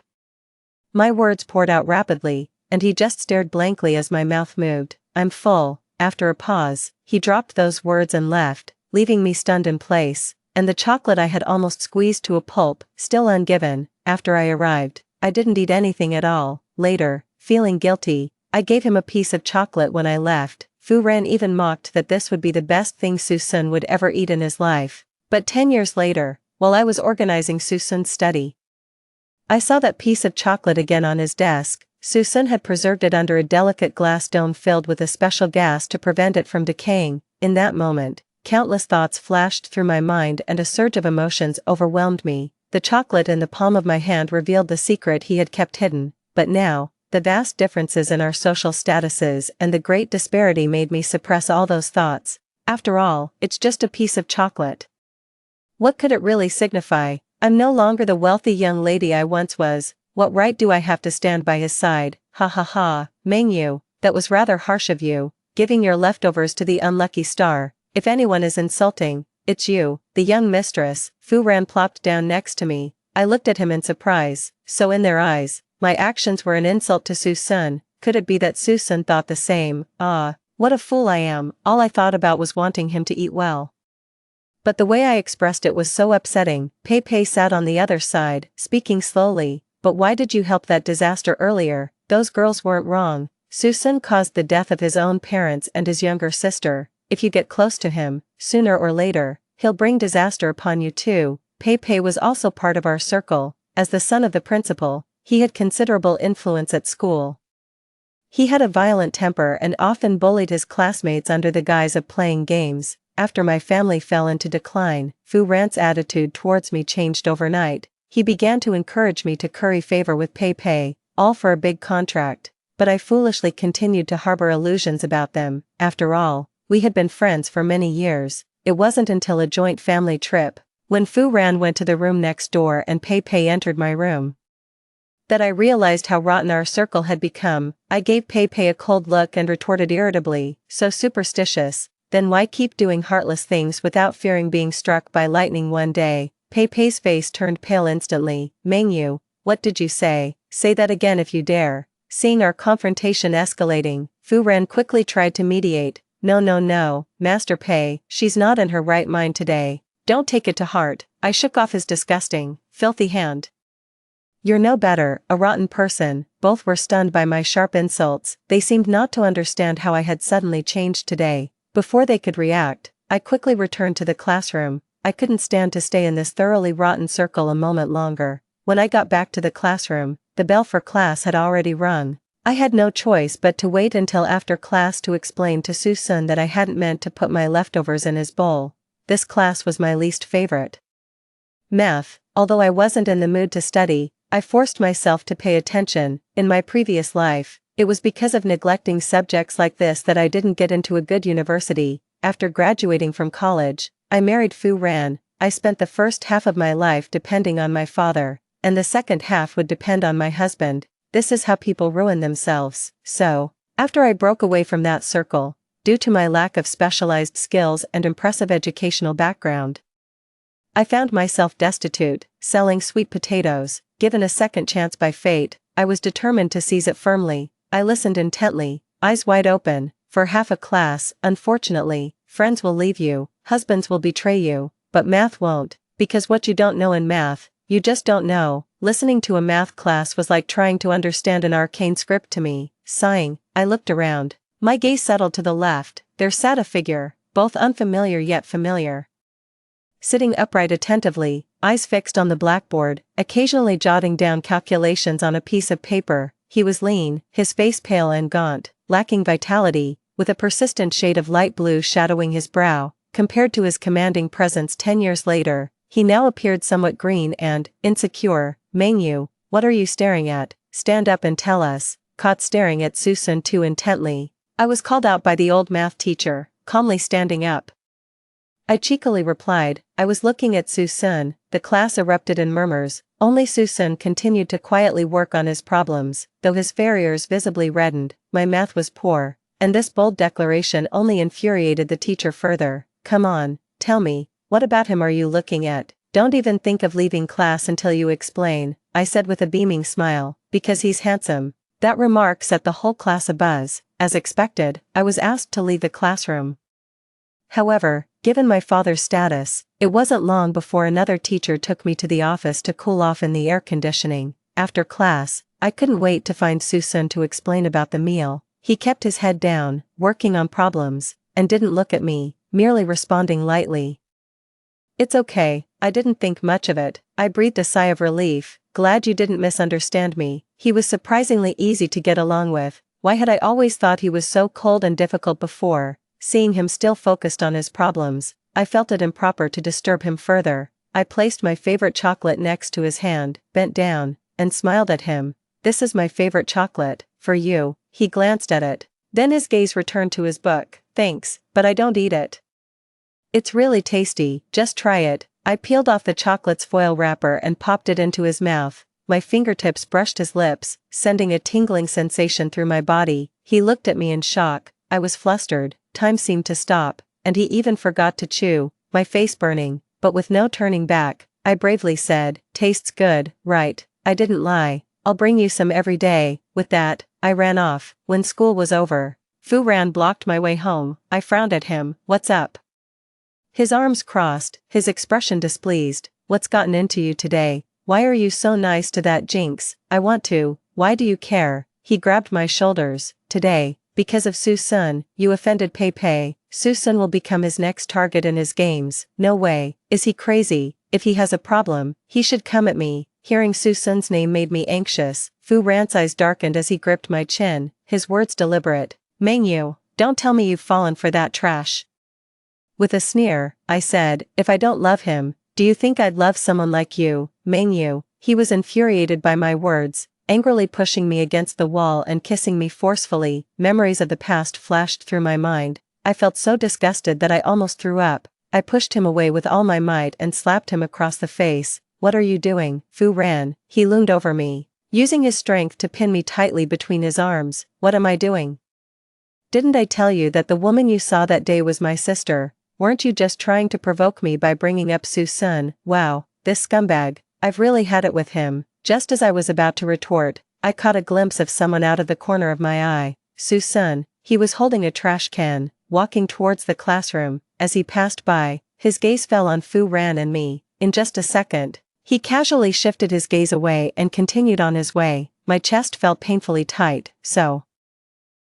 My words poured out rapidly, and he just stared blankly as my mouth moved. "I'm full." After a pause, he dropped those words and left, leaving me stunned in place, and the chocolate I had almost squeezed to a pulp, still ungiven. After I arrived, I didn't eat anything at all. Later, feeling guilty, I gave him a piece of chocolate when I left. Fu Ran even mocked that this would be the best thing Susun would ever eat in his life. But 10 years later, while I was organizing Susun's study, I saw that piece of chocolate again on his desk. Susun had preserved it under a delicate glass dome filled with a special gas to prevent it from decaying. In that moment, countless thoughts flashed through my mind and a surge of emotions overwhelmed me. The chocolate in the palm of my hand revealed the secret he had kept hidden, but now, the vast differences in our social statuses and the great disparity made me suppress all those thoughts. After all, it's just a piece of chocolate. What could it really signify? I'm no longer the wealthy young lady I once was. What right do I have to stand by his side? Ha ha ha, Mengyu, that was rather harsh of you, giving your leftovers to the unlucky star. If anyone is insulting, it's you, the young mistress. Fu Ran plopped down next to me. I looked at him in surprise. So in their eyes, my actions were an insult to Susun. Could it be that Susun thought the same? Ah, what a fool I am. All I thought about was wanting him to eat well. But the way I expressed it was so upsetting. Pei Pei sat on the other side, speaking slowly. But why did you help that disaster earlier? Those girls weren't wrong. Susun caused the death of his own parents and his younger sister. If you get close to him, sooner or later, he'll bring disaster upon you too. Pei Pei was also part of our circle. As the son of the principal, he had considerable influence at school. He had a violent temper and often bullied his classmates under the guise of playing games. After my family fell into decline, Fu Ran's attitude towards me changed overnight. He began to encourage me to curry favor with Pei Pei, all for a big contract. But I foolishly continued to harbor illusions about them. After all, we had been friends for many years. It wasn't until a joint family trip, when Fu Ran went to the room next door and Pei Pei entered my room, that I realized how rotten our circle had become. I gave Pei Pei a cold look and retorted irritably, so superstitious, then why keep doing heartless things without fearing being struck by lightning one day? Pei Pei's face turned pale instantly. Mengyu, what did you say? Say that again if you dare. Seeing our confrontation escalating, Fu Ran quickly tried to mediate. No, Master Pei, she's not in her right mind today. Don't take it to heart. I shook off his disgusting, filthy hand. You're no better, a rotten person. Both were stunned by my sharp insults. They seemed not to understand how I had suddenly changed today. Before they could react, I quickly returned to the classroom. I couldn't stand to stay in this thoroughly rotten circle a moment longer. When I got back to the classroom, the bell for class had already rung. I had no choice but to wait until after class to explain to Susun that I hadn't meant to put my leftovers in his bowl. This class was my least favorite. Math. Although I wasn't in the mood to study, I forced myself to pay attention. In my previous life, it was because of neglecting subjects like this that I didn't get into a good university. After graduating from college, I married Fu Ran. I spent the first half of my life depending on my father, and the second half would depend on my husband. This is how people ruin themselves. So, after I broke away from that circle, due to my lack of specialized skills and impressive educational background, I found myself destitute, selling sweet potatoes. Given a second chance by fate, I was determined to seize it firmly. I listened intently, eyes wide open. For half a class, unfortunately, friends will leave you, husbands will betray you, but math won't, because what you don't know in math, you just don't know. Listening to a math class was like trying to understand an arcane script to me. Sighing, I looked around. My gaze settled to the left. There sat a figure, both unfamiliar yet familiar. Sitting upright attentively, eyes fixed on the blackboard, occasionally jotting down calculations on a piece of paper. He was lean, his face pale and gaunt, lacking vitality, with a persistent shade of light blue shadowing his brow. Compared to his commanding presence 10 years later, he now appeared somewhat green and insecure. Mengyu, what are you staring at? Stand up and tell us. Caught staring at Susun too intently, I was called out by the old math teacher, calmly standing up. I cheekily replied, I was looking at Susun. The class erupted in murmurs. Only Susun continued to quietly work on his problems, though his farriers visibly reddened. My math was poor, and this bold declaration only infuriated the teacher further. Come on, tell me, what about him are you looking at? Don't even think of leaving class until you explain, I said with a beaming smile, because he's handsome. That remark set the whole class abuzz. as expected, I was asked to leave the classroom. However, given my father's status, it wasn't long before another teacher took me to the office to cool off in the air conditioning. After class, I couldn't wait to find Susan to explain about the meal. He kept his head down, working on problems, and didn't look at me, merely responding lightly. "It's okay, I didn't think much of it." I breathed a sigh of relief. "Glad you didn't misunderstand me." He was surprisingly easy to get along with. Why had I always thought he was so cold and difficult before? Seeing him still focused on his problems, I felt it improper to disturb him further. I placed my favorite chocolate next to his hand, bent down, and smiled at him. "This is my favorite chocolate, for you." He glanced at it. Then his gaze returned to his book. "Thanks, but I don't eat it. It's really tasty, just try it." I peeled off the chocolate's foil wrapper and popped it into his mouth. My fingertips brushed his lips, sending a tingling sensation through my body. He looked at me in shock. I was flustered, time seemed to stop, and he even forgot to chew, my face burning, but with no turning back. I bravely said, "Tastes good, right?" I didn't lie. "I'll bring you some every day." With that, I ran off. When school was over, Fu Ran blocked my way home. I frowned at him. "What's up?" His arms crossed, his expression displeased. "What's gotten into you today? Why are you so nice to that Jinx?" "I want to." "Why do you care?" He grabbed my shoulders. "Today, because of Susun, you offended Pei Pei. Susun will become his next target in his games." "No way. Is he crazy? If he has a problem, he should come at me." Hearing Susun's name made me anxious. Fu Ran's eyes darkened as he gripped my chin, his words deliberate. "Mengyu, don't tell me you've fallen for that trash." With a sneer, I said, "If I don't love him, do you think I'd love someone like you, Mengyu?" He was infuriated by my words, angrily pushing me against the wall and kissing me forcefully. Memories of the past flashed through my mind. I felt so disgusted that I almost threw up. I pushed him away with all my might and slapped him across the face. "What are you doing, Fu Ran?" He loomed over me, using his strength to pin me tightly between his arms. "What am I doing? Didn't I tell you that the woman you saw that day was my sister? Weren't you just trying to provoke me by bringing up Susun?" "Wow, this scumbag. I've really had it with him." Just as I was about to retort, I caught a glimpse of someone out of the corner of my eye. Susun. He was holding a trash can, walking towards the classroom. As he passed by, his gaze fell on Fu Ran and me. In just a second, he casually shifted his gaze away and continued on his way. My chest felt painfully tight. So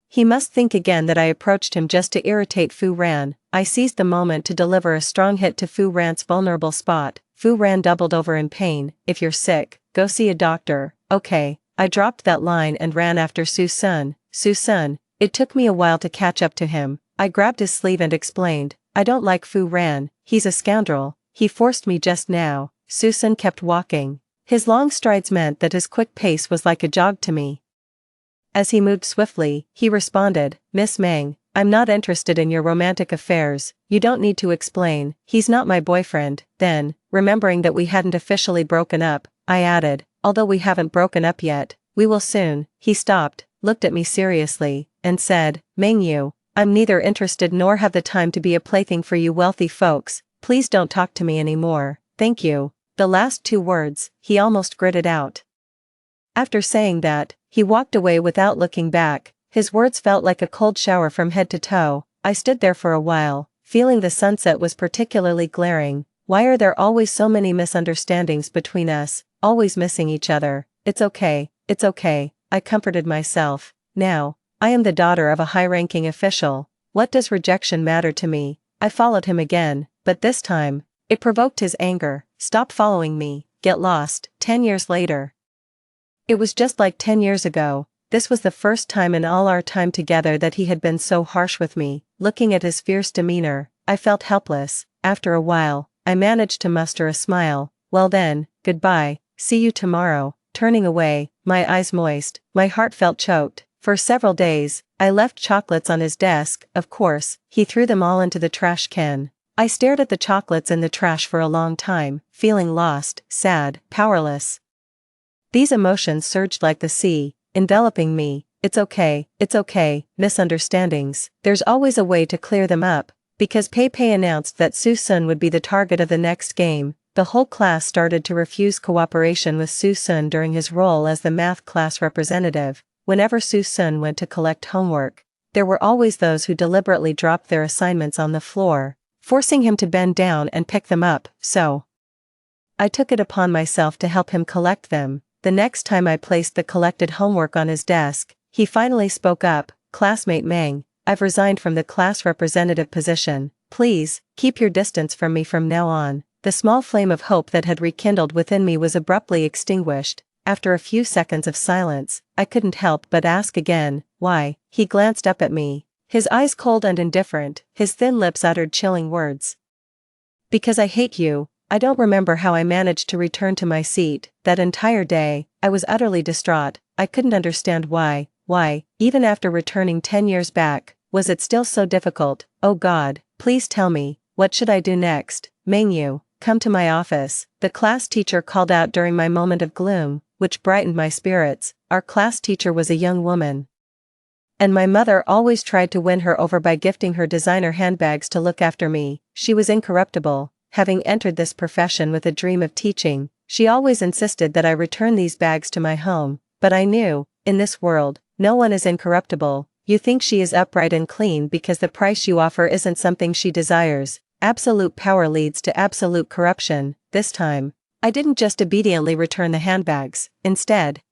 he must think again that I approached him just to irritate Fu Ran. I seized the moment to deliver a strong hit to Fu Ran's vulnerable spot. Fu Ran doubled over in pain. "If you're sick, go see a doctor." "Okay." I dropped that line and ran after Susun. "Susun." It took me a while to catch up to him. I grabbed his sleeve and explained, "I don't like Fu Ran. He's a scoundrel. He forced me just now." Susun kept walking. His long strides meant that his quick pace was like a jog to me. As he moved swiftly, he responded, "Miss Meng, I'm not interested in your romantic affairs. You don't need to explain. He's not my boyfriend." Then, remembering that we hadn't officially broken up, I added, "Although we haven't broken up yet, we will soon." He stopped, looked at me seriously, and said, "Mengyu, I'm neither interested nor have the time to be a plaything for you wealthy folks. Please don't talk to me anymore." "Thank you." The last two words, he almost gritted out. After saying that, he walked away without looking back. His words felt like a cold shower from head to toe. I stood there for a while, feeling the sunset was particularly glaring. Why are there always so many misunderstandings between us, always missing each other? It's okay, I comforted myself. Now, I am the daughter of a high-ranking official. What does rejection matter to me? I followed him again, but this time, it provoked his anger. "Stop following me, get lost." 10 years later. It was just like 10 years ago. This was the first time in all our time together that he had been so harsh with me. Looking at his fierce demeanor, I felt helpless. After a while, I managed to muster a smile. "Well then, goodbye, see you tomorrow." Turning away, my eyes moist, my heart felt choked. For several days, I left chocolates on his desk. Of course, he threw them all into the trash can. I stared at the chocolates in the trash for a long time, feeling lost, sad, powerless. These emotions surged like the sea, enveloping me. It's okay, misunderstandings. There's always a way to clear them up. Because Pei Pei announced that Susun would be the target of the next game, the whole class started to refuse cooperation with Susun during his role as the math class representative. Whenever Susun went to collect homework, there were always those who deliberately dropped their assignments on the floor, forcing him to bend down and pick them up, so I took it upon myself to help him collect them. The next time I placed the collected homework on his desk, he finally spoke up, "Classmate Meng, I've resigned from the class representative position. Please, keep your distance from me from now on." The small flame of hope that had rekindled within me was abruptly extinguished. After a few seconds of silence, I couldn't help but ask again, "Why?" He glanced up at me, his eyes cold and indifferent, his thin lips uttered chilling words. "Because I hate you." I don't remember how I managed to return to my seat. That entire day, I was utterly distraught. I couldn't understand why, even after returning 10 years back, was it still so difficult? "Oh God, please tell me, what should I do next?" "Meng, come to my office," the class teacher called out during my moment of gloom, which brightened my spirits. Our class teacher was a young woman, and my mother always tried to win her over by gifting her designer handbags to look after me. She was incorruptible. Having entered this profession with a dream of teaching, she always insisted that I return these bags to my home, but I knew, in this world, no one is incorruptible. You think she is upright and clean because the price you offer isn't something she desires. Absolute power leads to absolute corruption. This time, I didn't just obediently return the handbags. Instead,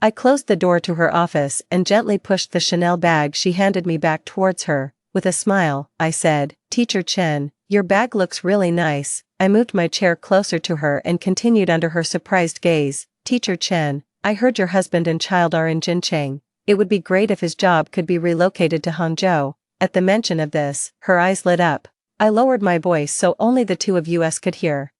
I closed the door to her office and gently pushed the Chanel bag she handed me back towards her. With a smile, I said, "Teacher Chen, your bag looks really nice." I moved my chair closer to her and continued under her surprised gaze. "Teacher Chen, I heard your husband and child are in Jincheng. It would be great if his job could be relocated to Hangzhou." At the mention of this, her eyes lit up. I lowered my voice so only the two of us could hear.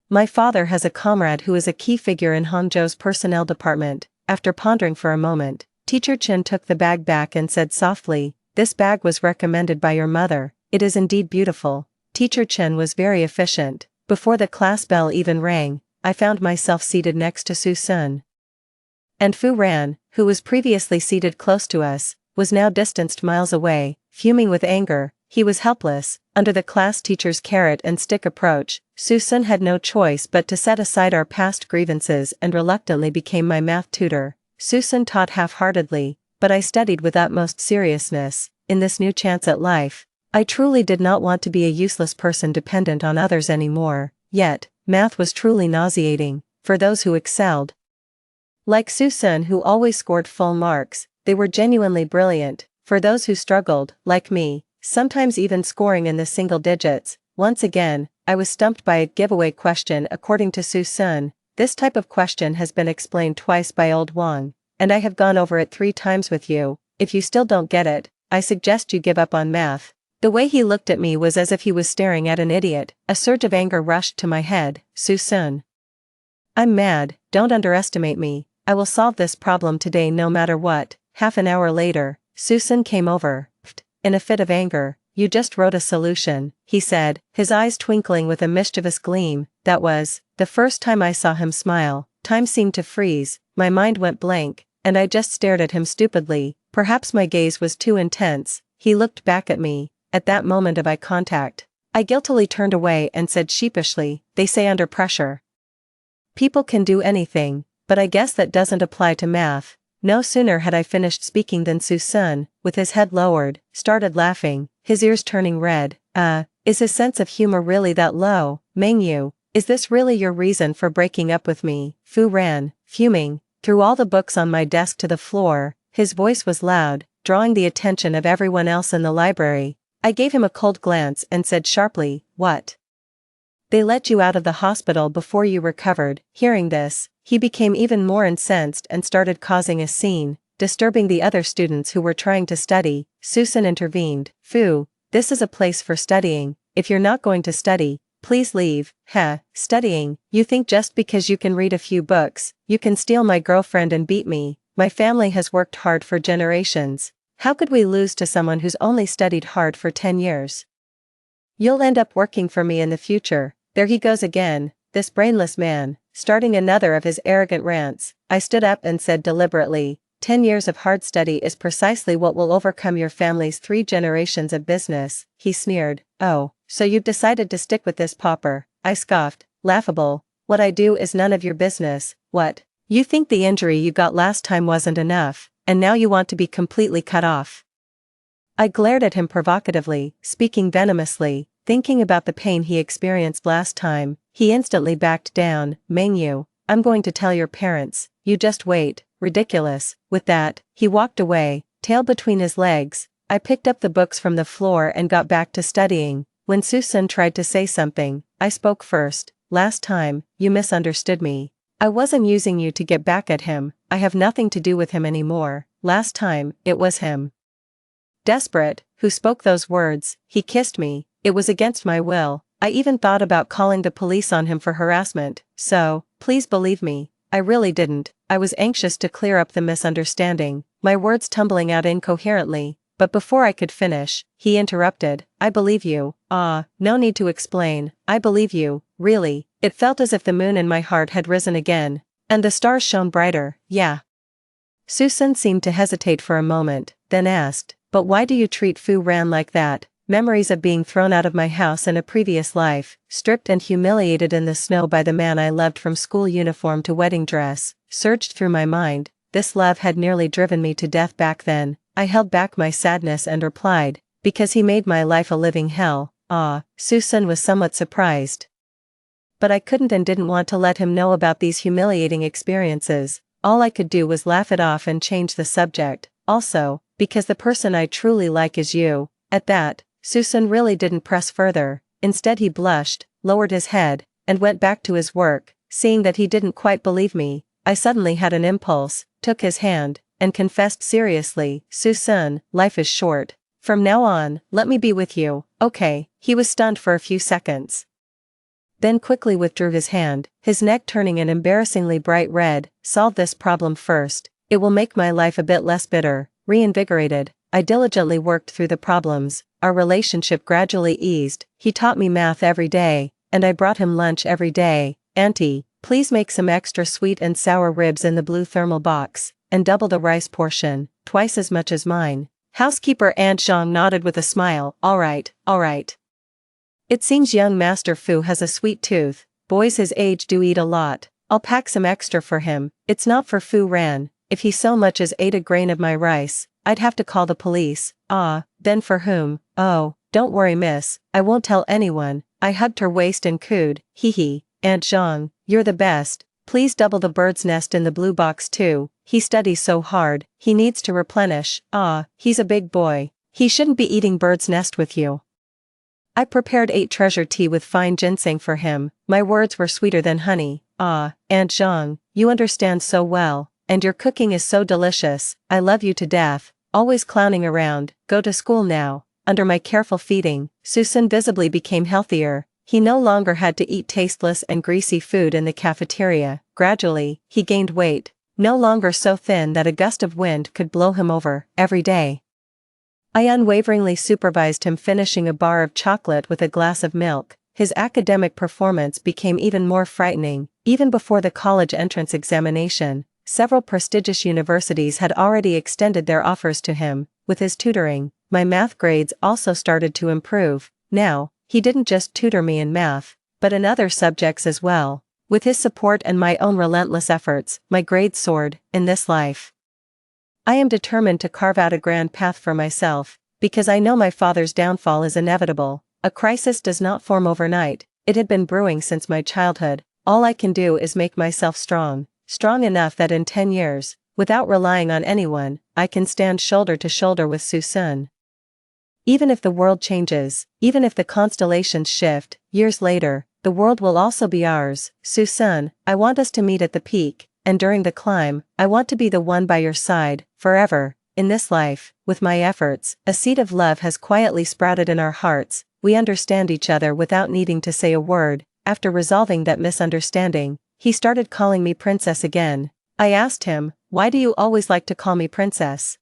"My father has a comrade who is a key figure in Hangzhou's personnel department." After pondering for a moment, Teacher Chen took the bag back and said softly, "This bag was recommended by your mother. It is indeed beautiful." Teacher Chen was very efficient. Before the class bell even rang, I found myself seated next to Su Sun. And Fu Ran, who was previously seated close to us, was now distanced miles away, fuming with anger. He was helpless. Under the class teacher's carrot and stick approach, Su Sun had no choice but to set aside our past grievances and reluctantly became my math tutor. Su Sun taught half-heartedly, but I studied with utmost seriousness. In this new chance at life, I truly did not want to be a useless person dependent on others anymore. Yet, math was truly nauseating, for those who excelled. Like Su Sun, who always scored full marks, they were genuinely brilliant. For those who struggled, like me, sometimes even scoring in the single digits, once again, I was stumped by a giveaway question. According to Su Sun, this type of question has been explained twice by old Wang, and I have gone over it 3 times with you. If you still don't get it, I suggest you give up on math. The way he looked at me was as if he was staring at an idiot. A surge of anger rushed to my head. "Su Sun, I'm mad, don't underestimate me. I will solve this problem today no matter what." Half an hour later, Su Sun came over. In a fit of anger, "You just wrote a solution," he said, his eyes twinkling with a mischievous gleam. That was the first time I saw him smile. Time seemed to freeze, my mind went blank, and I just stared at him stupidly. Perhaps my gaze was too intense. He looked back at me. At that moment of eye contact, I guiltily turned away and said sheepishly, "They say under pressure people can do anything, but I guess that doesn't apply to math." No sooner had I finished speaking than Su Sun, with his head lowered, started laughing, his ears turning red. Is his sense of humor really that low? "Meng, is this really your reason for breaking up with me?" Fu ran, fuming, threw all the books on my desk to the floor. His voice was loud, drawing the attention of everyone else in the library. I gave him a cold glance and said sharply, "What? They let you out of the hospital before you recovered." Hearing this, he became even more incensed and started causing a scene, disturbing the other students who were trying to study. Su Sun intervened. "Fu, this is a place for studying. If you're not going to study, please leave." Studying? You think just because you can read a few books, you can steal my girlfriend and beat me? My family has worked hard for generations. How could we lose to someone who's only studied hard for 10 years? You'll end up working for me in the future. There he goes again, this brainless man, starting another of his arrogant rants. I stood up and said deliberately, 10 years of hard study is precisely what will overcome your family's 3 generations of business." He sneered. "Oh, so you've decided to stick with this pauper?" I scoffed. "Laughable. What I do is none of your business." "What? You think the injury you got last time wasn't enough, and now you want to be completely cut off?" I glared at him provocatively, speaking venomously, thinking about the pain he experienced last time. He instantly backed down. Mengyu, I'm going to tell your parents, you just wait. Ridiculous. With that, he walked away, tail between his legs. I picked up the books from the floor and got back to studying. When Susan tried to say something, I spoke first. Last time, you misunderstood me. I wasn't using you to get back at him. I have nothing to do with him anymore. Last time, it was him. Desperate, who spoke those words. He kissed me. It was against my will. I even thought about calling the police on him for harassment, so, please believe me, I really didn't. I was anxious to clear up the misunderstanding, my words tumbling out incoherently, but before I could finish, he interrupted. I believe you. No need to explain. I believe you, really. It felt as if the moon in my heart had risen again, and the stars shone brighter. Yeah. Susan seemed to hesitate for a moment, then asked, but why do you treat Fu Ran like that? Memories of being thrown out of my house in a previous life, stripped and humiliated in the snow by the man I loved from school uniform to wedding dress, surged through my mind. This love had nearly driven me to death back then. I held back my sadness and replied, because he made my life a living hell. Susan was somewhat surprised. But I couldn't and didn't want to let him know about these humiliating experiences. All I could do was laugh it off and change the subject. Also, because the person I truly like is you. At that, Susan really didn't press further. Instead he blushed, lowered his head, and went back to his work. Seeing that he didn't quite believe me, I suddenly had an impulse, took his hand, and confessed seriously, Susan, life is short. From now on, let me be with you, okay? He was stunned for a few seconds. Then quickly withdrew his hand, his neck turning an embarrassingly bright red. Solve this problem first. It will make my life a bit less bitter. Reinvigorated, I diligently worked through the problems. Our relationship gradually eased. He taught me math every day, and I brought him lunch every day. Auntie, please make some extra sweet and sour ribs in the blue thermal box, and double the rice portion, twice as much as mine. Housekeeper Aunt Zhang nodded with a smile. All right. It seems young Master Fu has a sweet tooth. Boys his age do eat a lot. I'll pack some extra for him. It's not for Fu Ran. If he so much as ate a grain of my rice, I'd have to call the police. Then for whom? Oh, don't worry miss, I won't tell anyone. I hugged her waist and cooed, hee. Aunt Zhang, you're the best. Please double the bird's nest in the blue box too. He studies so hard, he needs to replenish. He's a big boy. He shouldn't be eating bird's nest with you. I prepared 8 treasure tea with fine ginseng for him. My words were sweeter than honey. Aunt Zhang, you understand so well. And your cooking is so delicious. I love you to death. Always clowning around. Go to school now. Under my careful feeding, Susan visibly became healthier. He no longer had to eat tasteless and greasy food in the cafeteria. Gradually, he gained weight. No longer so thin that a gust of wind could blow him over. Every day, I unwaveringly supervised him finishing a bar of chocolate with a glass of milk. His academic performance became even more frightening. Even before the college entrance examination, several prestigious universities had already extended their offers to him. With his tutoring, my math grades also started to improve. Now, he didn't just tutor me in math, but in other subjects as well. With his support and my own relentless efforts, my grades soared. In this life, I am determined to carve out a grand path for myself, because I know my father's downfall is inevitable. A crisis does not form overnight. It had been brewing since my childhood. All I can do is make myself strong enough that in 10 years, without relying on anyone, I can stand shoulder to shoulder with Susan. Even if the world changes, even if the constellations shift, years later, the world will also be ours. Susan, I want us to meet at the peak, and during the climb, I want to be the one by your side, forever. In this life, with my efforts, a seed of love has quietly sprouted in our hearts. We understand each other without needing to say a word. After resolving that misunderstanding, he started calling me princess again. I asked him, why do you always like to call me princess?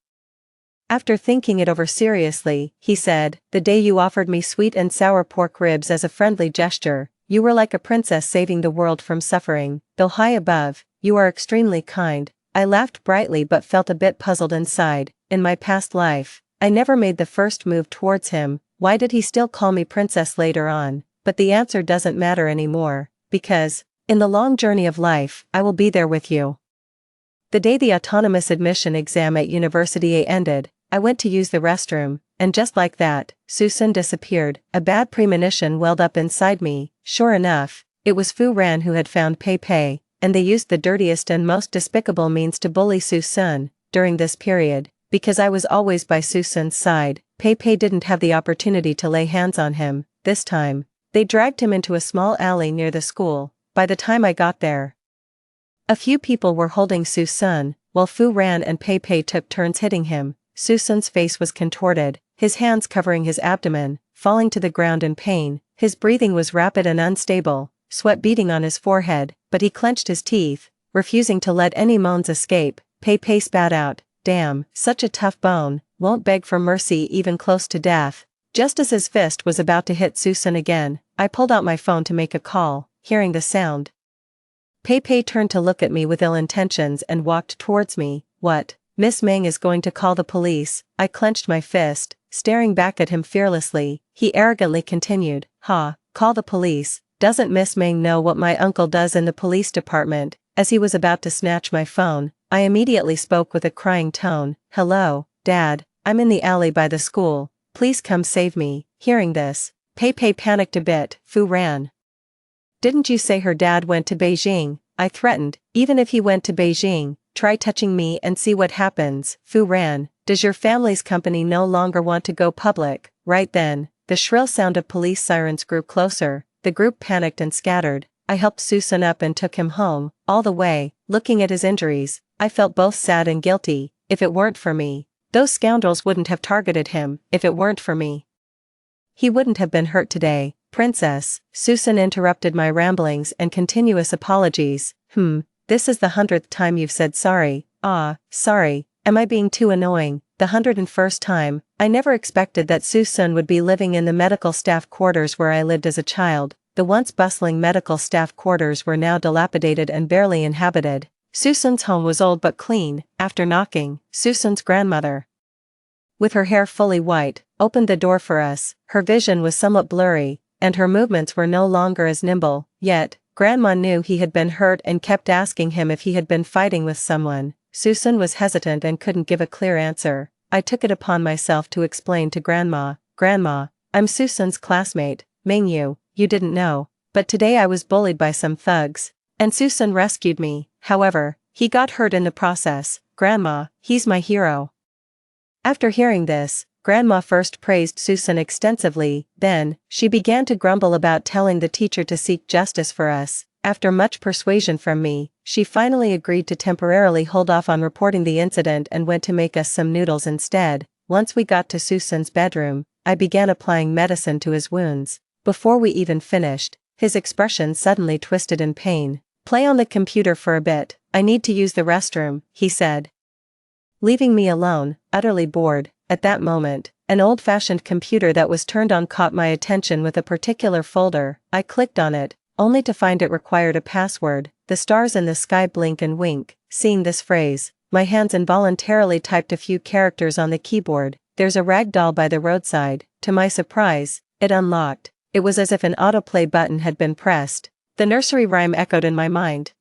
After thinking it over seriously, he said, the day you offered me sweet and sour pork ribs as a friendly gesture, you were like a princess saving the world from suffering. Though high above, you are extremely kind. I laughed brightly but felt a bit puzzled inside. In my past life, I never made the first move towards him. Why did he still call me princess later on? But the answer doesn't matter anymore, because, in the long journey of life, I will be there with you. The day the autonomous admission exam at University A ended, I went to use the restroom. and just like that, Susan disappeared. A bad premonition welled up inside me. Sure enough, it was Fu Ran who had found Pei Pei, and they used the dirtiest and most despicable means to bully Susan. During this period, because I was always by Susan's side, Pei Pei didn't have the opportunity to lay hands on him. This time, they dragged him into a small alley near the school. By the time I got there, a few people were holding Susan, while Fu Ran and Pei Pei took turns hitting him. Susan's face was contorted, his hands covering his abdomen, falling to the ground in pain. His breathing was rapid and unstable, sweat beading on his forehead, but he clenched his teeth, refusing to let any moans escape. Pei Pei spat out, "Damn, such a tough bone, won't beg for mercy even close to death." Just as his fist was about to hit Susan again, I pulled out my phone to make a call. Hearing the sound, Pei Pei turned to look at me with ill intentions and walked towards me. "What? Miss Meng is going to call the police." I clenched my fist, staring back at him fearlessly. He arrogantly continued, "Ha, call the police? Doesn't Miss Meng know what my uncle does in the police department?" As he was about to snatch my phone, I immediately spoke with a crying tone. "Hello, Dad, I'm in the alley by the school. Please come save me." Hearing this, Pei Pei panicked a bit. "Fu Ran, didn't you say her dad went to Beijing?" I threatened. "Even if he went to Beijing, try touching me and see what happens." "Fu Ran, does your family's company no longer want to go public?" Right then, the shrill sound of police sirens grew closer. The group panicked and scattered. I helped Susan up and took him home. All the way, looking at his injuries, I felt both sad and guilty. If it weren't for me, those scoundrels wouldn't have targeted him. If it weren't for me, he wouldn't have been hurt today. "Princess," Susan interrupted my ramblings and continuous apologies. This is the 100th time you've said sorry." "Ah, sorry, am I being too annoying?" "The 101st time. I never expected that Susan would be living in the medical staff quarters where I lived as a child." The once bustling medical staff quarters were now dilapidated and barely inhabited. Susan's home was old but clean. After knocking, Susan's grandmother, with her hair fully white, opened the door for us. Her vision was somewhat blurry, and her movements were no longer as nimble. Yet, Grandma knew he had been hurt and kept asking him if he had been fighting with someone. Susan was hesitant and couldn't give a clear answer. I took it upon myself to explain to Grandma. "Grandma, I'm Susan's classmate, Meng Yu. You didn't know, but today I was bullied by some thugs, and Susan rescued me. However, he got hurt in the process. Grandma, he's my hero." After hearing this, Grandma first praised Susan extensively, then, she began to grumble about telling the teacher to seek justice for us. After much persuasion from me, she finally agreed to temporarily hold off on reporting the incident and went to make us some noodles instead. Once we got to Susan's bedroom, I began applying medicine to his wounds. Before we even finished, his expression suddenly twisted in pain. "Play on the computer for a bit, I need to use the restroom," he said, leaving me alone, utterly bored. At that moment, an old-fashioned computer that was turned on caught my attention with a particular folder. I clicked on it, only to find it required a password. The stars in the sky blink and wink. Seeing this phrase, my hands involuntarily typed a few characters on the keyboard. "There's a rag doll by the roadside." To my surprise, it unlocked. It was as if an autoplay button had been pressed. The nursery rhyme echoed in my mind,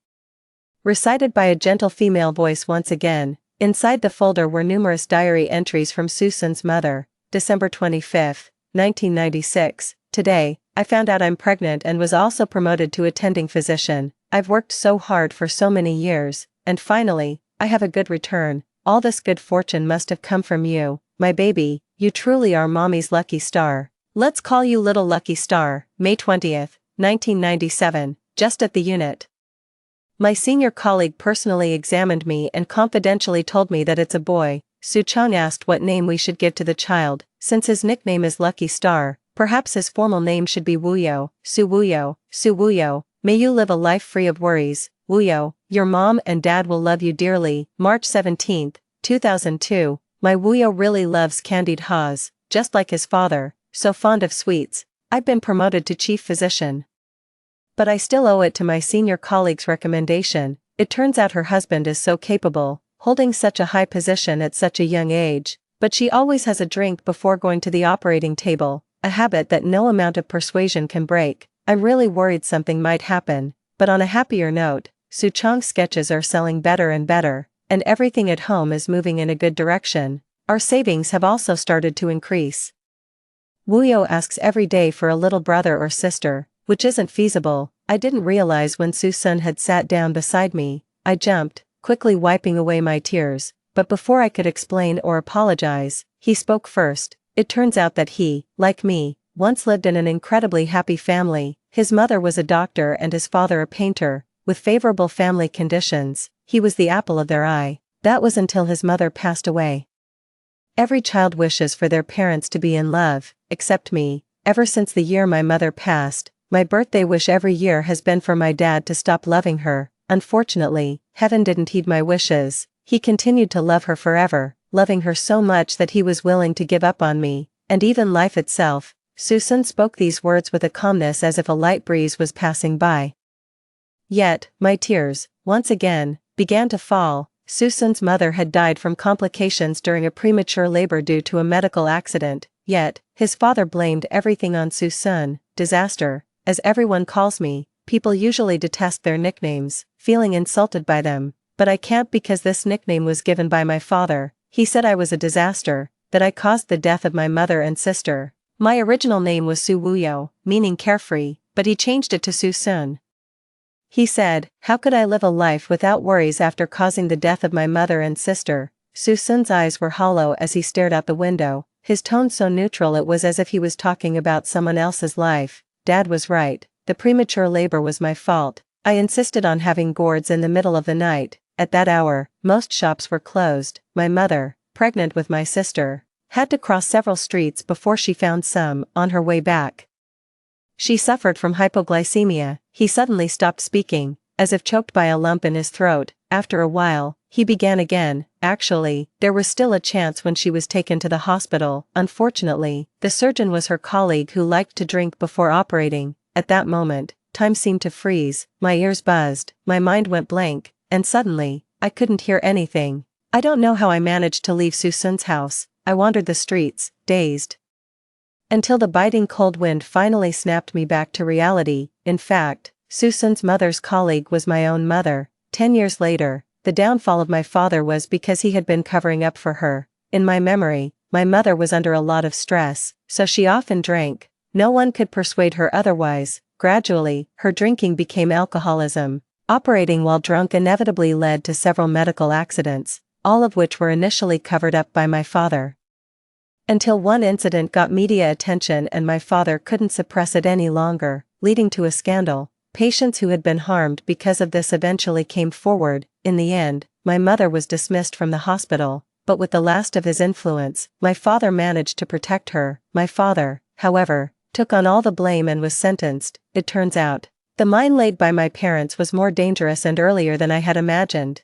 recited by a gentle female voice once again. Inside the folder were numerous diary entries from Susan's mother. December 25, 1996. "Today, I found out I'm pregnant and was also promoted to attending physician. I've worked so hard for so many years, and finally, I have a good return. All this good fortune must have come from you, my baby. You truly are mommy's lucky star. Let's call you little lucky star." May 20th, 1997, just at the unit. My senior colleague personally examined me and confidentially told me that it's a boy. Su Chong asked what name we should give to the child. Since his nickname is Lucky Star, perhaps his formal name should be Wuyo. Su Wuyo, Su Wuyo, may you live a life free of worries. Wuyo, your mom and dad will love you dearly. March 17, 2002, my Wuyo really loves candied haws, just like his father, so fond of sweets. I've been promoted to chief physician, but I still owe it to my senior colleague's recommendation. It turns out her husband is so capable, holding such a high position at such a young age, but she always has a drink before going to the operating table, a habit that no amount of persuasion can break. I'm really worried something might happen, but on a happier note, Su Chong's sketches are selling better and better, and everything at home is moving in a good direction. Our savings have also started to increase. Wuyo asks every day for a little brother or sister, which isn't feasible. I didn't realize when Su-sun had sat down beside me. I jumped, quickly wiping away my tears, but before I could explain or apologize, he spoke first. It turns out that he, like me, once lived in an incredibly happy family. His mother was a doctor and his father a painter, with favorable family conditions. He was the apple of their eye. That was until his mother passed away. Every child wishes for their parents to be in love, except me. Ever since the year my mother passed, my birthday wish every year has been for my dad to stop loving her. Unfortunately, heaven didn't heed my wishes. He continued to love her forever, loving her so much that he was willing to give up on me, and even life itself. Su-sun spoke these words with a calmness as if a light breeze was passing by. Yet, my tears, once again, began to fall. Su-sun's mother had died from complications during a premature labor due to a medical accident, yet, his father blamed everything on Su-sun. Disaster, as everyone calls me. People usually detest their nicknames, feeling insulted by them, but I can't because this nickname was given by my father. He said I was a disaster, that I caused the death of my mother and sister. My original name was Su Wuyo, meaning carefree, but he changed it to Su-sun. He said, how could I live a life without worries after causing the death of my mother and sister? Su-sun's eyes were hollow as he stared out the window, his tone so neutral it was as if he was talking about someone else's life. Dad was right, the premature labor was my fault. I insisted on having gourds in the middle of the night. At that hour, most shops were closed. My mother, pregnant with my sister, had to cross several streets before she found some on her way back. She suffered from hypoglycemia. He suddenly stopped speaking, as if choked by a lump in his throat. After a while, he began again. Actually, there was still a chance when she was taken to the hospital. Unfortunately, the surgeon was her colleague who liked to drink before operating. At that moment, time seemed to freeze, my ears buzzed, my mind went blank, and suddenly, I couldn't hear anything. I don't know how I managed to leave Su-sun's house. I wandered the streets, dazed, until the biting cold wind finally snapped me back to reality. In fact, Su-sun's mother's colleague was my own mother. 10 years later, the downfall of my father was because he had been covering up for her. In my memory, my mother was under a lot of stress, so she often drank. No one could persuade her otherwise. Gradually, her drinking became alcoholism. Operating while drunk inevitably led to several medical accidents, all of which were initially covered up by my father. Until one incident got media attention and my father couldn't suppress it any longer, leading to a scandal. Patients who had been harmed because of this eventually came forward. In the end, my mother was dismissed from the hospital, but with the last of his influence, my father managed to protect her. My father, however, took on all the blame and was sentenced. It turns out, the mine laid by my parents was more dangerous and earlier than I had imagined.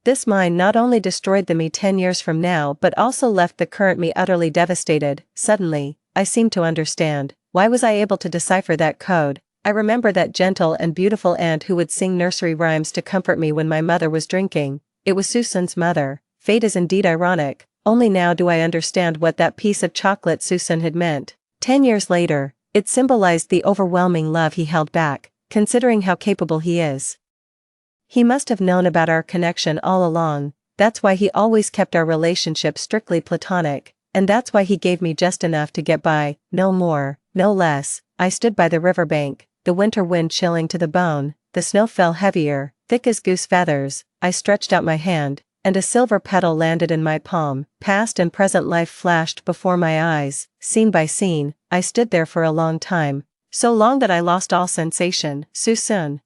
This mine not only destroyed the me 10 years from now but also left the current me utterly devastated. Suddenly, I seemed to understand. Why was I able to decipher that code? I remember that gentle and beautiful aunt who would sing nursery rhymes to comfort me when my mother was drinking. It was Su-sun's mother. Fate is indeed ironic. Only now do I understand what that piece of chocolate Su-sun had meant. 10 years later, it symbolized the overwhelming love he held back, considering how capable he is. He must have known about our connection all along. That's why he always kept our relationship strictly platonic, and that's why he gave me just enough to get by, no more, no less. I stood by the riverbank, the winter wind chilling to the bone, the snow fell heavier, thick as goose feathers. I stretched out my hand, and a silver petal landed in my palm. Past and present life flashed before my eyes, scene by scene. I stood there for a long time, so long that I lost all sensation. Su-sun.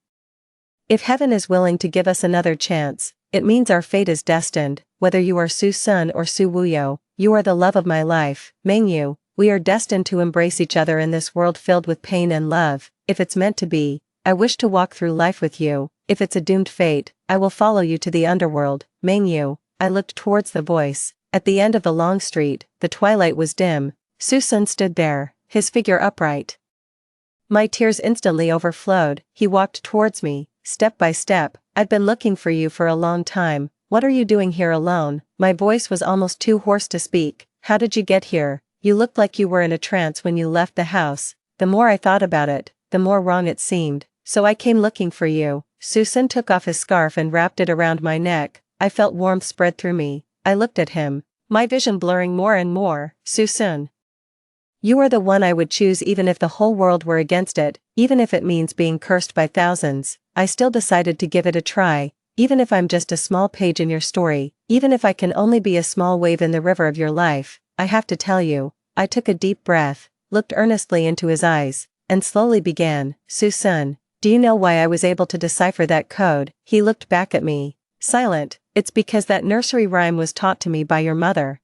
If heaven is willing to give us another chance, it means our fate is destined. Whether you are Su-sun or Su Wuyo, you are the love of my life. Mengyu, we are destined to embrace each other in this world filled with pain and love. If it's meant to be, I wish to walk through life with you. If it's a doomed fate, I will follow you to the underworld. Mengyu. I looked towards the voice. At the end of the long street, the twilight was dim. Su-sun stood there, his figure upright. My tears instantly overflowed. He walked towards me, step by step. I'd been looking for you for a long time. What are you doing here alone? My voice was almost too hoarse to speak. How did you get here? You looked like you were in a trance when you left the house. The more I thought about it, the more wrong it seemed. So I came looking for you. Su-sun took off his scarf and wrapped it around my neck. I felt warmth spread through me. I looked at him. my vision blurring more and more. Susun. You are the one I would choose even if the whole world were against it, even if it means being cursed by thousands. I still decided to give it a try, even if I'm just a small page in your story, even if I can only be a small wave in the river of your life. I have to tell you. I took a deep breath, looked earnestly into his eyes, and slowly began. Susun, do you know why I was able to decipher that code? He looked back at me, silent. It's because that nursery rhyme was taught to me by your mother.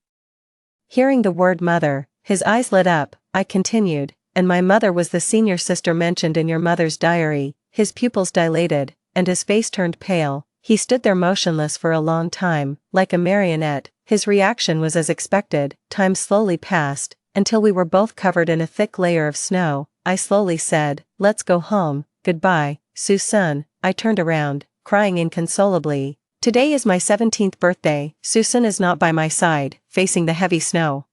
Hearing the word mother, his eyes lit up. I continued, and my mother was the senior sister mentioned in your mother's diary. His pupils dilated, and his face turned pale. He stood there motionless for a long time, like a marionette. His reaction was as expected. Time slowly passed, until we were both covered in a thick layer of snow. I slowly said, let's go home, goodbye, Susun. I turned around, crying inconsolably. Today is my 17th birthday. Susun is not by my side, facing the heavy snow.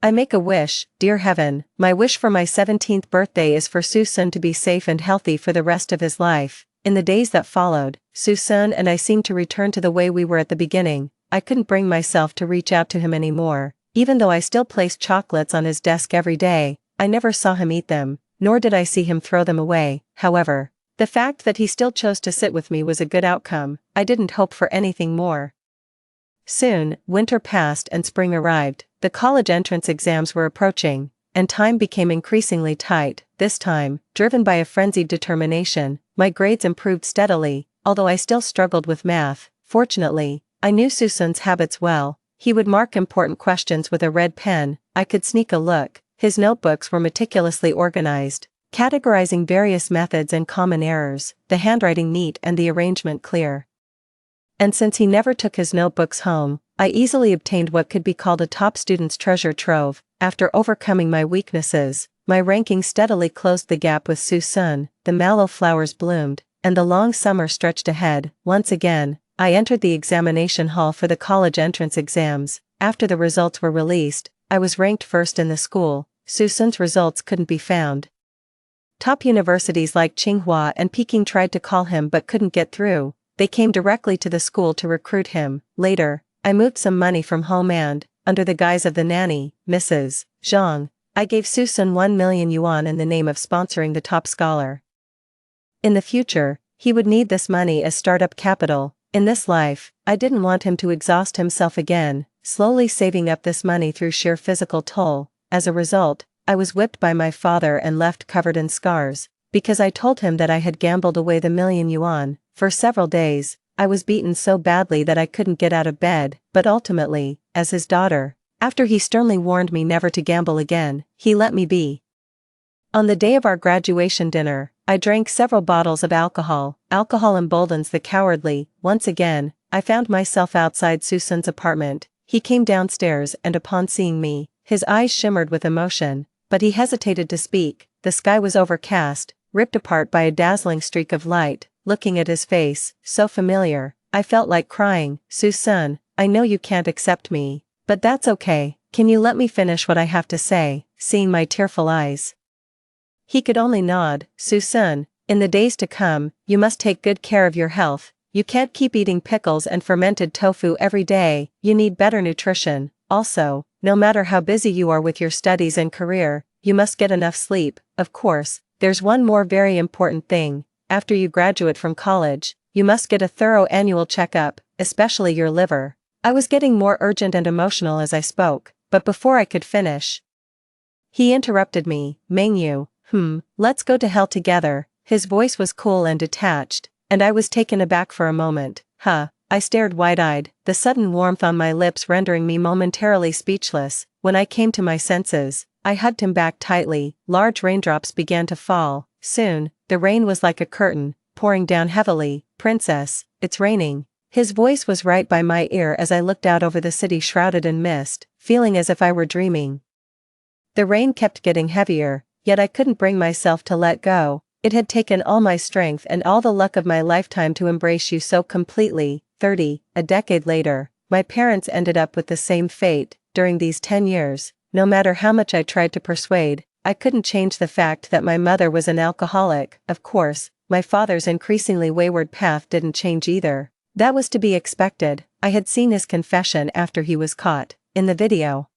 I make a wish, dear heaven. My wish for my 17th birthday is for Susun to be safe and healthy for the rest of his life. In the days that followed, Susun and I seemed to return to the way we were at the beginning. I couldn't bring myself to reach out to him anymore. Even though I still placed chocolates on his desk every day, I never saw him eat them, nor did I see him throw them away. However, the fact that he still chose to sit with me was a good outcome. I didn't hope for anything more. Soon, winter passed and spring arrived. The college entrance exams were approaching, and time became increasingly tight. This time, driven by a frenzied determination, my grades improved steadily, although I still struggled with math. Fortunately, I knew Susun's habits well. He would mark important questions with a red pen. I could sneak a look. His notebooks were meticulously organized, categorizing various methods and common errors, the handwriting neat and the arrangement clear. And since he never took his notebooks home, I easily obtained what could be called a top student's treasure trove. After overcoming my weaknesses, my ranking steadily closed the gap with Susun. The mallow flowers bloomed, and the long summer stretched ahead. Once again, I entered the examination hall for the college entrance exams. After the results were released, I was ranked first in the school. Susun's results couldn't be found. Top universities like Tsinghua and Peking tried to call him but couldn't get through. They came directly to the school to recruit him. Later, I moved some money from home and, under the guise of the nanny, Mrs. Zhang, I gave Susun 1 million yuan in the name of sponsoring the top scholar. In the future, he would need this money as startup capital. In this life, I didn't want him to exhaust himself again, slowly saving up this money through sheer physical toll. As a result, I was whipped by my father and left covered in scars, because I told him that I had gambled away the million yuan. For several days, I was beaten so badly that I couldn't get out of bed, but ultimately, as his daughter, after he sternly warned me never to gamble again, he let me be. On the day of our graduation dinner, I drank several bottles of alcohol. Alcohol emboldens the cowardly. Once again, I found myself outside Susun's apartment. He came downstairs and upon seeing me, his eyes shimmered with emotion, but he hesitated to speak. The sky was overcast, ripped apart by a dazzling streak of light. Looking at his face, so familiar, I felt like crying. Susun, I know you can't accept me, but that's okay. Can you let me finish what I have to say? Seeing my tearful eyes, he could only nod. Susun, in the days to come, you must take good care of your health. You can't keep eating pickles and fermented tofu every day. You need better nutrition. Also, no matter how busy you are with your studies and career, you must get enough sleep. Of course, there's one more very important thing. After you graduate from college, you must get a thorough annual checkup, especially your liver. I was getting more urgent and emotional as I spoke, but before I could finish, he interrupted me. Mengyu, let's go to hell together. His voice was cool and detached, and I was taken aback for a moment. I stared wide-eyed, the sudden warmth on my lips rendering me momentarily speechless. When I came to my senses, I hugged him back tightly. Large raindrops began to fall. Soon, the rain was like a curtain, pouring down heavily. Princess, it's raining. His voice was right by my ear as I looked out over the city shrouded in mist, feeling as if I were dreaming. The rain kept getting heavier, yet I couldn't bring myself to let go. It had taken all my strength and all the luck of my lifetime to embrace you so completely. A decade later, my parents ended up with the same fate. During these 10 years, no matter how much I tried to persuade, I couldn't change the fact that my mother was an alcoholic. Of course, my father's increasingly wayward path didn't change either. That was to be expected. I had seen his confession after he was caught. in the video.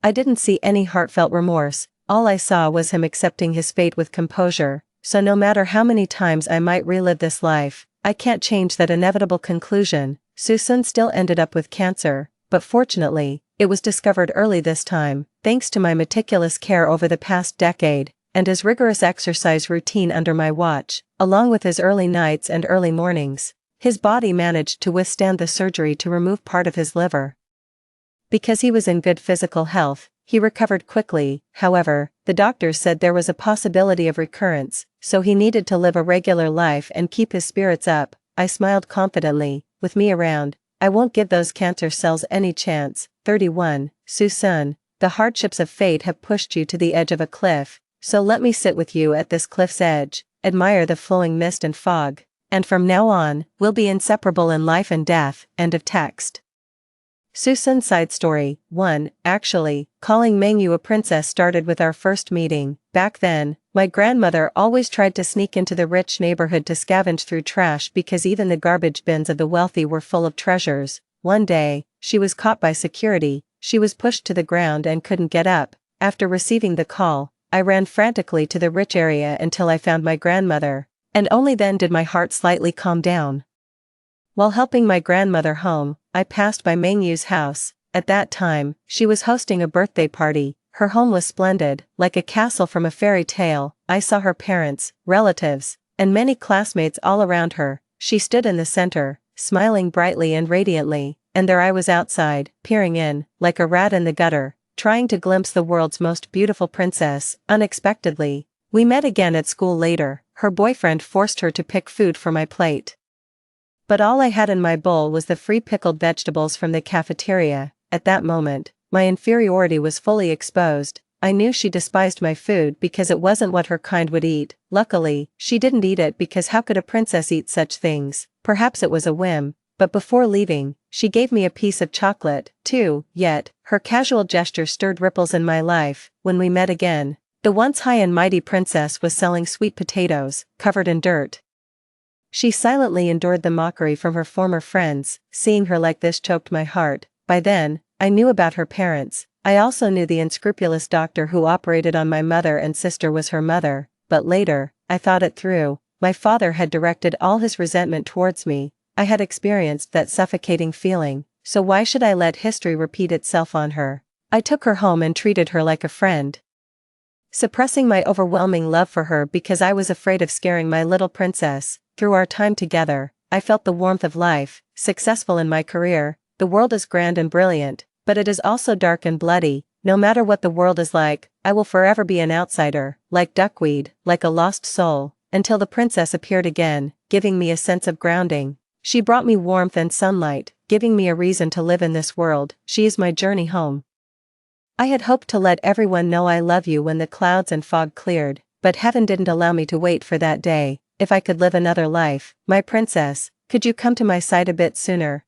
I didn't see any heartfelt remorse, all I saw was him accepting his fate with composure, so no matter how many times I might relive this life, I can't change that inevitable conclusion. Susun still ended up with cancer, but fortunately, it was discovered early this time, thanks to my meticulous care over the past decade, and his rigorous exercise routine under my watch, along with his early nights and early mornings. His body managed to withstand the surgery to remove part of his liver. Because he was in good physical health, he recovered quickly. However, the doctors said there was a possibility of recurrence, so he needed to live a regular life and keep his spirits up. I smiled confidently, with me around, I won't give those cancer cells any chance. 31. Susun, the hardships of fate have pushed you to the edge of a cliff, so let me sit with you at this cliff's edge, admire the flowing mist and fog, and from now on, we'll be inseparable in life and death. End of text. Susun side story. 1. Actually, calling Mengyu a princess started with our first meeting. Back then, my grandmother always tried to sneak into the rich neighborhood to scavenge through trash because even the garbage bins of the wealthy were full of treasures. One day, she was caught by security, she was pushed to the ground and couldn't get up. After receiving the call, I ran frantically to the rich area until I found my grandmother, and only then did my heart slightly calm down. While helping my grandmother home, I passed by Mengyu's house. At that time, she was hosting a birthday party. Her home was splendid, like a castle from a fairy tale. I saw her parents, relatives, and many classmates all around her. She stood in the center, smiling brightly and radiantly, and there I was outside, peering in, like a rat in the gutter, trying to glimpse the world's most beautiful princess. Unexpectedly, we met again at school later. Her boyfriend forced her to pick food for my plate. But all I had in my bowl was the free pickled vegetables from the cafeteria. At that moment, my inferiority was fully exposed. I knew she despised my food because it wasn't what her kind would eat. Luckily, she didn't eat it because how could a princess eat such things? Perhaps it was a whim, but before leaving, she gave me a piece of chocolate, too. Yet, her casual gesture stirred ripples in my life. When we met again, the once high and mighty princess was selling sweet potatoes, covered in dirt. She silently endured the mockery from her former friends. Seeing her like this choked my heart. By then, I knew about her parents. I also knew the unscrupulous doctor who operated on my mother and sister was her mother, but later, I thought it through. My father had directed all his resentment towards me. I had experienced that suffocating feeling, so why should I let history repeat itself on her? I took her home and treated her like a friend, suppressing my overwhelming love for her because I was afraid of scaring my little princess. Through our time together, I felt the warmth of life. Successful in my career, the world is grand and brilliant, but it is also dark and bloody. No matter what the world is like, I will forever be an outsider, like duckweed, like a lost soul, until the princess appeared again, giving me a sense of grounding. She brought me warmth and sunlight, giving me a reason to live in this world. She is my journey home. I had hoped to let everyone know I love you when the clouds and fog cleared, but heaven didn't allow me to wait for that day. If I could live another life, my princess, could you come to my side a bit sooner?